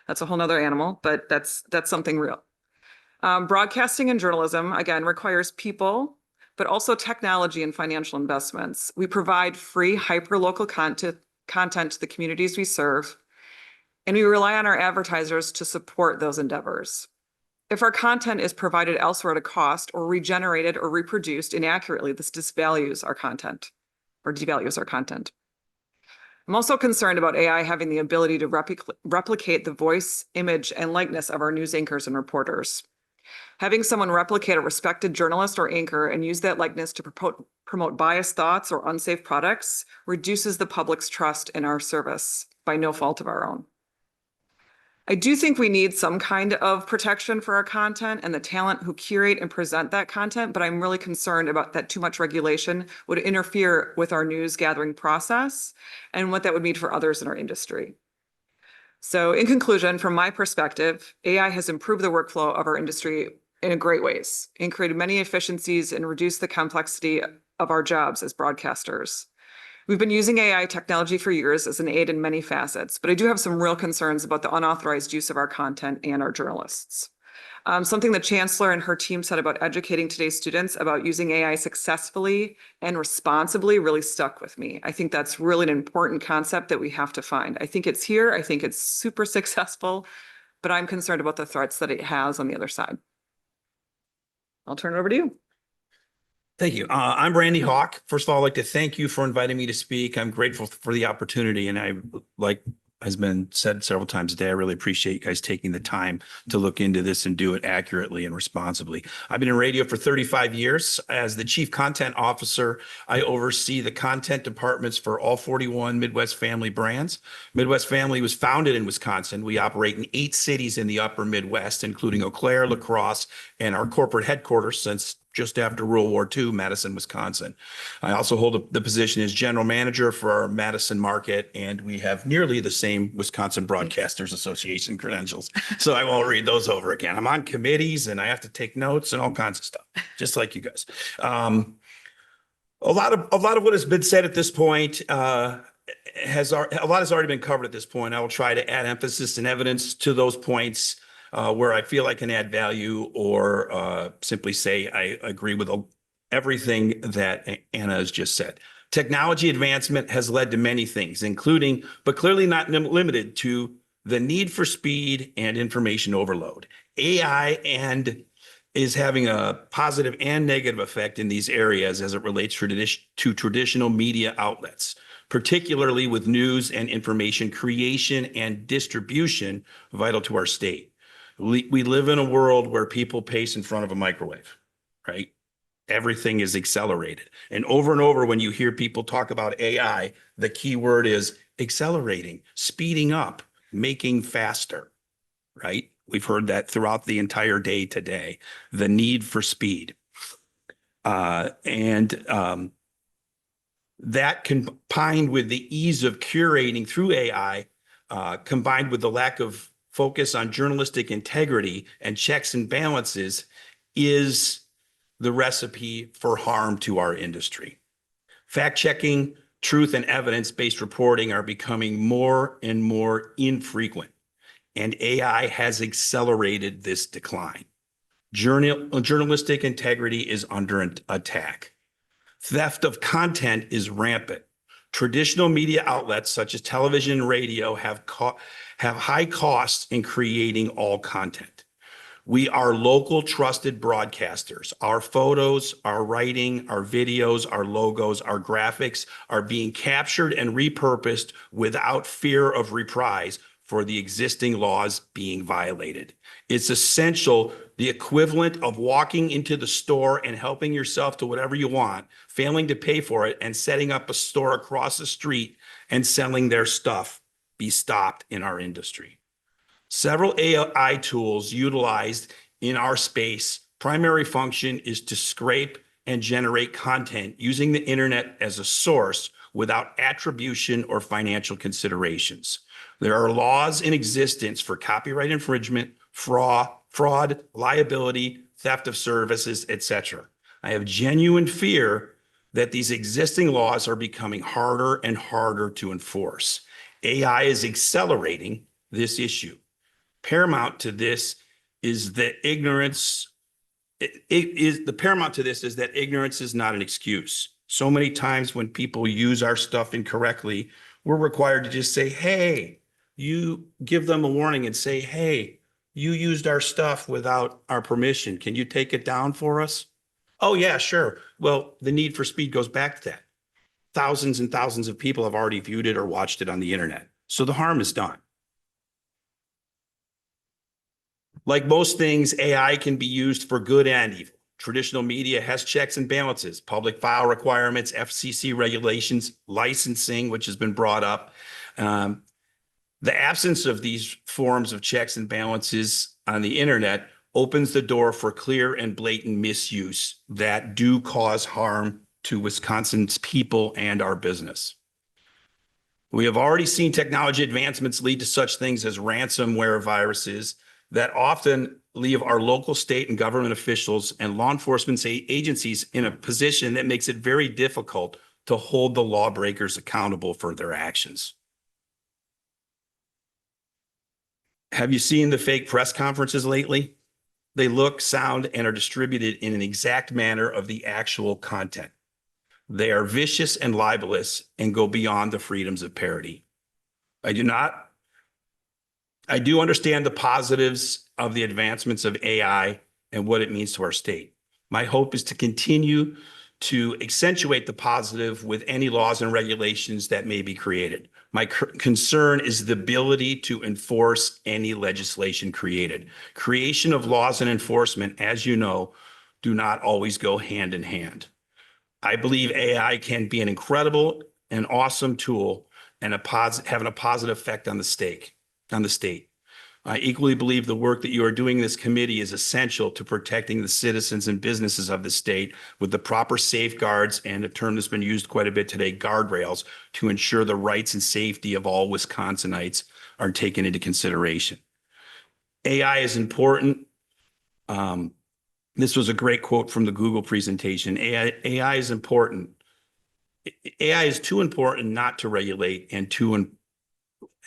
S21: That's a whole nother animal, but that's something real. Broadcasting and journalism, again, requires people, but also technology and financial investments. We provide free hyper-local content to the communities we serve, and we rely on our advertisers to support those endeavors. If our content is provided elsewhere at a cost or regenerated or reproduced inaccurately, this disvalues our content or devalues our content. I'm also concerned about AI having the ability to replicate the voice, image, and likeness of our news anchors and reporters. Having someone replicate a respected journalist or anchor and use that likeness to promote biased thoughts or unsafe products reduces the public's trust in our service by no fault of our own. I do think we need some kind of protection for our content and the talent who curate and present that content, but I'm really concerned about that too much regulation would interfere with our news gathering process and what that would mean for others in our industry. So in conclusion, from my perspective, AI has improved the workflow of our industry in great ways and created many efficiencies and reduced the complexity of our jobs as broadcasters. We've been using AI technology for years as an aid in many facets, but I do have some real concerns about the unauthorized use of our content and our journalists. Something the Chancellor and her team said about educating today's students about using AI successfully and responsibly really stuck with me. I think that's really an important concept that we have to find. I think it's here. I think it's super successful, but I'm concerned about the threats that it has on the other side. I'll turn it over to you.
S20: Thank you. I'm Randy Hawk. First of all, I'd like to thank you for inviting me to speak. I'm grateful for the opportunity, and I, like has been said several times today, I really appreciate you guys taking the time to look into this and do it accurately and responsibly. I've been in radio for 35 years. As the Chief Content Officer, I oversee the content departments for all 41 Midwest Family brands. Midwest Family was founded in Wisconsin. We operate in 8 cities in the upper Midwest, including Eau Claire, La Crosse, and our corporate headquarters since just after World War II, Madison, Wisconsin. I also hold the position as general manager for our Madison market, and we have nearly the same Wisconsin Broadcasters Association credentials. So I won't read those over again. I'm on committees and I have to take notes and all kinds of stuff, just like you guys. A lot of what has been said at this point has already been covered at this point. I will try to add emphasis and evidence to those points where I feel I can add value, or simply say I agree with everything that Anna has just said. Technology advancement has led to many things, including, but clearly not limited to, the need for speed and information overload. AI is having a positive and negative effect in these areas as it relates to traditional media outlets, particularly with news and information creation and distribution vital to our state. We live in a world where people pace in front of a microwave, right? Everything is accelerated. And over, when you hear people talk about AI, the key word is accelerating, speeding up, making faster, right? We've heard that throughout the entire day today, the need for speed. That combined with the ease of curating through AI, combined with the lack of focus on journalistic integrity and checks and balances, is the recipe for harm to our industry. Fact-checking, truth and evidence-based reporting are becoming more and more infrequent, and AI has accelerated this decline. Journalistic integrity is under attack. Theft of content is rampant. Traditional media outlets such as television and radio have high costs in creating all content. We are local trusted broadcasters. Our photos, our writing, our videos, our logos, our graphics are being captured and repurposed without fear of reprise for the existing laws being violated. It's essential, the equivalent of walking into the store and helping yourself to whatever you want, failing to pay for it, and setting up a store across the street and selling their stuff be stopped in our industry. Several AI tools utilized in our space, primary function is to scrape and generate content using the internet as a source without attribution or financial considerations. There are laws in existence for copyright infringement, fraud, liability, theft of services, etc. I have genuine fear that these existing laws are becoming harder and harder to enforce. AI is accelerating this issue. Paramount to this is that ignorance is not an excuse. So many times when people use our stuff incorrectly, we're required to just say, hey, you give them a warning and say, hey, you used our stuff without our permission. Can you take it down for us? Oh, yeah, sure. Well, the need for speed goes back to that. Thousands and thousands of people have already viewed it or watched it on the internet. So the harm is done. Like most things, AI can be used for good and evil. Traditional media has checks and balances, public file requirements, FCC regulations, licensing, which has been brought up. The absence of these forms of checks and balances on the internet opens the door for clear and blatant misuse that do cause harm to Wisconsin's people and our business. We have already seen technology advancements lead to such things as ransomware viruses that often leave our local, state, and government officials and law enforcement agencies in a position that makes it very difficult to hold the lawbreakers accountable for their actions. Have you seen the fake press conferences lately? They look, sound, and are distributed in an exact manner of the actual content. They are vicious and libelous and go beyond the freedoms of parody. I do understand the positives of the advancements of AI and what it means to our state. My hope is to continue to accentuate the positive with any laws and regulations that may be created. My concern is the ability to enforce any legislation created. Creation of laws and enforcement, as you know, do not always go hand in hand. I believe AI can be an incredible and awesome tool and having a positive effect on the state. I equally believe the work that you are doing in this committee is essential to protecting the citizens and businesses of the state with the proper safeguards and a term that's been used quite a bit today, guardrails, to ensure the rights and safety of all Wisconsinites are taken into consideration. AI is important. This was a great quote from the Google presentation. AI is important. AI is too important not to regulate and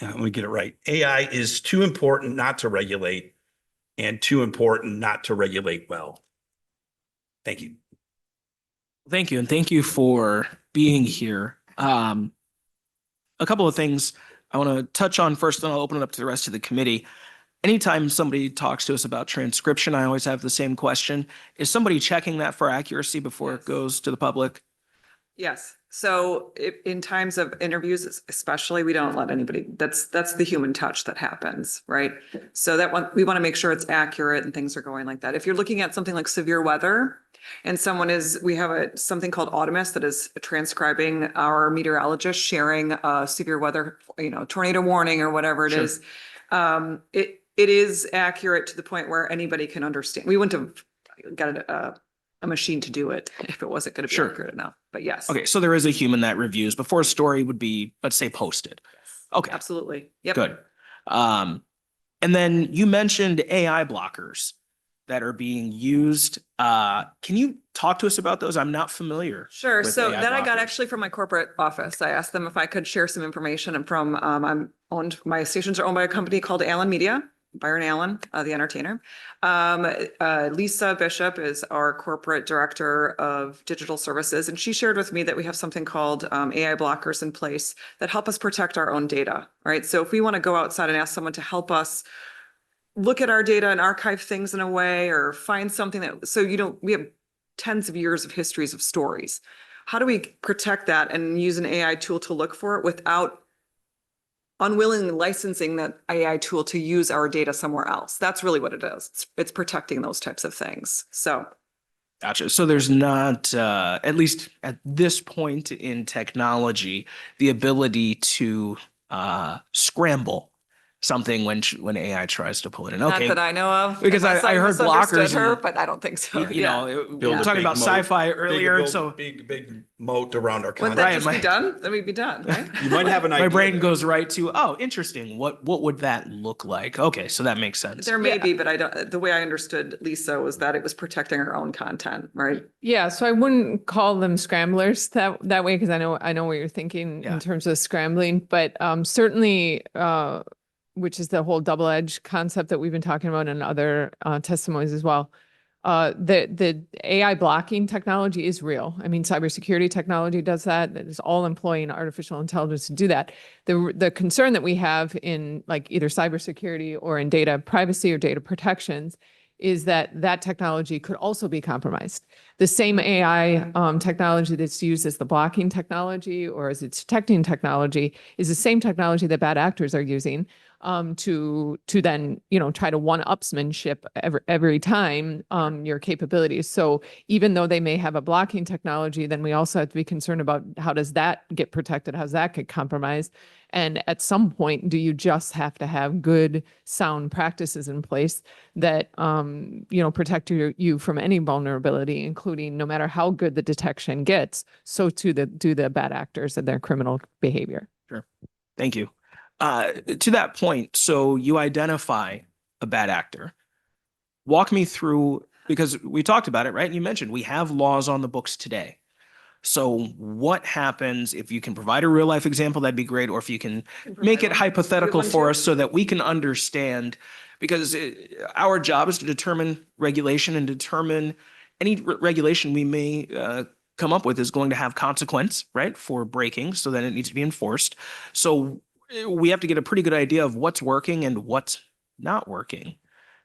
S20: let me get it right. AI is too important not to regulate and too important not to regulate well. Thank you.
S1: Thank you. And thank you for being here. A couple of things I want to touch on first, then I'll open it up to the rest of the committee. Anytime somebody talks to us about transcription, I always have the same question. Is somebody checking that for accuracy before it goes to the public?
S21: Yes. So in times of interviews, especially, we don't let anybody, that's the human touch that happens, right? So we want to make sure it's accurate and things are going like that. If you're looking at something like severe weather and we have something called Automus that is transcribing our meteorologist sharing a severe weather, tornado warning or whatever it is. It is accurate to the point where anybody can understand. We wouldn't have got a machine to do it if it wasn't going to be accurate enough, but yes.
S1: Okay, so there is a human that reviews before a story would be, let's say, posted. Okay.
S21: Absolutely. Yep.
S1: Good. And then you mentioned AI blockers that are being used. Can you talk to us about those? I'm not familiar.
S21: Sure.
S1: with
S21: So
S1: AI
S21: that I got
S1: blockers.
S21: actually from my corporate office. I asked them if I could share some information. And from my stations are owned by a company called Allen Media. Byron Allen, the entertainer. Lisa Bishop is our corporate director of digital services, and she shared with me that we have something called AI blockers in place that help us protect our own data, right? So if we want to go outside and ask someone to help us look at our data and archive things in a way or find something we have tens of years of histories of stories. How do we protect that and use an AI tool to look for it without unwillingly licensing that AI tool to use our data somewhere else. That's really what it is. It's protecting those types of things. So.
S1: Gotcha. So there's not, at least at this point in technology, the ability to scramble something when AI tries to pull it in.
S21: Not
S1: Okay.
S21: that I know of.
S1: Because
S21: unless
S1: I heard
S21: misunderstood
S1: blockers
S21: her,
S1: and-
S21: but I don't think so.
S1: You know, we
S20: Build
S1: were
S20: a
S1: talking
S20: big
S1: about
S20: moat.
S1: sci-fi earlier,
S20: build
S1: so
S20: big moat around our
S21: Wouldn't
S20: content.
S21: that just be done? Then we'd be done, right?
S20: You might have an idea.
S1: my brain
S20: there.
S1: goes right to, oh, interesting. What would that look like? Okay, so that makes sense.
S21: There may be, but I don't, the way I understood Lisa was that it was protecting our own content, right?
S12: Yeah, so I wouldn't call them scramblers that way, because I know what you're thinking
S1: Yeah.
S12: in terms of scrambling, but certainly which is the whole double-edged concept that we've been talking about in other testimonies as well. The AI blocking technology is real. I mean, cybersecurity technology does that. It's all employing artificial intelligence to do that. The concern that we have in like either cybersecurity or in data privacy or data protections is that technology could also be compromised. The same AI technology that's used as the blocking technology or as its detecting technology is the same technology that bad actors are using to then, try to one-upsmanship every time your capabilities. So even though they may have a blocking technology, then we also have to be concerned about how does that get protected? How's that get compromised? And at some point, do you just have to have good, sound practices in place that, protect you from any vulnerability, including no matter how good the detection gets, so too do the bad actors and their criminal behavior.
S1: Sure. Thank you. To that point, so you identify a bad actor. Walk me through, because we talked about it, right? You mentioned we have laws on the books today. So what happens if you can provide a real life example, that'd be great. Or if you can make it hypothetical for us so that we can understand, because our job is to determine regulation and determine any regulation we may come up with is going to have consequence, right? For breaking, so that it needs to be enforced. So we have to get a pretty good idea of what's working and what's not working.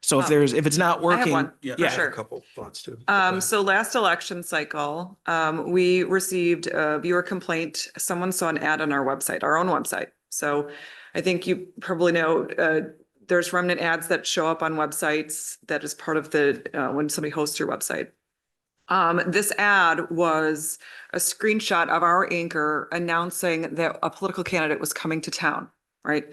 S1: So if it's not
S21: I have
S1: working,
S21: one,
S1: yeah,
S21: for sure.
S20: A couple thoughts too.
S21: So last election cycle, we received a viewer complaint. Someone saw an ad on our website, our own website. So I think you probably know, there's remnant ads that show up on websites that is part of the, when somebody hosts your website. This ad was a screenshot of our anchor announcing that a political candidate was coming to town, right?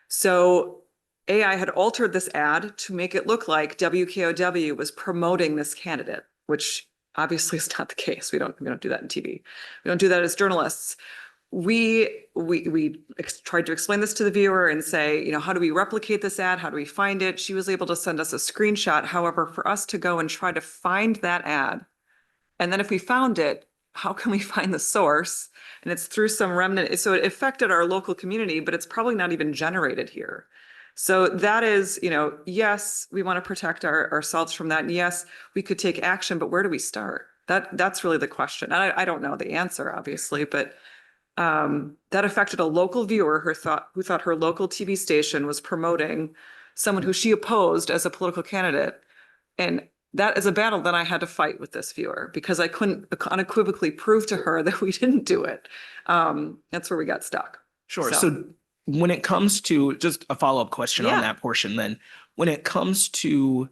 S21: So AI had altered this ad to make it look like WKOW was promoting this candidate, which obviously is not the case. We don't do that in TV. We don't do that as journalists. We tried to explain this to the viewer and say, how do we replicate this ad? How do we find it? She was able to send us a screenshot. However, for us to go and try to find that ad, and then if we found it, how can we find the source? And it's through some remnant. So it affected our local community, but it's probably not even generated here. So that is, yes, we want to protect ourselves from that. And yes, we could take action, but where do we start? That's really the question. And I don't know the answer, obviously, but that affected a local viewer who thought her local TV station was promoting someone who she opposed as a political candidate. And that is a battle that I had to fight with this viewer because I couldn't unequivocally prove to her that we didn't do it. That's where we got stuck.
S1: sure. So when it comes to, just a follow-up question
S21: Yeah.
S1: on that portion, then when it comes to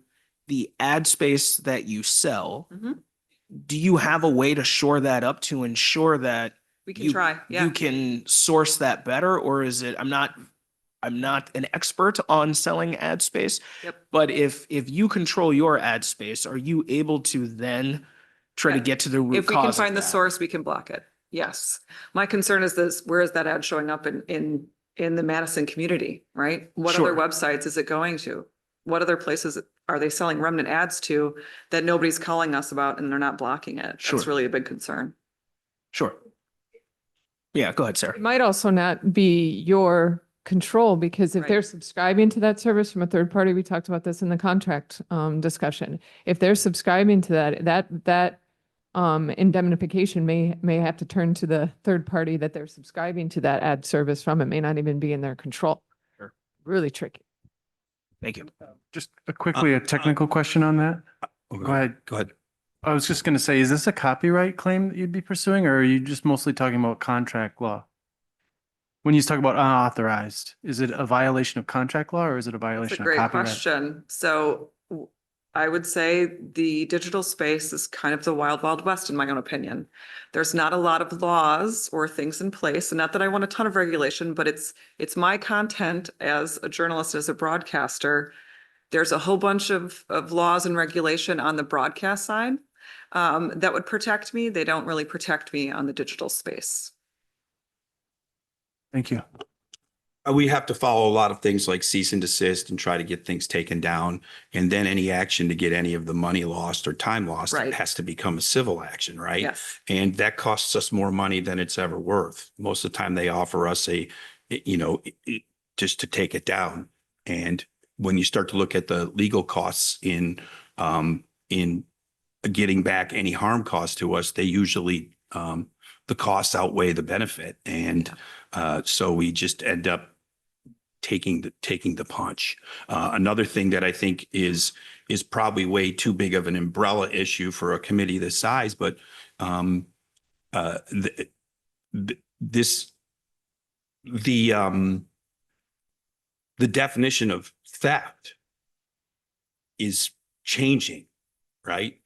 S1: the ad space that you sell,
S21: Mhm.
S1: do you have a way to shore that up to ensure that
S21: We can try, yeah.
S1: you can source that better? Or is it, I'm not an expert on selling ad space,
S21: Yep.
S1: but if you control your ad space, are you able to then try to get to the root
S21: If we can
S1: cause of
S21: find the
S1: that?
S21: source, we can block it. Yes. My concern is this, where is that ad showing up in the Madison community, right? What other
S1: Sure.
S21: websites is it going to? What other places are they selling remnant ads to that nobody's calling us about and they're not blocking it?
S1: Sure.
S21: That's really a big concern.
S1: Sure. Yeah, go ahead, Sarah.
S12: It might also not be your control because if
S21: Right.
S12: they're subscribing to that service from a third party, we talked about this in the contract discussion. If they're subscribing to that indemnification may have to turn to the third party that they're subscribing to that ad service from. It may not even be in their control.
S1: Sure.
S12: Really tricky.
S1: Thank you.
S2: Just a technical question on that. Go ahead.
S20: Go ahead.
S2: I was just going to say, is this a copyright claim that you'd be pursuing, or are you just mostly talking about contract law? When you talk about unauthorized, is it a violation of contract law or is it a
S21: That's a
S2: violation of
S21: great
S2: copyright?
S21: question. So I would say the digital space is kind of the wild, wild west, in my own opinion. There's not a lot of laws or things in place, and not that I want a ton of regulation, but it's my content as a journalist, as a broadcaster. There's a whole bunch of laws and regulation on the broadcast side that would protect me. They don't really protect me on the digital space.
S2: Thank you.
S20: We have to follow a lot of things like cease and desist and try to get things taken down. And then any action to get any of the money lost or time lost
S21: Right.
S20: has to become a civil action, right?
S21: Yes.
S20: And that costs us more money than it's ever worth. Most of the time they offer us just to take it down. And when you start to look at the legal costs in getting back any harm cost to us, they usually, the costs outweigh the benefit. And so we just end up taking the punch. Another thing that I think is probably way too big of an umbrella issue for a committee this size, but the definition of theft is changing, right?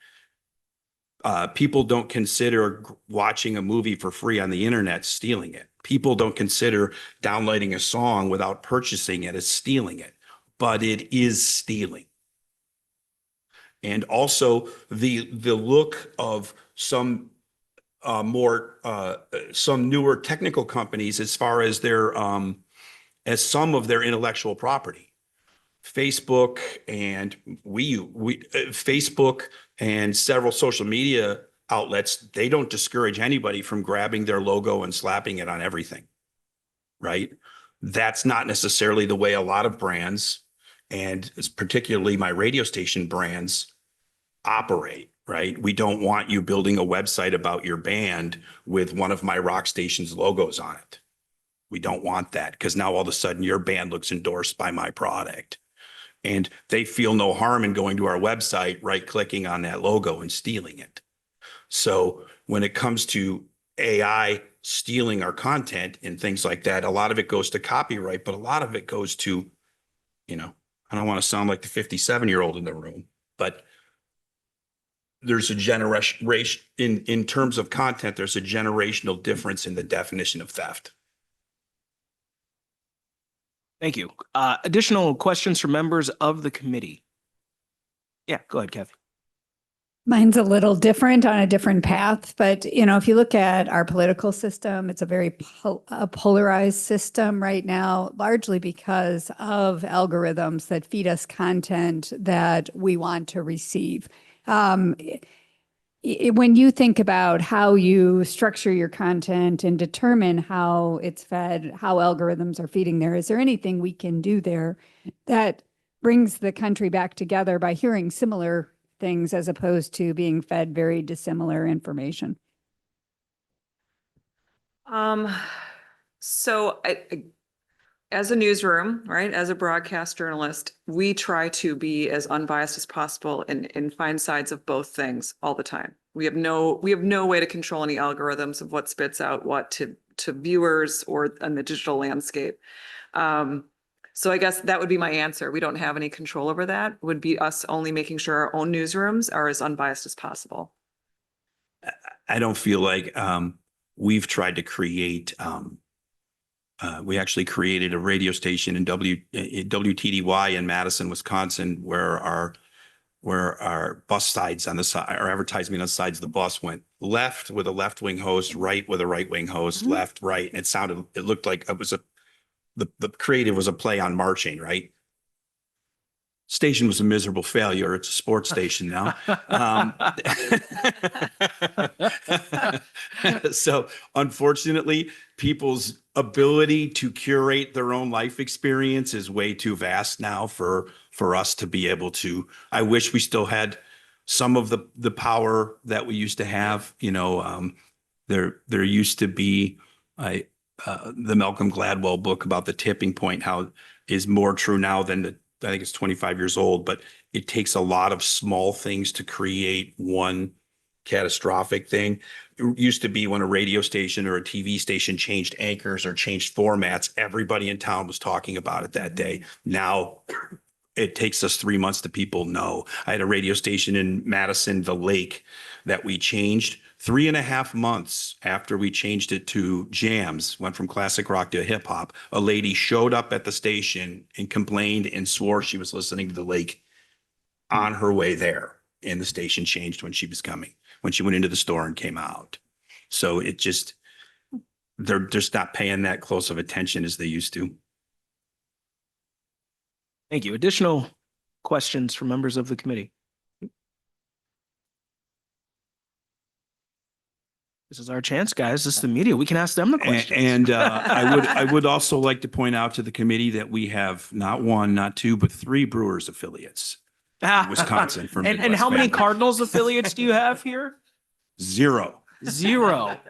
S20: People don't consider watching a movie for free on the internet stealing it. People don't consider downloading a song without purchasing it as stealing it, but it is stealing. And also the look of some newer technical companies as far as as some of their intellectual property. Facebook and Facebook and several social media outlets, they don't discourage anybody from grabbing their logo and slapping it on everything, right? That's not necessarily the way a lot of brands, and particularly my radio station brands, operate, right? We don't want you building a website about your band with one of my rock station's logos on it. We don't want that, because now all of a sudden your band looks endorsed by my product. And they feel no harm in going to our website, right-clicking on that logo and stealing it. So when it comes to AI stealing our content and things like that, a lot of it goes to copyright, but a lot of it goes to, I don't want to sound like the 57-year-old in the room, but there's a generation, in terms of content, there's a generational difference in the definition of theft.
S1: Thank you. Additional questions from members of the committee? Yeah, go ahead, Kathy.
S15: Mine's a little different on a different path, but if you look at our political system, it's a very polarized system right now, largely because of algorithms that feed us content that we want to receive. When you think about how you structure your content and determine how it's fed, how algorithms are feeding there, is there anything we can do there that brings the country back together by hearing similar things as opposed to being fed very dissimilar information?
S21: So as a newsroom, right, as a broadcast journalist, we try to be as unbiased as possible and find sides of both things all the time. We have no way to control any algorithms of what spits out what to viewers or on the digital landscape. So I guess that would be my answer. We don't have any control over that. It would be us only making sure our own newsrooms are as unbiased as possible.
S20: I don't feel like we've tried to create we actually created a radio station in WTDY in Madison, Wisconsin, where our bus sides on the side, our advertisement on the sides of the bus went left with a left-wing host, right with a right-wing host, left, right. And it looked like it was the creative was a play on marching, right? Station was a miserable failure. It's a sports station now. So unfortunately, people's ability to curate their own life experience is way too vast now for us to be able to. I wish we still had some of the power that we used to have. There used to be the Malcolm Gladwell book about the tipping point, how is more true now than I think it's 25 years old, but it takes a lot of small things to create one catastrophic thing. it used to be when a radio station or a TV station changed anchors or changed formats, everybody in town was talking about it that day. Now it takes us 3 months to people know. I had a radio station in Madison, the Lake, that we changed 3.5 months after we changed it to jams, went from classic rock to hip hop. A lady showed up at the station and complained and swore she was listening to the Lake on her way there. And the station changed when she was coming, when she went into the store and came out. So it just, they're just not paying that close of attention as they used to.
S1: Thank you. Additional questions from members of the committee? This is our chance, guys. This is the media. We can ask them the questions.
S20: And I would also like to point out to the committee that we have not one, not two, but 3 Brewers affiliates in Wisconsin. For
S1: and how many Cardinals affiliates do you have here?
S20: 0.
S1: 0.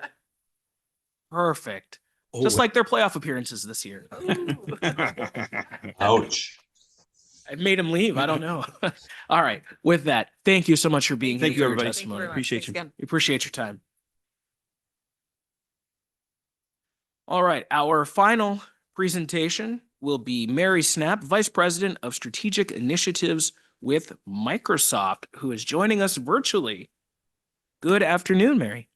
S1: Perfect.
S20: Oh.
S1: Just like their playoff appearances this year.
S7: Ouch.
S1: I made him leave. I don't know. All right. With that, thank you so much for being here.
S20: Thank you,
S1: for your
S20: everybody.
S1: testimony.
S20: Appreciate you.
S1: We appreciate your time. All right. Our final presentation will be Mary Snapp, Vice President of Strategic Initiatives with Microsoft, who is joining us virtually. Good afternoon, Mary.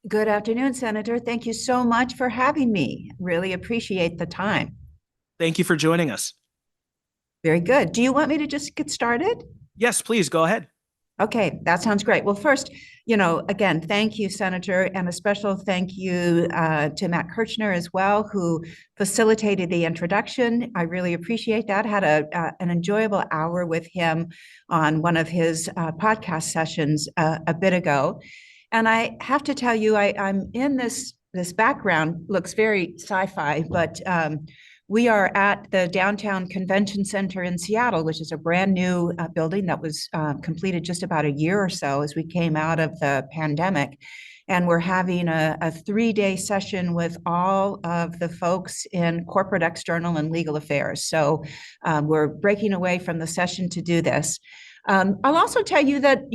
S4: Good afternoon, Senator. Thank you so much for having me. Really appreciate the time.
S1: Thank you for joining us.
S4: Very good. Do you want me to just get started?
S1: Yes, please go ahead.
S4: Okay, that sounds great. Well, first, again, thank you, Senator, and a special thank you to Matt Kirchner as well, who facilitated the introduction. I really appreciate that. Had an enjoyable hour with him on one of his podcast sessions a bit ago. And I have to tell you, I'm in this background, looks very sci-fi, but we are at the Downtown Convention Center in Seattle, which is a brand new building that was completed just about a year or so as we came out of the pandemic. And we're having a 3-day session with all of the folks in corporate, external, and legal affairs. So we're breaking away from the session to do this. I'll also tell you that,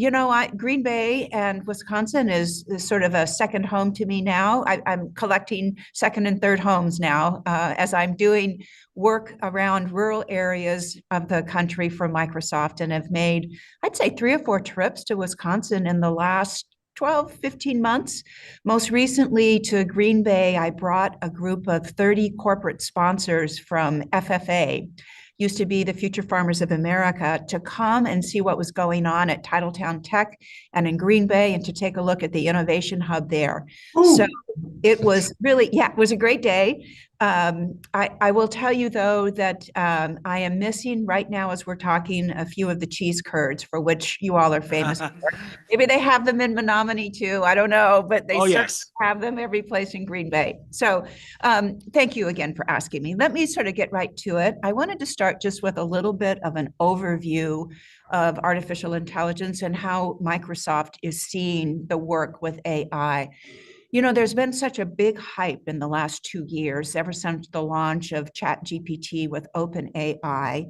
S4: Green Bay and Wisconsin is sort of a second home to me now. I'm collecting second and third homes now as I'm doing work around rural areas of the country for Microsoft, and have made, I'd say, 3 or 4 trips to Wisconsin in the last 12, 15 months. Most recently to Green Bay, I brought a group of 30 corporate sponsors from FFA, used to be the Future Farmers of America, to come and see what was going on at Titletown Tech and in Green Bay, and to take a look at the innovation hub there. Ooh. So it was really, it was a great day. I will tell you, though, that I am missing right now, as we're talking, a few of the cheese curds, for which you all are famous for. Maybe they have them in Menominee too, I don't know, but they certainly have them every place in Green Bay. So thank you again for asking me. Let me sort of get right to it. I wanted to start just with a little bit of an overview of artificial intelligence and how Microsoft is seeing the work with AI. There's been such a big hype in the last 2 years, ever since the launch of ChatGPT with OpenAI.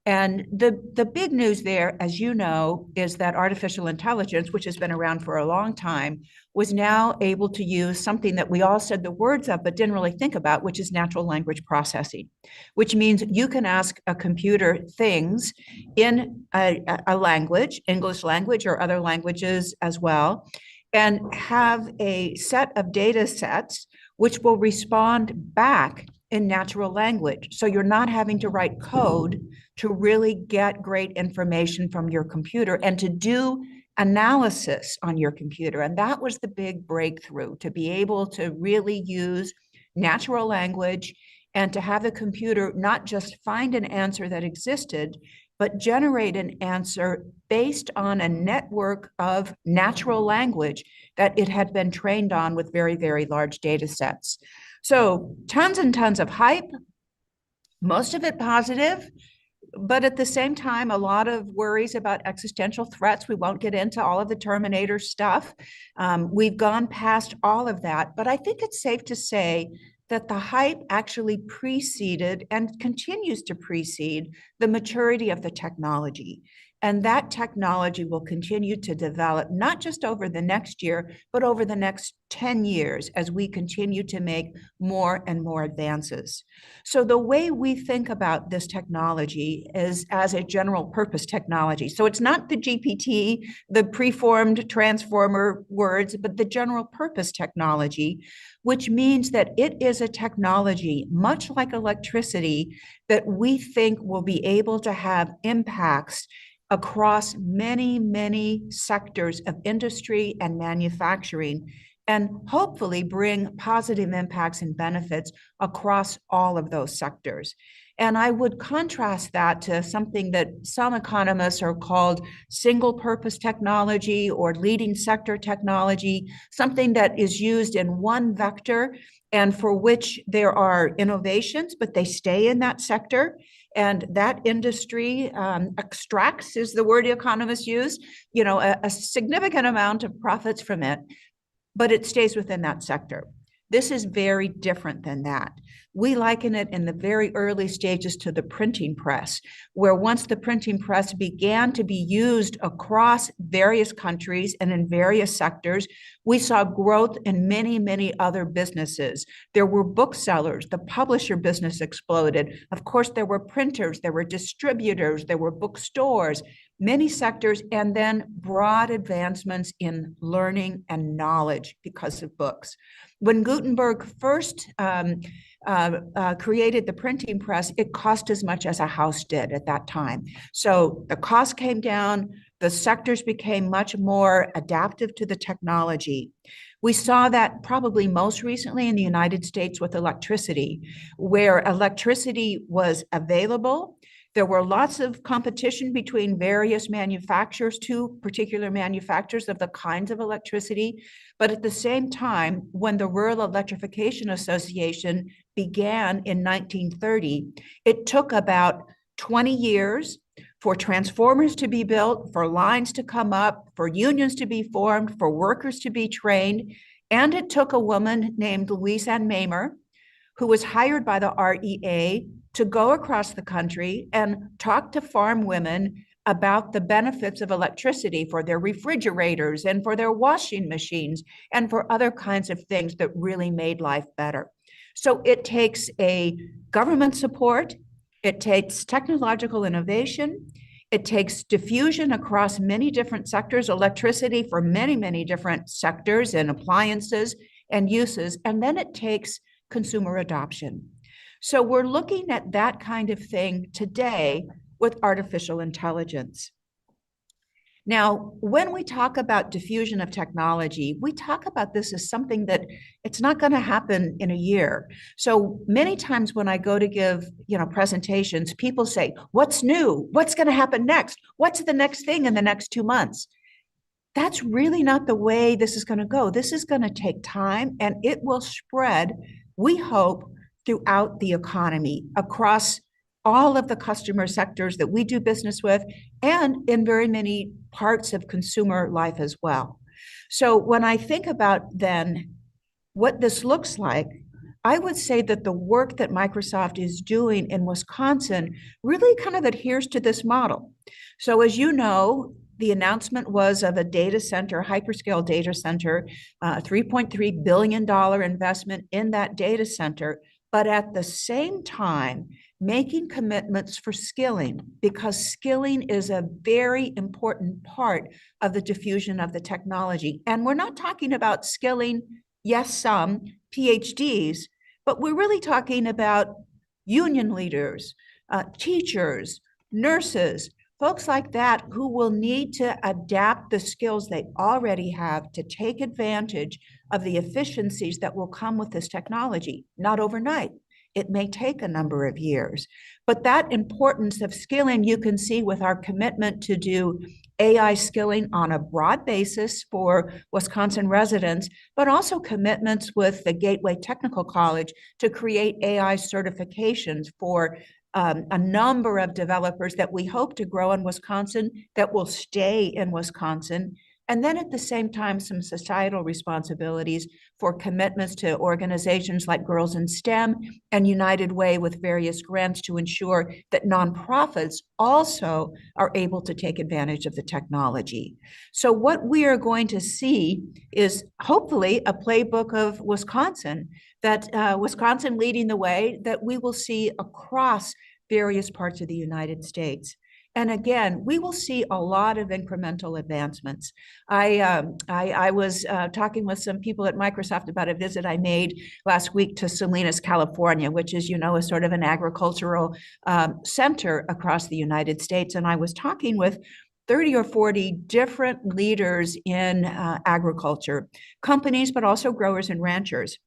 S4: And the big news there, as you know, is that artificial intelligence, which has been around for a long time, was now able to use something that we all said the words of but didn't really think about, which is natural language processing, which means you can ask a computer things in a language, English language or other languages as well, and have a set of data sets which will respond back in natural language. So you're not having to write code to really get great information from your computer and to do analysis on your computer. And that was the big breakthrough, to be able to really use natural language and to have the computer not just find an answer that existed, but generate an answer based on a network of natural language that it had been trained on with very, very large data sets. So tons and tons of hype, most of it positive, but at the same time, a lot of worries about existential threats. We won't get into all of the Terminator stuff. We've gone past all of that, but I think it's safe to say that the hype actually preceded and continues to precede the maturity of the technology. And that technology will continue to develop, not just over the next year, but over the next 10 years as we continue to make more and more advances. So the way we think about this technology is as a general purpose technology. So it's not the GPT, the preformed transformer words, but the general purpose technology, which means that it is a technology, much like electricity, that we think will be able to have impacts across many, many sectors of industry and manufacturing, and hopefully bring positive impacts and benefits across all of those sectors. And I would contrast that to something that some economists are called single purpose technology or leading sector technology, something that is used in one vector and for which there are innovations, but they stay in that sector. And that industry extracts, is the word economists use, a significant amount of profits from it, but it stays within that sector. This is very different than that. We liken it in the very early stages to the printing press, where once the printing press began to be used across various countries and in various sectors, we saw growth in many, many other businesses. There were booksellers, the publisher business exploded. Of course, there were printers, there were distributors, there were bookstores, many sectors, and then broad advancements in learning and knowledge because of books. When Gutenberg first created the printing press, it cost as much as a house did at that time. So the cost came down, the sectors became much more adaptive to the technology. We saw that probably most recently in the United States with electricity, where electricity was available. There were lots of competition between various manufacturers, two particular manufacturers of the kinds of electricity. But at the same time, when the Rural Electrification Association began in 1930, it took about 20 years for transformers to be built, for lines to come up, for unions to be formed, for workers to be trained. And it took a woman named Louise Ann Mamer, who was hired by the REA to go across the country and talk to farm women about the benefits of electricity for their refrigerators and for their washing machines and for other kinds of things that really made life better. So it takes a government support, it takes technological innovation, it takes diffusion across many different sectors, electricity for many, many different sectors and appliances and uses, and then it takes consumer adoption. So we're looking at that kind of thing today with artificial intelligence. Now, when we talk about diffusion of technology, we talk about this as something that it's not going to happen in a year. So many times when I go to give, presentations, people say, "What's new? What's going to happen next? What's the next thing in the next 2 months?" That's really not the way this is going to go. This is going to take time, and it will spread, we hope, throughout the economy, across all of the customer sectors that we do business with, and in very many parts of consumer life as well. So when I think about then what this looks like, I would say that the work that Microsoft is doing in Wisconsin really kind of adheres to this model. So as you know, the announcement was of a data center, hyperscale data center, $3.3 billion investment in that data center, but at the same time, making commitments for skilling, because skilling is a very important part of the diffusion of the technology. And we're not talking about skilling, yes, some PhDs, but we're really talking about union leaders, teachers, nurses, folks like that who will need to adapt the skills they already have to take advantage of the efficiencies that will come with this technology, not overnight. It may take a number of years, but that importance of skilling you can see with our commitment to do AI skilling on a broad basis for Wisconsin residents, but also commitments with the Gateway Technical College to create AI certifications for a number of developers that we hope to grow in Wisconsin, that will stay in Wisconsin, And then at the same time, some societal responsibilities for commitments to organizations like Girls in STEM and United Way with various grants to ensure that nonprofits also are able to take advantage of the technology. So what we are going to see is hopefully a playbook of Wisconsin, that Wisconsin leading the way, that we will see across various parts of the United States. And again, we will see a lot of incremental advancements. I was talking with some people at Microsoft about a visit I made last week to Salinas, California, which is, you know, a sort of an agricultural center across the United States. And I was talking with 30 or 40 different leaders in agriculture, companies, but also growers and ranchers.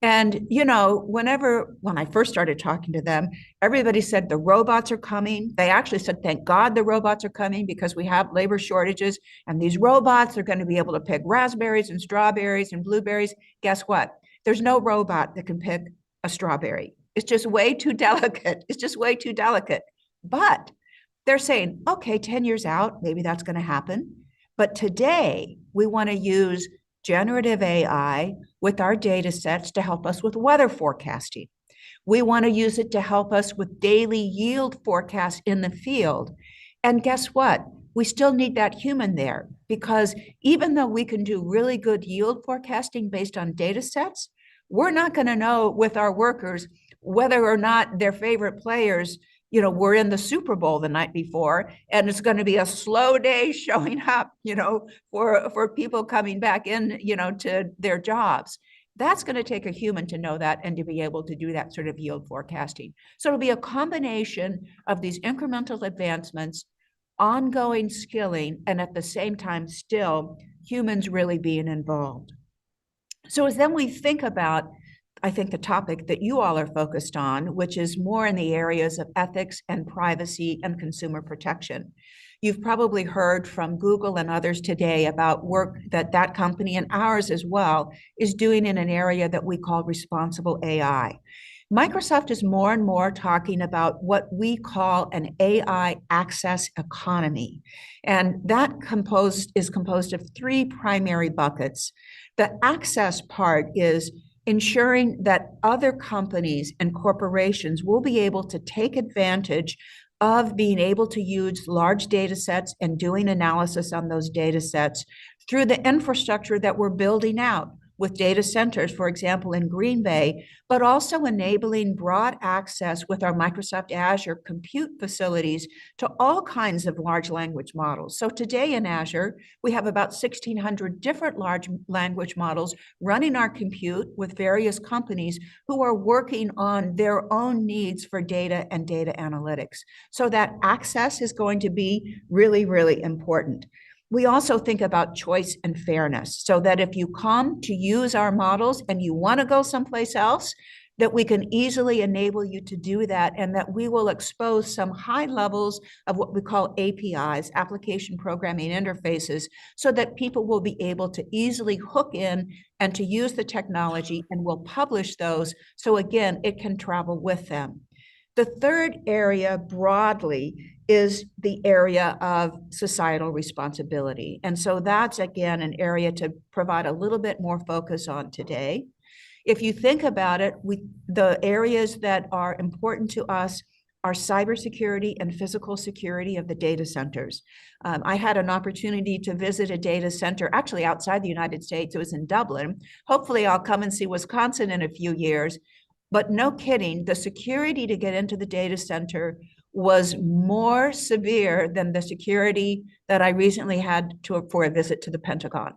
S4: And, you know, when I first started talking to them, everybody said the robots are coming. They actually said, thank God the robots are coming because we have labor shortages and these robots are going to be able to pick raspberries and strawberries and blueberries. Guess what? There's no robot that can pick a strawberry. It's just way too delicate. It's just way too delicate. But they're saying, okay, 10 years out, maybe that's going to happen. But today we want to use generative AI with our data sets to help us with weather forecasting. We want to use it to help us with daily yield forecasts in the field. And guess what? We still need that human there, because even though we can do really good yield forecasting based on data sets, we're not going to know with our workers whether or not their favorite players, you know, were in the Super Bowl the night before, and it's going to be a slow day showing up, you know, for people coming back in, you know, to their jobs. That's going to take a human to know that and to be able to do that sort of yield forecasting. So it'll be a combination of these incremental advancements, ongoing skilling, and at the same time, still humans really being involved. So as then we think about, I think, the topic that you all are focused on, which is more in the areas of ethics and privacy and consumer protection. You've probably heard from Google and others today about work that that company and ours as well is doing in an area that we call responsible AI. Microsoft is more and more talking about what we call an AI access economy. And that is composed of three primary buckets. The access part is ensuring that other companies and corporations will be able to take advantage of being able to use large data sets and doing analysis on those data sets through the infrastructure that we're building out with data centers, for example, in Green Bay, but also enabling broad access with our Microsoft Azure compute facilities to all kinds of large language models. So today in Azure, we have about 1,600 different large language models running our compute with various companies who are working on their own needs for data and data analytics. So that access is going to be really, really important. We also think about choice and fairness, so that if you come to use our models and you want to go someplace else, that we can easily enable you to do that, and that we will expose some high levels of what we call APIs, application programming interfaces, so that people will be able to easily hook in and to use the technology, and will publish those. So again, it can travel with them. The third area broadly is the area of societal responsibility. And so that's, again, an area to provide a little bit more focus on today. If you think about it, the areas that are important to us are cybersecurity and physical security of the data centers. I had an opportunity to visit a data center, actually outside the United States. It was in Dublin. Hopefully I'll come and see Wisconsin in a few years. But no kidding, the security to get into the data center was more severe than the security that I recently had for a visit to the Pentagon.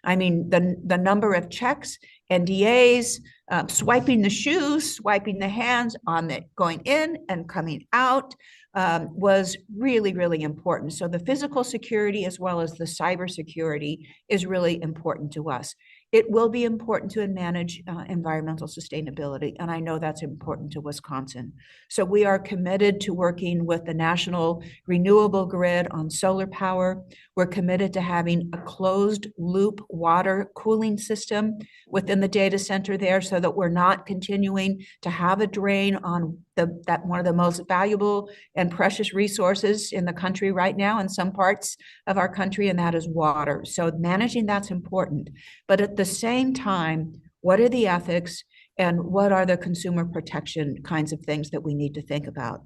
S4: I mean, the number of checks, NDAs, swiping the shoes, swiping the hands on the going in and coming out was really, really important. So the physical security as well as the cyber security is really important to us. It will be important to manage environmental sustainability, and I know that's important to Wisconsin. So we are committed to working with the National Renewable Grid on solar power. We're committed to having a closed loop water cooling system within the data center there, so that we're not continuing to have a drain on that one of the most valuable and precious resources in the country right now in some parts of our country, and that is water. So managing that's important. But at the same time, what are the ethics and what are the consumer protection kinds of things that we need to think about?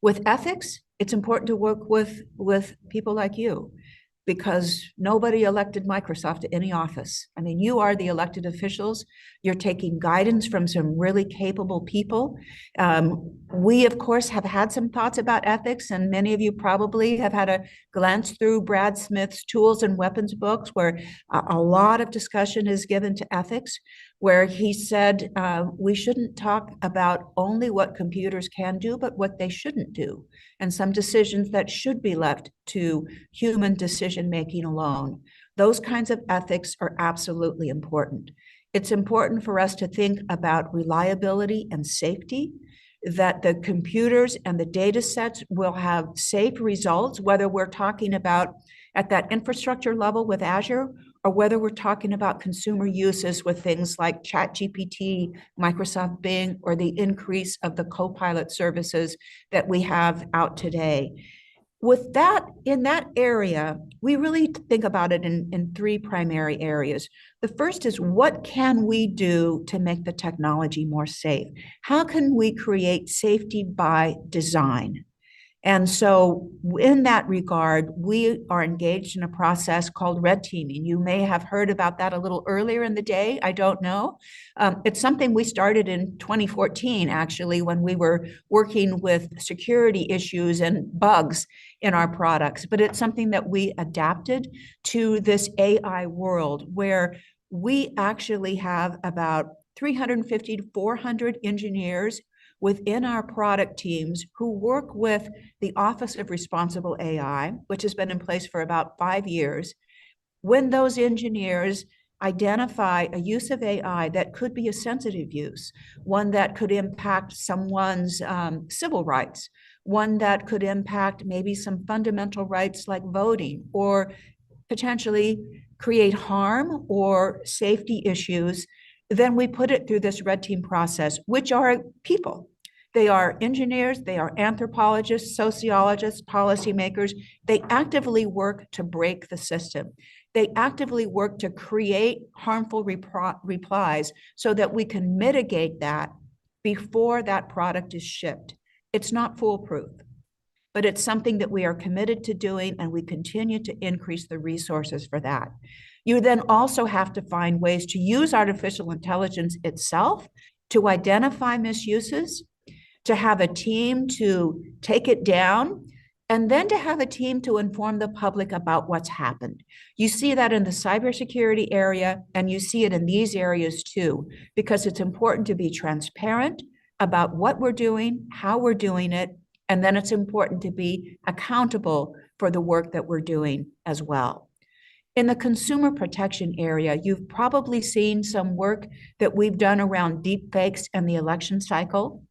S4: With ethics, it's important to work with people like you, because nobody elected Microsoft to any office. I mean, you are the elected officials. You're taking guidance from some really capable people. We, of course, have had some thoughts about ethics, and many of you probably have had a glance through Brad Smith's Tools and Weapons books, where a lot of discussion is given to ethics, where he said we shouldn't talk about only what computers can do, but what they shouldn't do, and some decisions that should be left to human decision-making alone. Those kinds of ethics are absolutely important. It's important for us to think about reliability and safety, that the computers and the data sets will have safe results, whether we're talking about at that infrastructure level with Azure, or whether we're talking about consumer uses with things like ChatGPT, Microsoft Bing, or the increase of the Copilot services that we have out today. With that, in that area, we really think about it in three primary areas. The first is, what can we do to make the technology more safe? How can we create safety by design? And so in that regard, we are engaged in a process called red teaming. You may have heard about that a little earlier in the day. I don't know. It's something we started in 2014, actually, when we were working with security issues and bugs in our products. But it's something that we adapted to this AI world, where we actually have about 350 to 400 engineers within our product teams who work with the Office of Responsible AI, which has been in place for about 5 years. When those engineers identify a use of AI that could be a sensitive use, one that could impact someone's civil rights, one that could impact maybe some fundamental rights like voting, or potentially create harm or safety issues, then we put it through this red team process, which are people. They are engineers, they are anthropologists, sociologists, policymakers. They actively work to break the system. They actively work to create harmful replies so that we can mitigate that before that product is shipped. It's not foolproof, but it's something that we are committed to doing, and we continue to increase the resources for that. You then also have to find ways to use artificial intelligence itself to identify misuses, to have a team to take it down, and then to have a team to inform the public about what's happened. You see that in the cybersecurity area, and you see it in these areas too, because it's important to be transparent about what we're doing, how we're doing it, and then it's important to be accountable for the work that we're doing as well. In the consumer protection area, you've probably seen some work that we've done around deep fakes and the election cycle.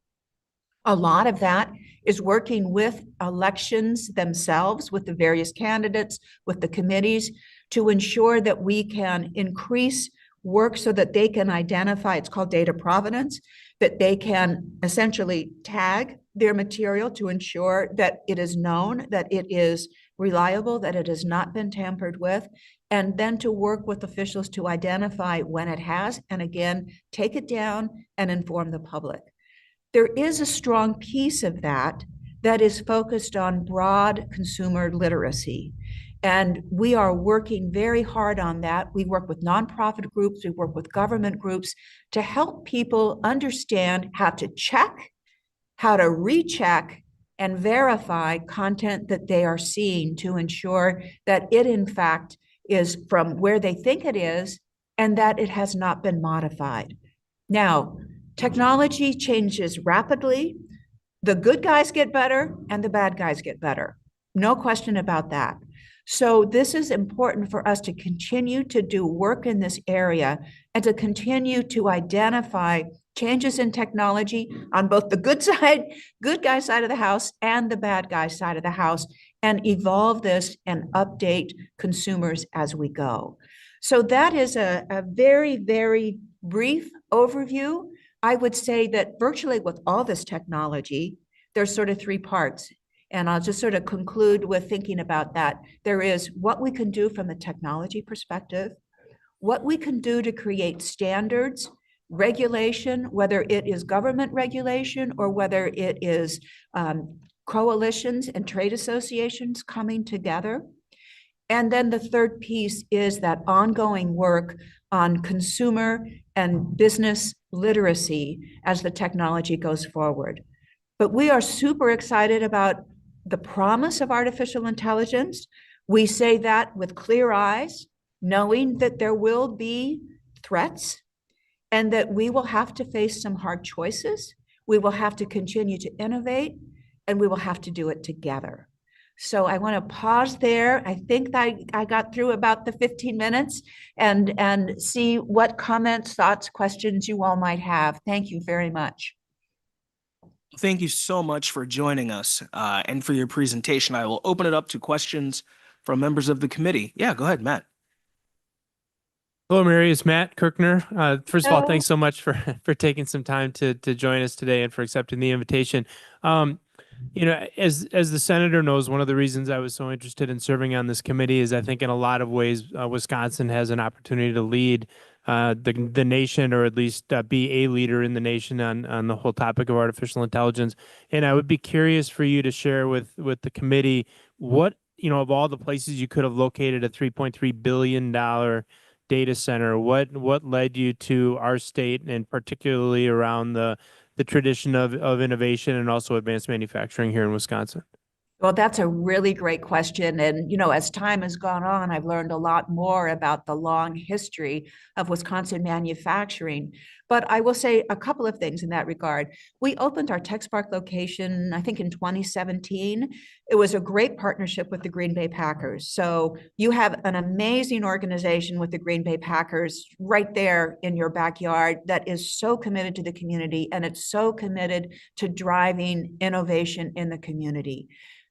S4: A lot of that is working with elections themselves, with the various candidates, with the committees, to ensure that we can increase work so that they can identify, it's called data provenance, that they can essentially tag their material to ensure that it is known, that it is reliable, that it has not been tampered with, and then to work with officials to identify when it has, and again, take it down and inform the public. There is a strong piece of that that is focused on broad consumer literacy. And we are working very hard on that. We work with nonprofit groups, we work with government groups to help people understand how to check, how to recheck, and verify content that they are seeing to ensure that it, in fact, is from where they think it is and that it has not been modified. Now, technology changes rapidly. The good guys get better and the bad guys get better. No question about that. So this is important for us to continue to do work in this area and to continue to identify changes in technology on both the good guy side of the house and the bad guy side of the house, and evolve this and update consumers as we go. So that is a very, very brief overview I would say that virtually with all this technology, there's sort of three parts. And I'll just sort of conclude with thinking about that. There is what we can do from a technology perspective, what we can do to create standards, regulation, whether it is government regulation or whether it is coalitions and trade associations coming together. And then the third piece is that ongoing work on consumer and business literacy as the technology goes forward. But we are super excited about the promise of artificial intelligence. We say that with clear eyes, knowing that there will be threats and that we will have to face some hard choices. We will have to continue to innovate, and we will have to do it together. So I want to pause there. I think that I got through about the 15 minutes and see what comments, thoughts, questions you all might have. Thank you very much.
S1: Thank you so much for joining us and for your presentation. I will open it up to questions from members of the committee. Yeah, go ahead, Matt.
S3: Hello, Mary. It's Matt Kirkner. First of all,
S4: Hello.
S3: thanks so much for taking some time to join us today and for accepting the invitation. You know, as the senator knows, one of the reasons I was so interested in serving on this committee is I think in a lot of ways, Wisconsin has an opportunity to lead the nation, or at least be a leader in the nation on the whole topic of artificial intelligence. And I would be curious for you to share with the committee what, you know, of all the places you could have located a $3.3 billion data center, what led you to our state, and particularly around the tradition of innovation and also advanced manufacturing here in Wisconsin?
S4: Well, that's a really great question. And, you know, as time has gone on, I've learned a lot more about the long history of Wisconsin manufacturing. But I will say a couple of things in that regard. We opened our Tech Spark location, I think in 2017. It was a great partnership with the Green Bay Packers. So you have an amazing organization with the Green Bay Packers right there in your backyard that is so committed to the community, and it's so committed to driving innovation in the community.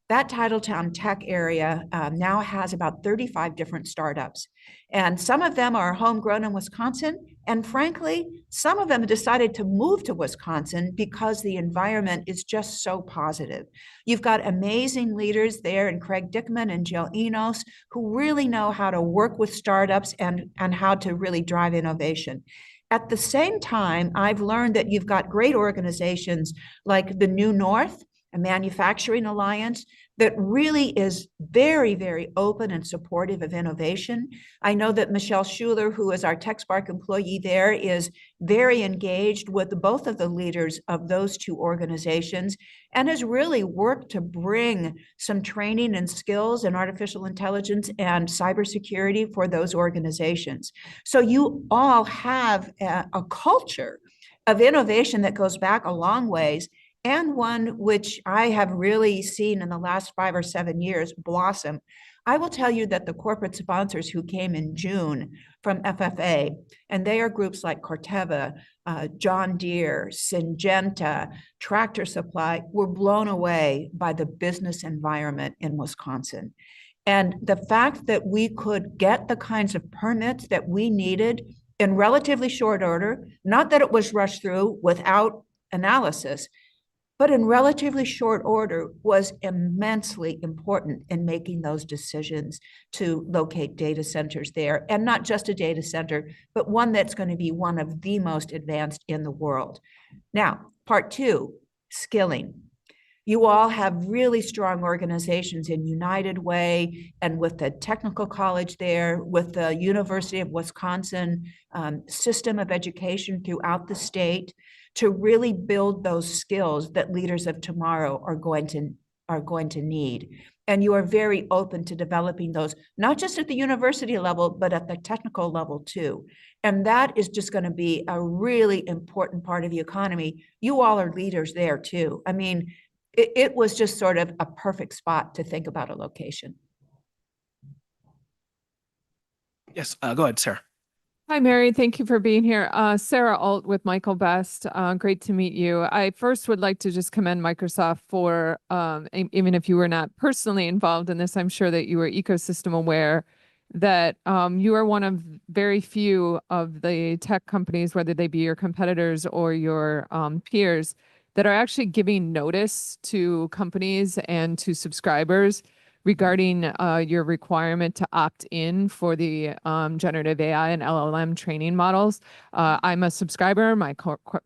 S4: That Titletown Tech area now has about 35 different startups, and some of them are homegrown in Wisconsin. And frankly, some of them have decided to move to Wisconsin because the environment is just so positive. You've got amazing leaders there in Craig Dickman and Jill Enos, who really know how to work with startups and how to really drive innovation. At the same time, I've learned that you've got great organizations like the New North, a manufacturing alliance that really is very, very open and supportive of innovation. I know that Michelle Schuler, who is our Tech Spark employee there, is very engaged with both of the leaders of those two organizations and has really worked to bring some training and skills in artificial intelligence and cybersecurity for those organizations. So you all have a culture of innovation that goes back a long ways, and one which I have really seen in the last 5 or 7 years blossom. I will tell you that the corporate sponsors who came in June from FFA, and they are groups like Corteva, John Deere, Syngenta, Tractor Supply, were blown away by the business environment in Wisconsin. And the fact that we could get the kinds of permits that we needed in relatively short order, not that it was rushed through without analysis, but in relatively short order, was immensely important in making those decisions to locate data centers there. And not just a data center, but one that's going to be one of the most advanced in the world. Now, part two, skilling. You all have really strong organizations in United Way and with the technical college there, with the University of Wisconsin system of education throughout the state, to really build those skills that leaders of tomorrow are going to need. And you are very open to developing those, not just at the university level, but at the technical level too. And that is just going to be a really important part of the economy. You all are leaders there too. I mean, it was just sort of a perfect spot to think about a location.
S1: Yes, go ahead, Sarah.
S12: Hi, Mary. Thank you for being here. Sarah Alt with Michael Best. Great to meet you. I first would like to just commend Microsoft for, even if you were not personally involved in this, I'm sure that you were ecosystem aware that you are one of very few of the tech companies, whether they be your competitors or your peers, that are actually giving notice to companies and to subscribers regarding your requirement to opt in for the generative AI and LLM training models. I'm a subscriber. My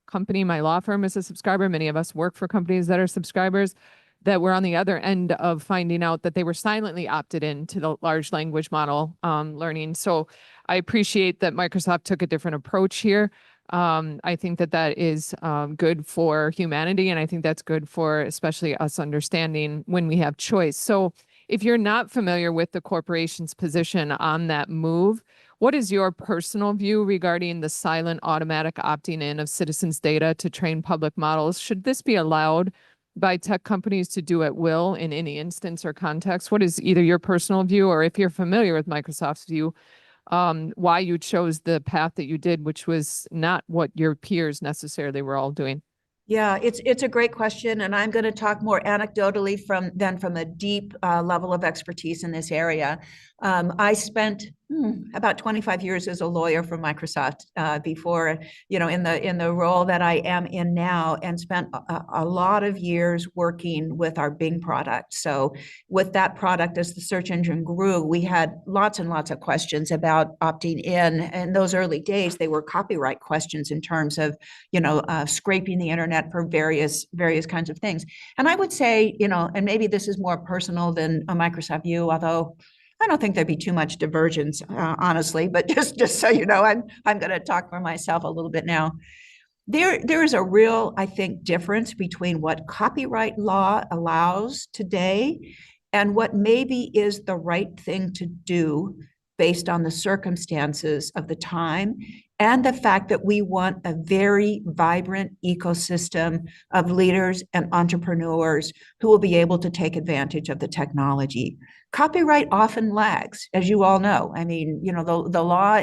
S12: company, my law firm is a subscriber. Many of us work for companies that are subscribers, that were on the other end of finding out that they were silently opted in to the large language model learning. So I appreciate that Microsoft took a different approach here. I think that that is good for humanity, and I think that's good for especially us understanding when we have choice. So if you're not familiar with the corporation's position on that move, what is your personal view regarding the silent automatic opting in of citizens' data to train public models? Should this be allowed by tech companies to do at will in any instance or context? What is either your personal view, or if you're familiar with Microsoft's view, why you chose the path that you did, which was not what your peers necessarily were all doing?
S4: Yeah, it's a great question, and I'm going to talk more anecdotally from a deep level of expertise in this area. I spent about 25 years as a lawyer for Microsoft before, in the role that I am in now, and spent a lot of years working with our Bing product. So with that product, as the search engine grew, we had lots and lots of questions about opting in. In those early days, they were copyright questions in terms of, scraping the internet for various kinds of things. And I would say, and maybe this is more personal than a Microsoft view, although I don't think there'd be too much divergence, honestly, but just so you know, I'm going to talk for myself a little bit now. There is a real, I think, difference between what copyright law allows today and what maybe is the right thing to do based on the circumstances of the time and the fact that we want a very vibrant ecosystem of leaders and entrepreneurs who will be able to take advantage of the technology. Copyright often lags, as you all know. I mean, the law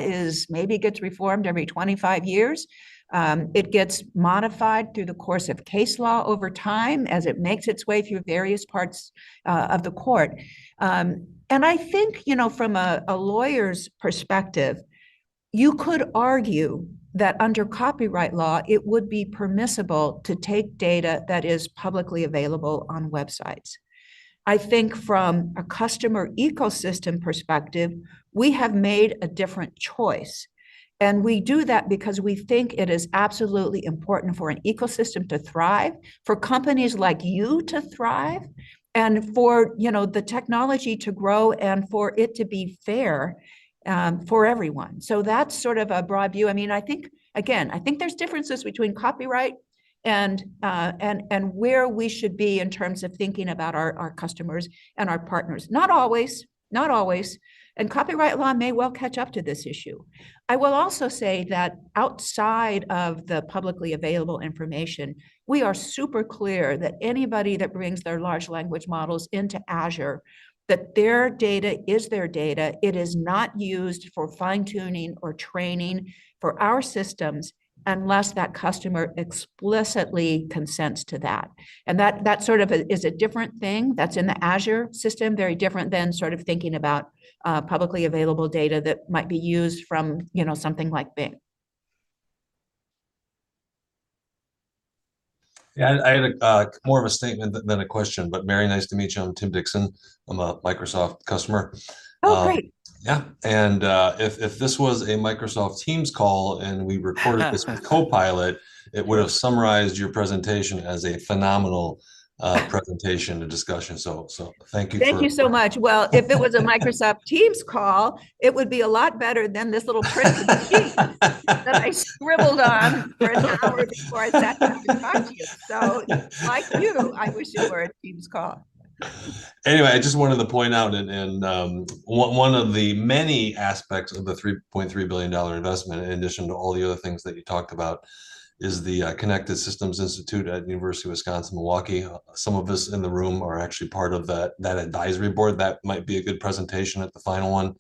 S4: maybe gets reformed every 25 years. It gets modified through the course of case law over time as it makes its way through various parts of the court. And I think, from a lawyer's perspective, you could argue that under copyright law, it would be permissible to take data that is publicly available on websites. I think from a customer ecosystem perspective, we have made a different choice. And we do that because we think it is absolutely important for an ecosystem to thrive, for companies like you to thrive, and for the technology to grow and for it to be fair for everyone. So that's sort of a broad view. I mean, I think there's differences between copyright and where we should be in terms of thinking about our customers and our partners. Not always. And copyright law may well catch up to this issue. I will also say that outside of the publicly available information, we are super clear that anybody that brings their large language models into Azure, that their data is their data. It is not used for fine-tuning or training for our systems unless that customer explicitly consents to that. And that sort of is a different thing. That's in the Azure system, very different than sort of thinking about publicly available data that might be used from, something like Bing.
S7: Yeah, I had more of a statement than a question, but Mary, nice to meet you. I'm Tim Dixon. I'm a Microsoft customer.
S4: Oh, great.
S7: Yeah, and if this was a Microsoft Teams call and we recorded this with Copilot, it would have summarized your presentation as a phenomenal presentation and discussion. So thank you.
S4: Thank you so much. Well, if it was a Microsoft Teams call, it would be a lot better than this little printed sheet that I scribbled on for an hour before I sat down to talk to you. So like you, I wish it were a Teams call.
S7: Anyway, I just wanted to point out, and one of the many aspects of the $3.3 billion investment, in addition to all the other things that you talked about, is the Connected Systems Institute at University of Wisconsin-Milwaukee. Some of us in the room are actually part of that advisory board. That might be a good presentation at the final one,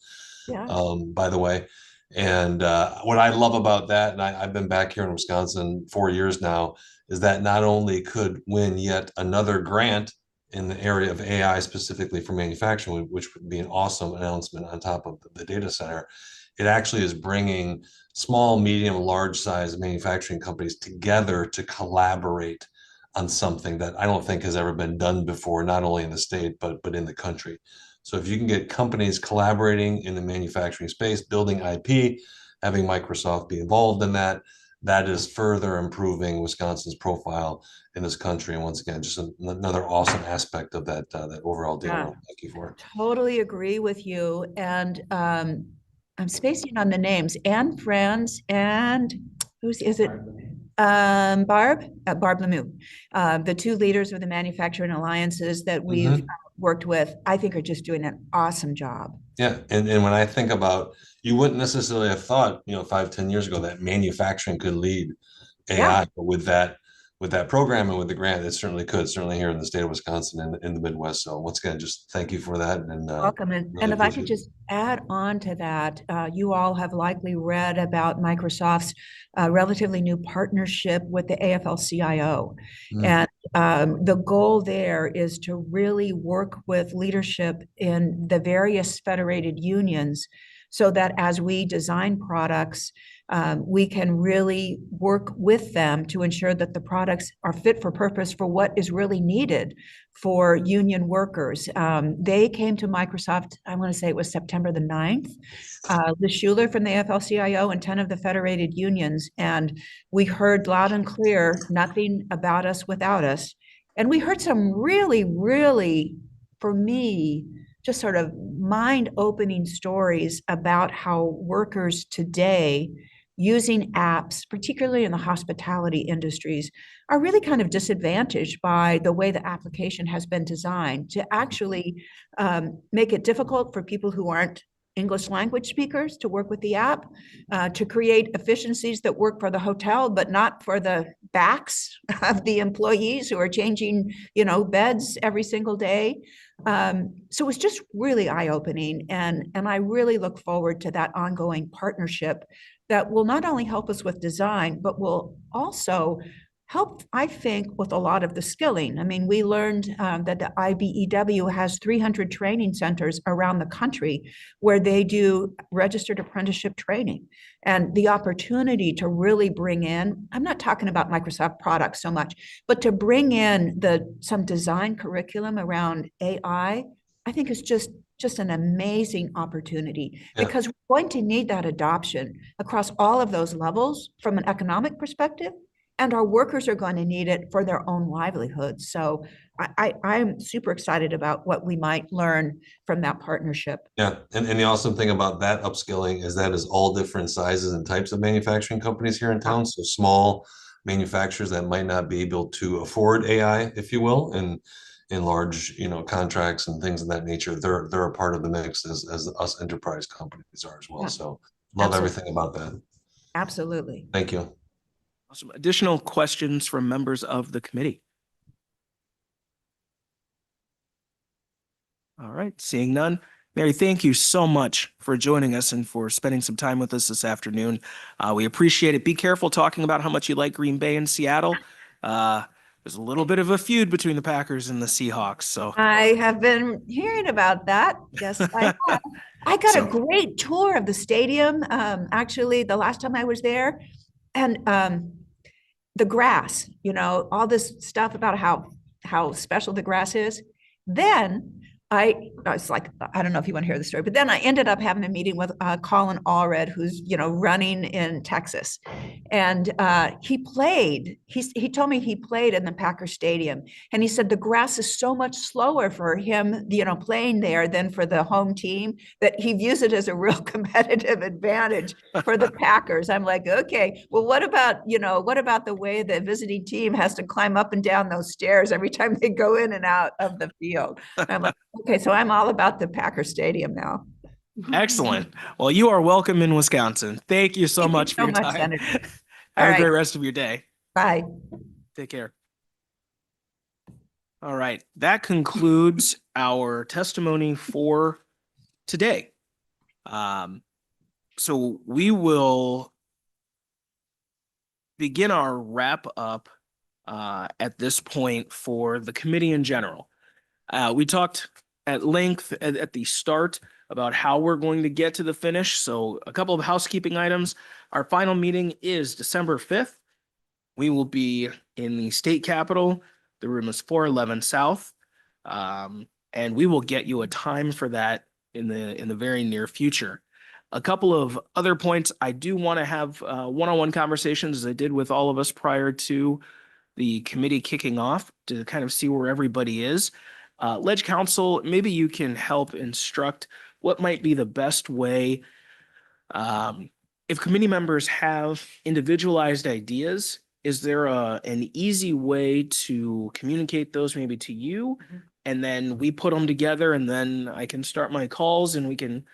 S7: by the way. And what I love about that, and I've been back here in Wisconsin 4 years now, is that not only could win yet another grant in the area of AI specifically for manufacturing, which would be an awesome announcement on top of the data center. It actually is bringing small, medium, large size manufacturing companies together to collaborate on something that I don't think has ever been done before, not only in the state, but in the country. So if you can get companies collaborating in the manufacturing space, building IP, having Microsoft be involved in that, that is further improving Wisconsin's profile in this country. And once again, just another awesome aspect of that overall deal.
S4: Yeah.
S7: Thank you for it.
S4: Totally agree with you. And I'm spacing on the names. Anne Franz and who's is it? Barb Lemieux. The two leaders of the manufacturing alliances that we've worked with, I think are just doing an awesome job.
S7: Yeah. And when I think about, you wouldn't necessarily have thought, 5-10 years ago that manufacturing could lead AI, but with that program and with the grant, it certainly could, certainly here in the state of Wisconsin and in the Midwest. So once again, just thank you for that. And
S4: welcome. And if I could just add on to that, you all have likely read about Microsoft's relatively new partnership with the AFL-CIO. And the goal there is to really work with leadership in the various federated unions so that as we design products, we can really work with them to ensure that the products are fit for purpose for what is really needed for union workers. They came to Microsoft, I want to say it was September the 9th, Liz Schuler from the AFL-CIO and 10 of the federated unions. And we heard loud and clear, nothing about us without us. And we heard some really, really, for me, just sort of mind-opening stories about how workers today using apps, particularly in the hospitality industries, are really kind of disadvantaged by the way the application has been designed to actually make it difficult for people who aren't English language speakers to work with the app, to create efficiencies that work for the hotel, but not for the backs of the employees who are changing, beds every single day. So it's just really eye-opening. And I really look forward to that ongoing partnership that will not only help us with design, but will also help, I think, with a lot of the skilling. I mean, we learned that the IBEW has 300 training centers around the country where they do registered apprenticeship training. And the opportunity to really bring in, I'm not talking about Microsoft products so much, but to bring in some design curriculum around AI, I think is just an amazing opportunity because we're going to need that adoption across all of those levels from an economic perspective, and our workers are going to need it for their own livelihoods. So I'm super excited about what we might learn from that partnership.
S7: Yeah, and the awesome thing about that upskilling is that is all different sizes and types of manufacturing companies here in town. So small manufacturers that might not be able to afford AI, if you will, and in large, contracts and things of that nature, they're a part of the mix as us enterprise companies are as well.
S4: Yeah.
S7: So love everything about that.
S4: Absolutely.
S7: Thank you.
S1: Awesome. Additional questions from members of the committee? All right, seeing none. Mary, thank you so much for joining us and for spending some time with us this afternoon. We appreciate it. Be careful talking about how much you like Green Bay and Seattle. There's a little bit of a feud between the Packers and the Seahawks. So
S4: I have been hearing about that. Yes, I have. I got a great tour of the stadium. Actually, the last time I was there, and the grass, all this stuff about how special the grass is. Then I was like, I don't know if you want to hear the story, but then I ended up having a meeting with Colin Allred, who's, running in Texas. And he told me he played in the Packer Stadium. And he said the grass is so much slower for him, playing there than for the home team, that he views it as a real competitive advantage for the Packers. I'm like, okay, well, what about the way the visiting team has to climb up and down those stairs every time they go in and out of the field? I'm like, okay, so I'm all about the Packer Stadium now.
S1: excellent. Well, you are welcome in Wisconsin. Thank you so much for your time.
S4: Senator.
S1: Have a great rest of your day.
S4: Bye.
S1: Take care. All right. That concludes our testimony for today. So we will begin our wrap up at this point for the committee in general. We talked at length at the start about how we're going to get to the finish. So a couple of housekeeping items. Our final meeting is December 5th. We will be in the state capitol. The room is 411 South. And we will get you a time for that in the very near future. A couple of other points. I do want to have one-on-one conversations, as I did with all of us prior to the committee kicking off, to kind of see where everybody is. Ledge Counsel, maybe you can help instruct what might be the best way. If committee members have individualized ideas, is there an easy way to communicate those maybe to you? And then we put them together, and then I can start my calls and we can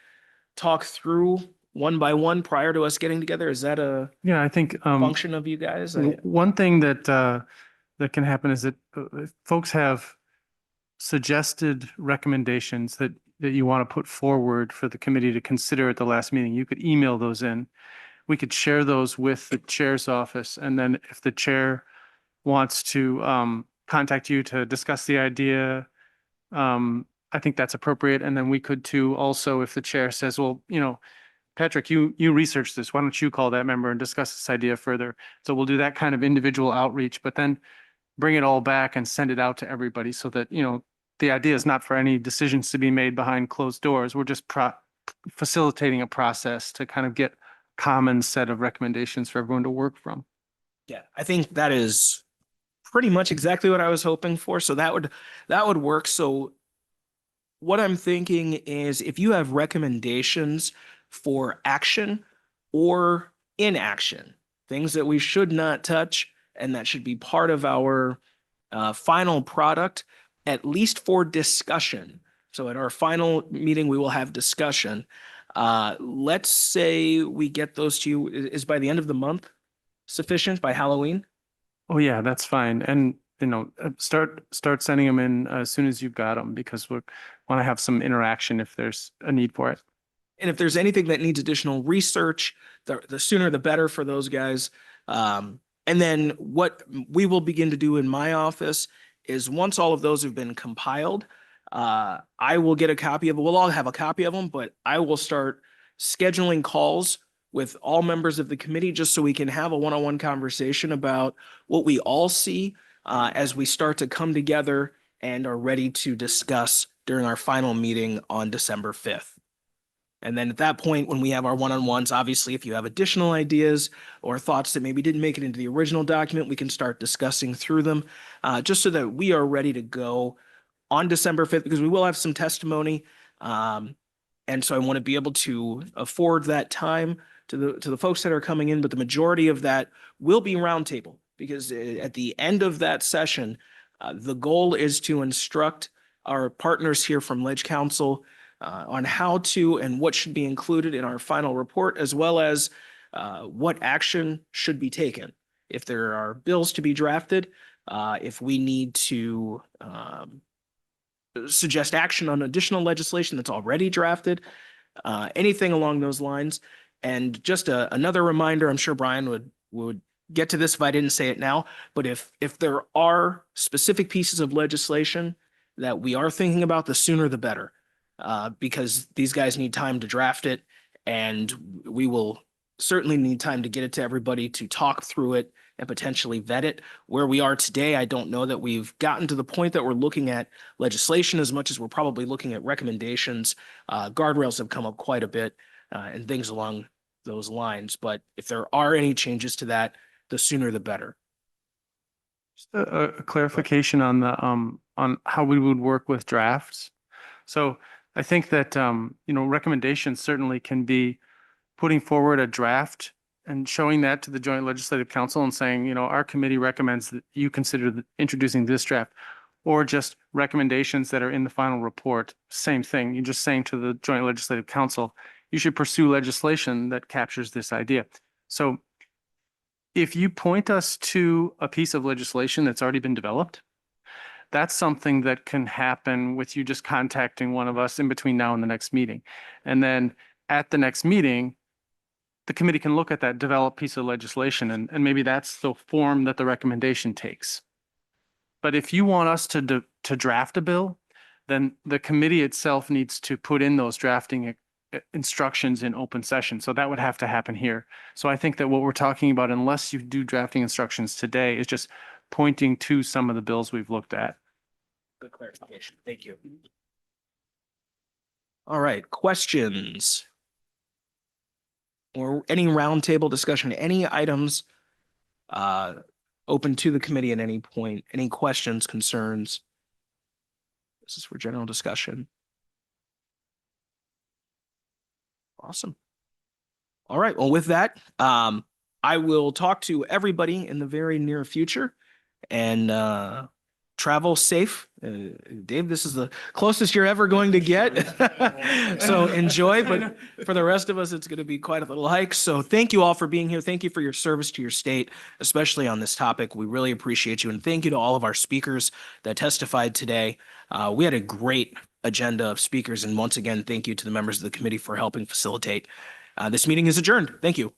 S1: talk through one by one prior to us getting together. Is that a
S2: Yeah, I think
S1: function of you guys?
S2: one thing that that can happen is that if folks have suggested recommendations that you want to put forward for the committee to consider at the last meeting. You could email those in. We could share those with the chair's office, and then if the chair wants to contact you to discuss the idea, I think that's appropriate. And then we could too also, if the chair says, well, you know, Patrick, you researched this, why don't you call that member and discuss this idea further? So we'll do that kind of individual outreach, but then bring it all back and send it out to everybody so that, you know, the idea is not for any decisions to be made behind closed doors. We're just facilitating a process to kind of get a common set of recommendations for everyone to work from.
S1: Yeah, I think that is pretty much exactly what I was hoping for. So that would work. So what I'm thinking is, if you have recommendations for action or inaction, things that we should not touch and that should be part of our final product, at least for discussion. So at our final meeting, we will have discussion. Let's say we get those to you, is by the end of the month sufficient, by Halloween?
S2: Oh yeah, that's fine. And you know, start sending them in as soon as you've got them, because we want to have some interaction if there's a need for it.
S1: And if there's anything that needs additional research, the sooner the better for those guys. And then what we will begin to do in my office is, once all of those have been compiled, I will get a copy of it. We'll all have a copy of them, but I will start scheduling calls with all members of the committee, just so we can have a one-on-one conversation about what we all see as we start to come together and are ready to discuss during our final meeting on December 5th. And then at that point, when we have our one-on-ones, obviously, if you have additional ideas or thoughts that maybe didn't make it into the original document, we can start discussing through them, just so that we are ready to go on December 5th, because we will have some testimony. And so I want to be able to afford that time to the folks that are coming in, but the majority of that will be roundtable, because at the end of that session, the goal is to instruct our partners here from Ledge Counsel on how to and what should be included in our final report, as well as what action should be taken. If there are bills to be drafted, if we need to suggest action on additional legislation that's already drafted, anything along those lines. And just another reminder, I'm sure Brian would get to this if I didn't say it now, but if there are specific pieces of legislation that we are thinking about, the sooner the better. Because these guys need time to draft it, and we will certainly need time to get it to everybody to talk through it and potentially vet it. Where we are today, I don't know that we've gotten to the point that we're looking at legislation as much as we're probably looking at recommendations. Guardrails have come up quite a bit and things along those lines. But if there are any changes to that, the sooner the better.
S2: Just a clarification on the on how we would work with drafts. So I think that, you know, recommendations certainly can be putting forward a draft and showing that to the Joint Legislative Council and saying, you know, our committee recommends that you consider introducing this draft, or just recommendations that are in the final report. Same thing. You're just saying to the Joint Legislative Council, you should pursue legislation that captures this idea. So if you point us to a piece of legislation that's already been developed, that's something that can happen with you just contacting one of us in between now and the next meeting. And then at the next meeting, the committee can look at that developed piece of legislation, and maybe that's the form that the recommendation takes. But if you want us to draft a bill, then the committee itself needs to put in those drafting instructions in open session. So that would have to happen here. So I think that what we're talking about, unless you do drafting instructions today, is just pointing to some of the bills we've looked at.
S1: Good clarification. Thank you. All right, questions? Or any roundtable discussion, any items open to the committee at any point? Any questions, concerns? This is for general discussion. Awesome. All right, well, with that, I will talk to everybody in the very near future, and travel safe. Dave, this is the closest you're ever going to get. So enjoy, but for the rest of us, it's going to be quite a little hike. So thank you all for being here. Thank you for your service to your state, especially on this topic. We really appreciate you. And thank you to all of our speakers that testified today. We had a great agenda of speakers. And once again, thank you to the members of the committee for helping facilitate. This meeting is adjourned. Thank you.